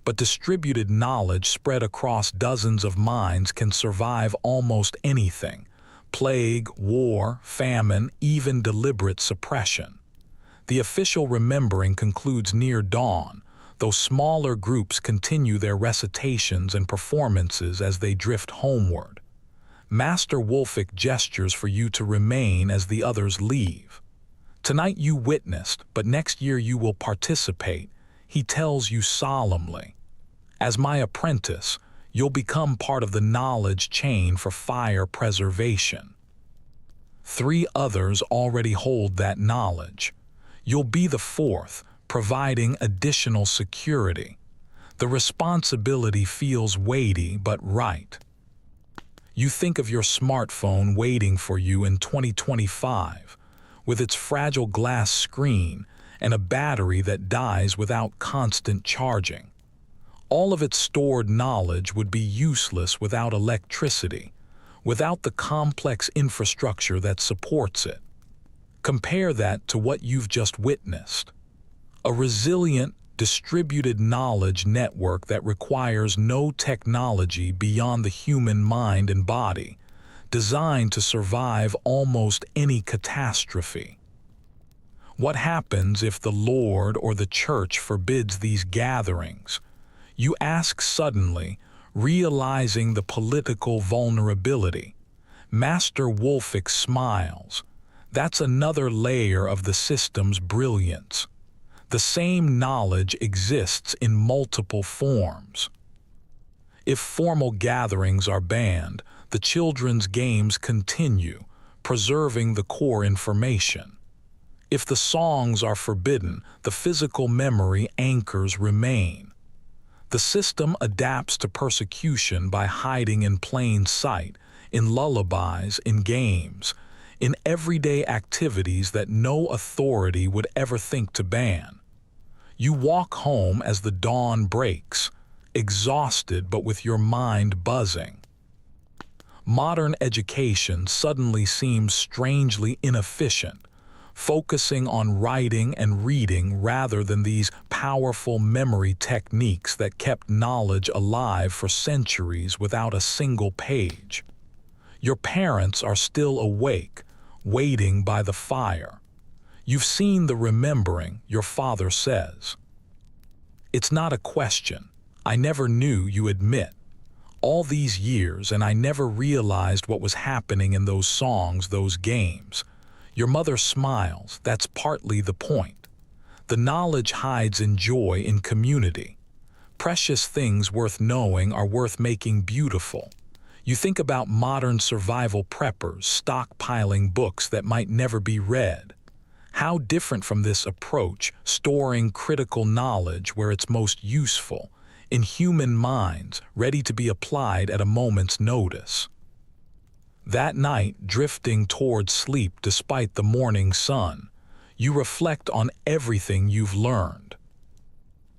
but distributed knowledge spread across dozens of minds can survive almost anything: plague, war, famine, even deliberate suppression. The official remembering concludes near dawn, though smaller groups continue their recitations and performances as they drift homeward. Master Wolfick gestures for you to remain as the others leave. Tonight you witnessed, but next year you will participate, he tells you solemnly. As my apprentice, you'll become part of the knowledge chain for fire preservation. 3 others already hold that knowledge. You'll be the 4th, providing additional security. The responsibility feels weighty but right. You think of your smartphone waiting for you in 2025, with its fragile glass screen and a battery that dies without constant charging. All of its stored knowledge would be useless without electricity, without the complex infrastructure that supports it. Compare that to what you've just witnessed. A resilient, distributed knowledge network that requires no technology beyond the human mind and body, designed to survive almost any catastrophe. What happens if the Lord or the Church forbids these gatherings? You ask suddenly, realizing the political vulnerability. Master Wolfick smiles. That's another layer of the system's brilliance. The same knowledge exists in multiple forms. If formal gatherings are banned, the children's games continue, preserving the core information. If the songs are forbidden, the physical memory anchors remain. The system adapts to persecution by hiding in plain sight, in lullabies, in games, in everyday activities that no authority would ever think to ban. You walk home as the dawn breaks, exhausted but with your mind buzzing. Modern education suddenly seems strangely inefficient, focusing on writing and reading rather than these powerful memory techniques that kept knowledge alive for centuries without a single page. Your parents are still awake, waiting by the fire. You've seen the remembering, your father says. It's not a question. I never knew, you admit. All these years, and I never realized what was happening in those songs, those games. Your mother smiles. That's partly the point. The knowledge hides in joy in community. Precious things worth knowing are worth making beautiful. You think about modern survival preppers stockpiling books that might never be read. How different from this approach, storing critical knowledge where it's most useful, in human minds, ready to be applied at a moment's notice. That night, drifting toward sleep despite the morning sun, you reflect on everything you've learned.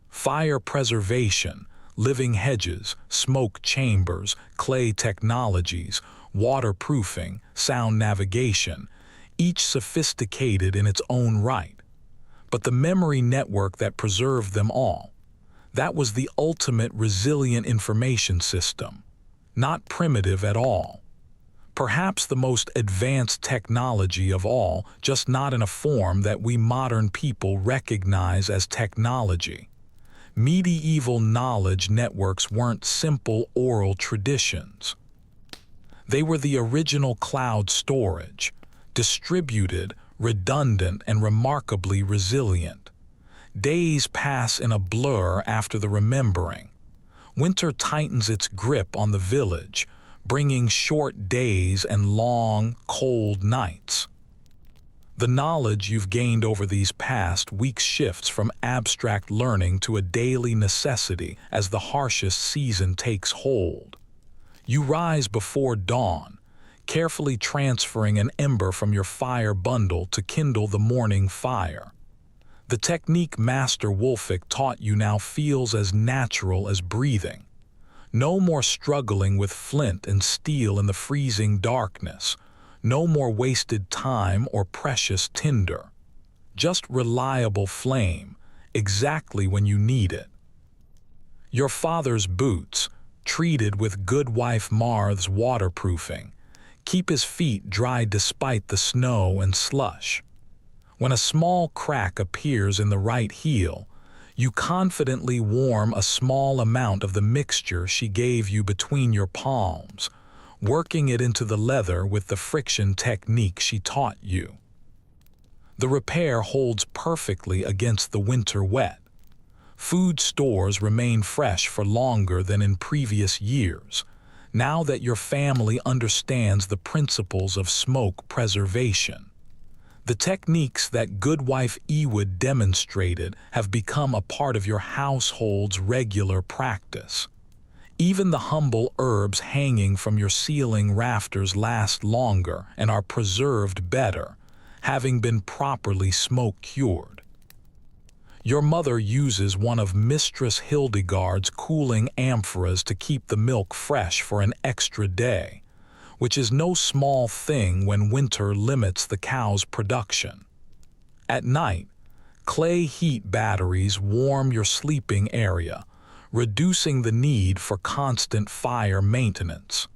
Fire preservation, living hedges, smoke chambers, clay technologies, waterproofing, sound navigation, each sophisticated in its own right. But the memory network that preserved them all, that was the ultimate resilient information system. not primitive at all. Perhaps the most advanced technology of all, just not in a form that we modern people recognize as technology. Medieval knowledge networks weren't simple oral traditions. They were the original cloud storage, distributed, redundant, and remarkably resilient. Days pass in a blur after the remembering. Winter tightens its grip on the village, bringing short days and long, cold nights. The knowledge you've gained over these past weeks shifts from abstract learning to a daily necessity as the harshest season takes hold. You rise before dawn, carefully transferring an ember from your fire bundle to kindle the morning fire. The technique Master Wolfik taught you now feels as natural as breathing. No more struggling with flint and steel in the freezing darkness. No more wasted time or precious tinder. Just reliable flame, exactly when you need it. Your father's boots, treated with Goodwife Marth's waterproofing, keep his feet dry despite the snow and slush. When a small crack appears in the right heel, you confidently warm a small amount of the mixture she gave you between your palms, working it into the leather with the friction technique she taught you. The repair holds perfectly against the winter wet. Food stores remain fresh for longer than in previous years, now that your family understands the principles of smoke preservation. The techniques that Goodwife Ewood demonstrated have become a part of your household's regular practice. Even the humble herbs hanging from your ceiling rafters last longer and are preserved better, having been properly smoke-cured. Your mother uses one of Mistress Hildegard's cooling amphoras to keep the milk fresh for an extra day, which is no small thing when winter limits the cow's production. At night, clay heat batteries warm your sleeping area, reducing the need for constant fire maintenance.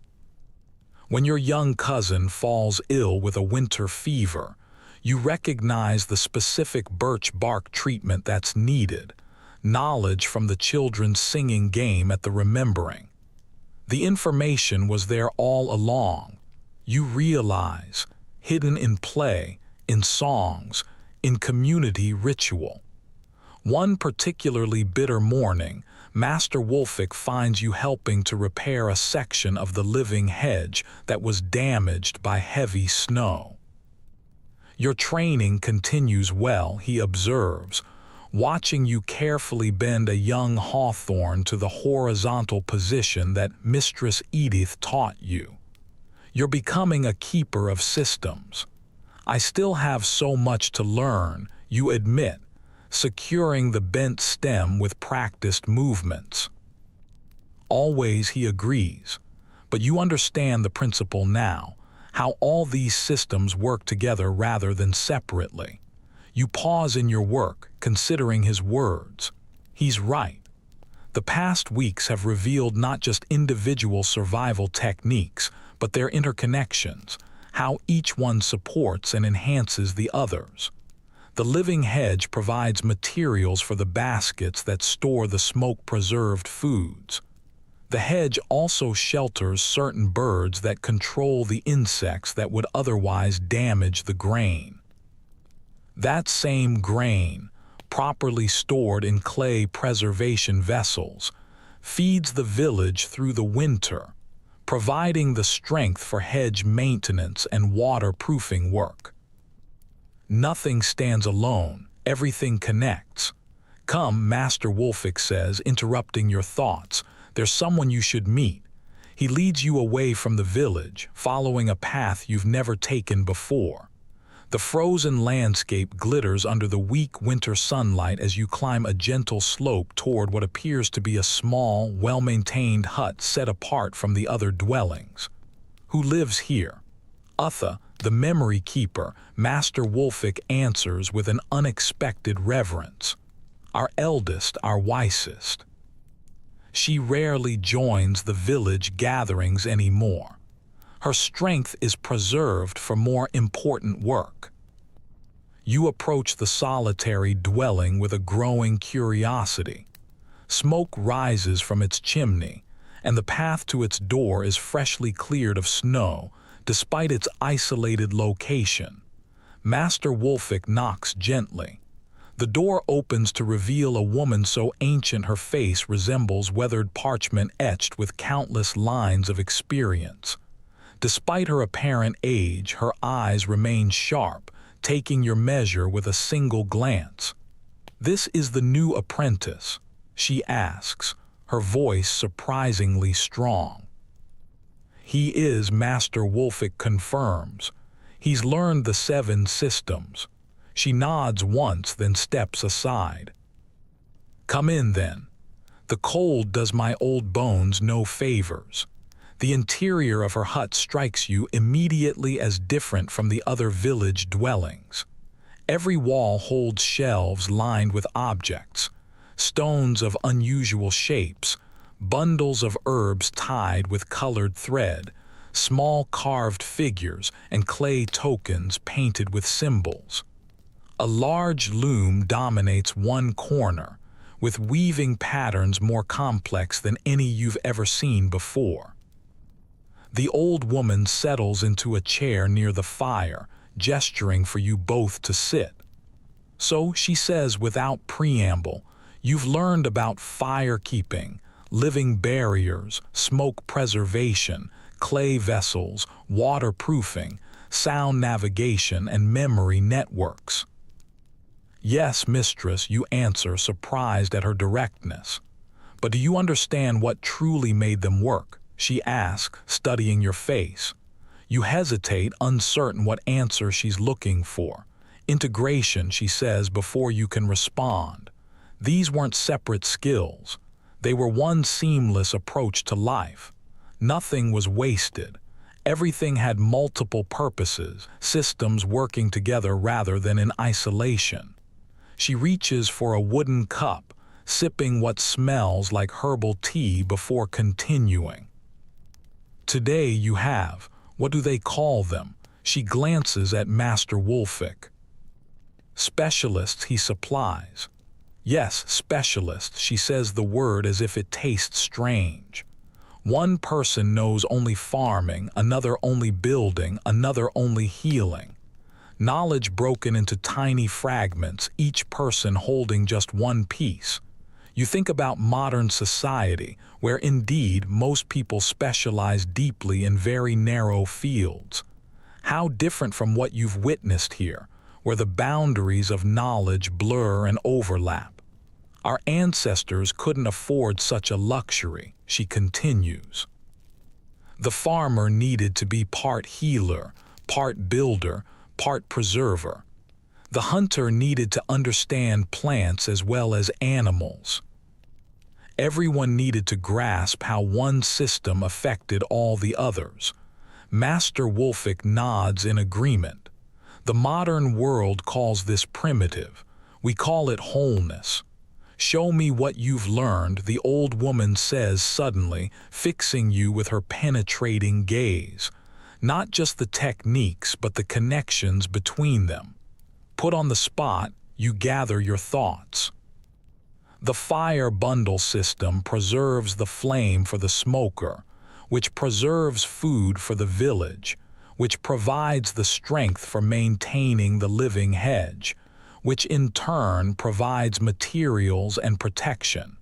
When your young cousin falls ill with a winter fever, you recognize the specific birch bark treatment that's needed, knowledge from the children's singing game at the remembering. The information was there all along. You realize, hidden in play, in songs, in community ritual. One particularly bitter morning, Master Wolfik finds you helping to repair a section of the living hedge that was damaged by heavy snow. Your training continues well, he observes, watching you carefully bend a young hawthorn to the horizontal position that Mistress Edith taught you. You're becoming a keeper of systems. I still have so much to learn, you admit, securing the bent stem with practiced movements. Always he agrees, but you understand the principle now, how all these systems work together rather than separately. You pause in your work, considering his words. He's right. The past weeks have revealed not just individual survival techniques, but their interconnections, how each one supports and enhances the others. The living hedge provides materials for the baskets that store the smoke-preserved foods. The hedge also shelters certain birds that control the insects that would otherwise damage the grain. That same grain, properly stored in clay preservation vessels, feeds the village through the winter, providing the strength for hedge maintenance and waterproofing work. Nothing stands alone, everything connects. Come, Master Wolfik says, interrupting your thoughts, there's someone you should meet. He leads you away from the village, following a path you've never taken before. The frozen landscape glitters under the weak winter sunlight as you climb a gentle slope toward what appears to be a small, well-maintained hut set apart from the other dwellings. Who lives here? Utha, the memory keeper, Master Wolfik answers with an unexpected reverence. Our eldest, our wisest. She rarely joins the village gatherings anymore. Her strength is preserved for more important work. You approach the solitary dwelling with a growing curiosity. Smoke rises from its chimney, and the path to its door is freshly cleared of snow, despite its isolated location. Master Wolfick knocks gently. The door opens to reveal a woman so ancient her face resembles weathered parchment etched with countless lines of experience. Despite her apparent age, her eyes remain sharp, taking your measure with a single glance. "This is the new apprentice?" she asks, her voice surprisingly strong. "He is," Master Wolfick confirms. "He's learned the 7 systems." She nods once, then steps aside. "Come in, then. The cold does my old bones no favors." The interior of her hut strikes you immediately as different from the other village dwellings. Every wall holds shelves lined with objects, stones of unusual shapes, bundles of herbs tied with colored thread, small carved figures, and clay tokens painted with symbols. A large loom dominates one corner, with weaving patterns more complex than any you've ever seen before. The old woman settles into a chair near the fire, gesturing for you both to sit. So she says without preamble, "You've learned about fire keeping, living barriers, smoke preservation, clay vessels, waterproofing, sound navigation, and memory networks." "Yes, mistress," you answer, surprised at her directness. "But do you understand what truly made them work?" she asks, studying your face. You hesitate, uncertain what answer she's looking for. "Integration," she says before you can respond. "These weren't separate skills. They were one seamless approach to life. Nothing was wasted. Everything had multiple purposes, systems working together rather than in isolation." She reaches for a wooden cup, sipping what smells like herbal tea before continuing. "Today you have, what do they call them?" She glances at Master Wolfick. "Specialists," he supplies. "Yes, specialists," she says the word as if it tastes strange. One person knows only farming, another only building, another only healing. Knowledge broken into tiny fragments, each person holding just one piece. You think about modern society, where indeed most people specialize deeply in very narrow fields. How different from what you've witnessed here, where the boundaries of knowledge blur and overlap. Our ancestors couldn't afford such a luxury, she continues. The farmer needed to be part healer, part builder, part preserver. The hunter needed to understand plants as well as animals. Everyone needed to grasp how one system affected all the others. Master Wolfick nods in agreement. The modern world calls this primitive. We call it wholeness. "Show me what you've learned," the old woman says suddenly, fixing you with her penetrating gaze. Not just the techniques, but the connections between them. Put on the spot, you gather your thoughts. The fire bundle system preserves the flame for the smoker, which preserves food for the village, which provides the strength for maintaining the living hedge, which in turn provides materials and protection.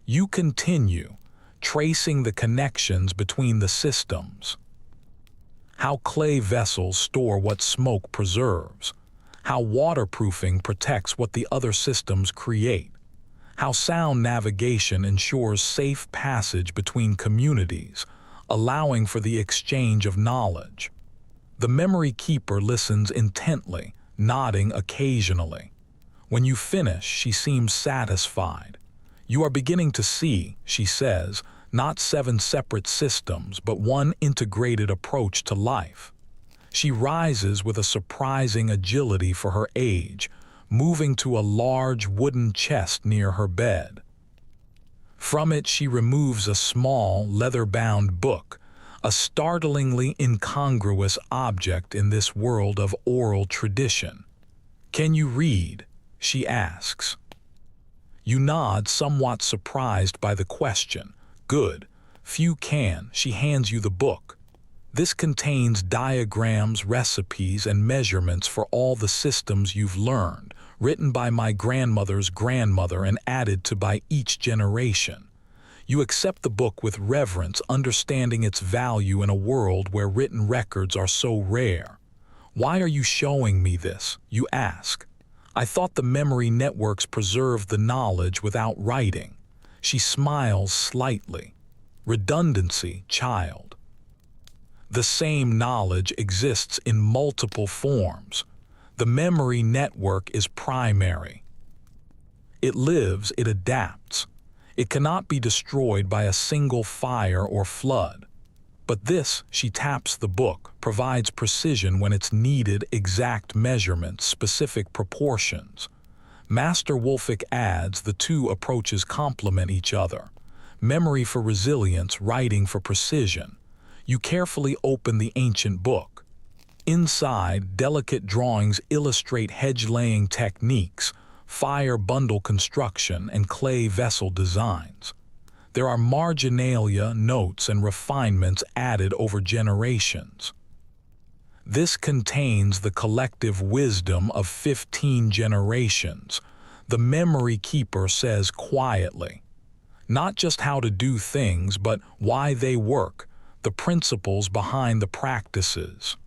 You continue, tracing the connections between the systems. How clay vessels store what smoke preserves, how waterproofing protects what the other systems create, how sound navigation ensures safe passage between communities, allowing for the exchange of knowledge. The memory keeper listens intently, nodding occasionally. When you finish, she seems satisfied. "You are beginning to see," she says, "not 7 separate systems, but one integrated approach to life." She rises with a surprising agility for her age, moving to a large wooden chest near her bed. From it she removes a small, leather-bound book, a startlingly incongruous object in this world of oral tradition. "Can you read?" she asks. You nod, somewhat surprised by the question. "Good. Few can." She hands you the book. This contains diagrams, recipes, and measurements for all the systems you've learned, written by my grandmother's grandmother and added to by each generation. You accept the book with reverence, understanding its value in a world where written records are so rare. "Why are you showing me this?" you ask. "I thought the memory networks preserved the knowledge without writing." She smiles slightly. "Redundancy, child. The same knowledge exists in multiple forms. The memory network is primary. It lives, it adapts. It cannot be destroyed by a single fire or flood. But this," she taps the book, "provides precision when it's needed, exact measurements, specific proportions." Master Wolfick adds, "The two approaches complement each other. Memory for resilience, writing for precision." You carefully open the ancient book. Inside, delicate drawings illustrate hedge-laying techniques, fire bundle construction, and clay vessel designs. There are marginalia, notes, and refinements added over generations. This contains the collective wisdom of 15 generations, the memory keeper says quietly. Not just how to do things, but why they work, the principles behind the practices.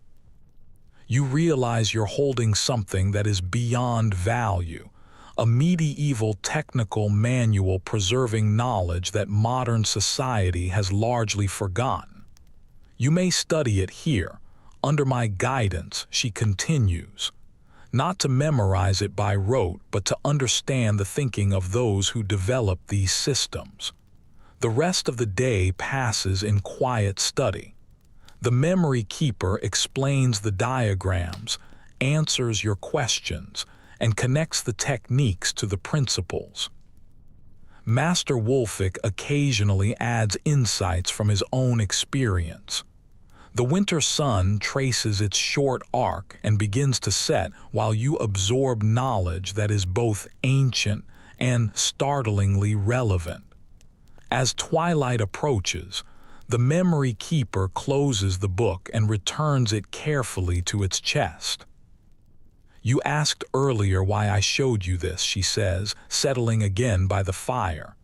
You realize you're holding something that is beyond value, a medieval technical manual preserving knowledge that modern society has largely forgotten. You may study it here, under my guidance, she continues. Not to memorize it by rote, but to understand the thinking of those who develop these systems. The rest of the day passes in quiet study. The memory keeper explains the diagrams, answers your questions, and connects the techniques to the principles. Master Wolfick occasionally adds insights from his own experience. The winter sun traces its short arc and begins to set while you absorb knowledge that is both ancient and startlingly relevant. As twilight approaches, the memory keeper closes the book and returns it carefully to its chest. You asked earlier why I showed you this, she says, settling again by the fire.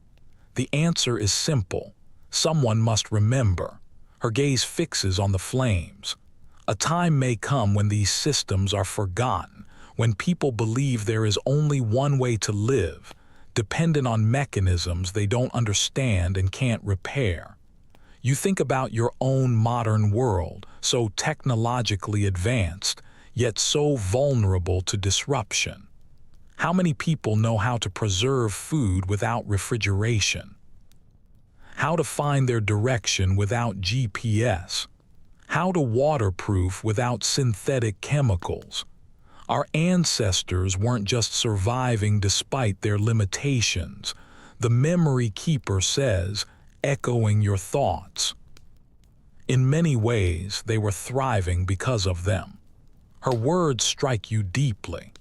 The answer is simple. Someone must remember. Her gaze fixes on the flames. A time may come when these systems are forgotten, when people believe there is only one way to live, dependent on mechanisms they don't understand and can't repair. You think about your own modern world, so technologically advanced, yet so vulnerable to disruption. How many people know how to preserve food without refrigeration? How to find their direction without GPS? How to waterproof without synthetic chemicals? Our ancestors weren't just surviving despite their limitations. The memory keeper says, echoing your thoughts. In many ways, they were thriving because of them. Her words strike you deeply.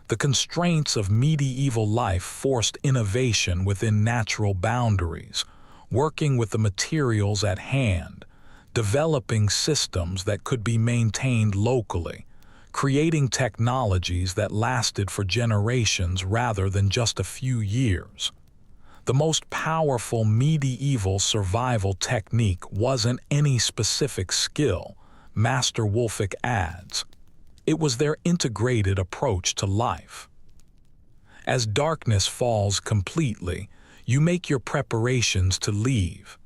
The constraints of medieval life forced innovation within natural boundaries, working with the materials at hand, developing systems that could be maintained locally, creating technologies that lasted for generations rather than just a few years. The most powerful medieval survival technique wasn't any specific skill, Master Wolfick adds. It was their integrated approach to life. As darkness falls completely, you make your preparations to leave.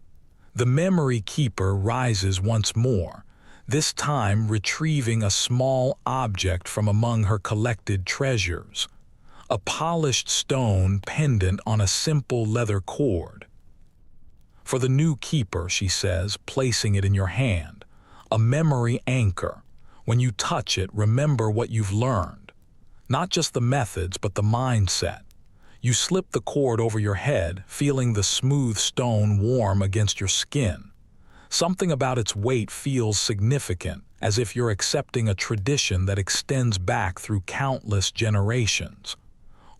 The memory keeper rises once more, this time retrieving a small object from among her collected treasures. A polished stone pendant on a simple leather cord. For the new keeper, she says, placing it in your hand, a memory anchor. When you touch it, remember what you've learned. Not just the methods, but the mindset. You slip the cord over your head, feeling the smooth stone warm against your skin. Something about its weight feels significant, as if you're accepting a tradition that extends back through countless generations.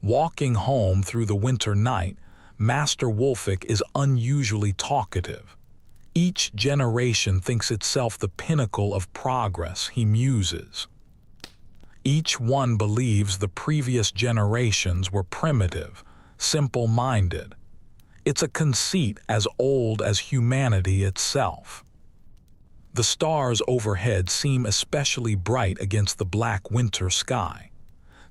Walking home through the winter night, Master Wolfik is unusually talkative. Each generation thinks itself the pinnacle of progress, he muses. Each one believes the previous generations were primitive, simple-minded. It's a conceit as old as humanity itself. The stars overhead seem especially bright against the black winter sky.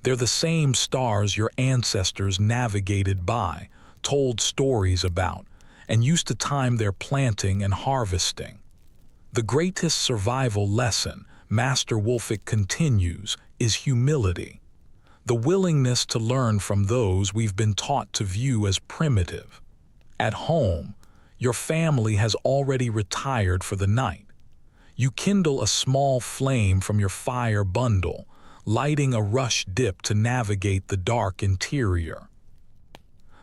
They're the same stars your ancestors navigated by, told stories about, and used to time their planting and harvesting. The greatest survival lesson, Master Wolfik continues, is humility. The willingness to learn from those we've been taught to view as primitive. At home, your family has already retired for the night. You kindle a small flame from your fire bundle, lighting a rush dip to navigate the dark interior.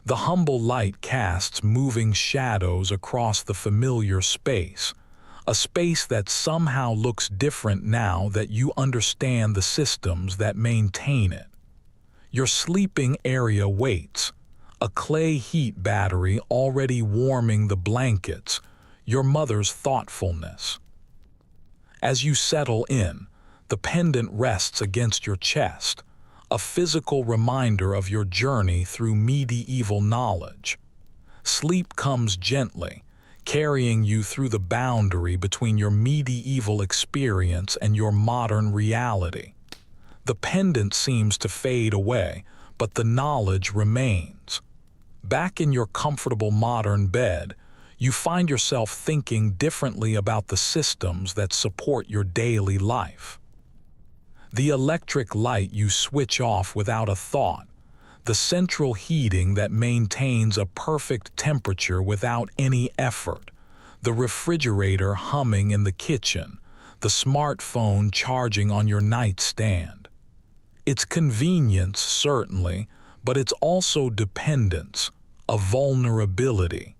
The humble light casts moving shadows across the familiar space, a space that somehow looks different now that you understand the systems that maintain it. Your sleeping area waits, a clay heat battery already warming the blankets, your mother's thoughtfulness. As you settle in, the pendant rests against your chest, a physical reminder of your journey through medieval knowledge. Sleep comes gently, carrying you through the boundary between your medieval experience and your modern reality. The pendant seems to fade away, but the knowledge remains. Back in your comfortable modern bed, you find yourself thinking differently about the systems that support your daily life. The electric light you switch off without a thought, the central heating that maintains a perfect temperature without any effort, the refrigerator humming in the kitchen, the smartphone charging on your nightstand. It's convenience, certainly, but it's also dependence, a vulnerability.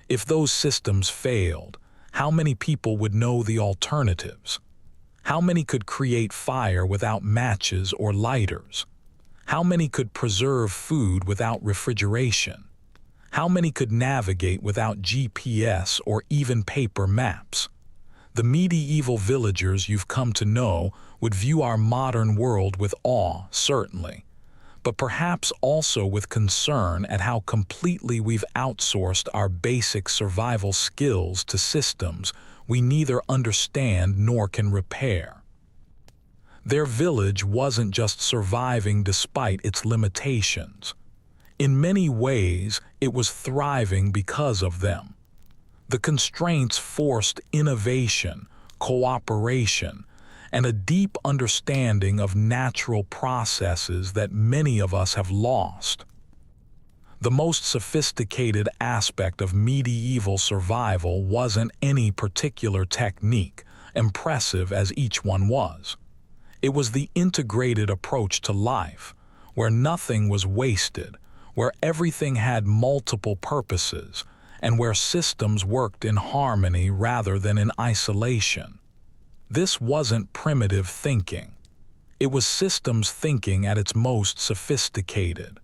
If those systems failed, how many people would know the alternatives? How many could create fire without matches or lighters? How many could preserve food without refrigeration? How many could navigate without GPS or even paper maps? The medieval villagers you've come to know would view our modern world with awe, certainly, but perhaps also with concern at how completely we've outsourced our basic survival skills to systems we neither understand nor can repair. Their village wasn't just surviving despite its limitations. In many ways, it was thriving because of them. The constraints forced innovation, cooperation, and a deep understanding of natural processes that many of us have lost. The most sophisticated aspect of medieval survival wasn't any particular technique, impressive as each one was. It was the integrated approach to life, where nothing was wasted, where everything had multiple purposes, and where systems worked in harmony rather than in isolation. This wasn't primitive thinking. It was systems thinking at its most sophisticated.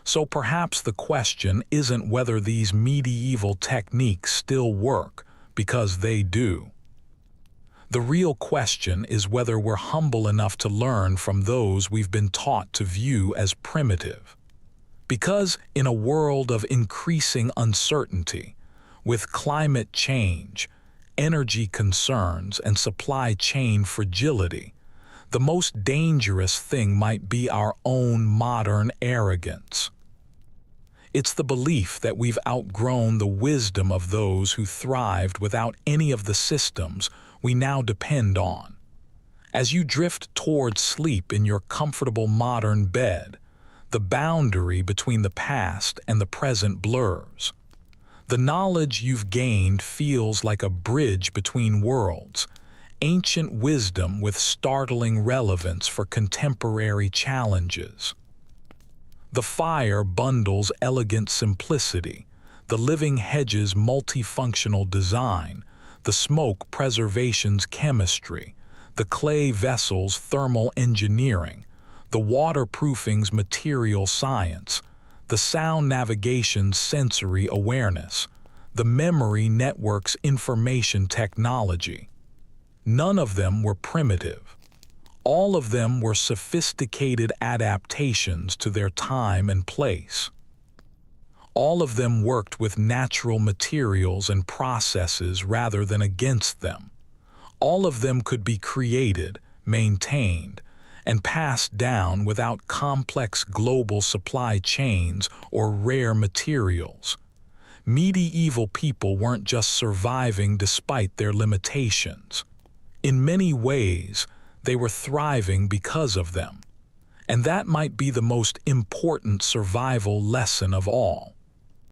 So perhaps the question isn't whether these medieval techniques still work, because they do. The real question is whether we're humble enough to learn from those we've been taught to view as primitive. Because in a world of increasing uncertainty, with climate change, energy concerns, and supply chain fragility, the most dangerous thing might be our own modern arrogance. It's the belief that we've outgrown the wisdom of those who thrived without any of the systems we now depend on. As you drift toward sleep in your comfortable modern bed, the boundary between the past and the present blurs. The knowledge you've gained feels like a bridge between worlds, ancient wisdom with startling relevance for contemporary challenges. The fire bundles elegant simplicity, the living hedges multifunctional design, the smoke preservation's chemistry, the clay vessels thermal engineering, the waterproofing's material science, the sound navigation's sensory awareness, the memory network's information technology. None of them were primitive. All of them were sophisticated adaptations to their time and place. All of them worked with natural materials and processes rather than against them. All of them could be created, maintained, and passed down without complex global supply chains or rare materials. Medieval people weren't just surviving despite their limitations. In many ways, they were thriving because of them. And that might be the most important survival lesson of all.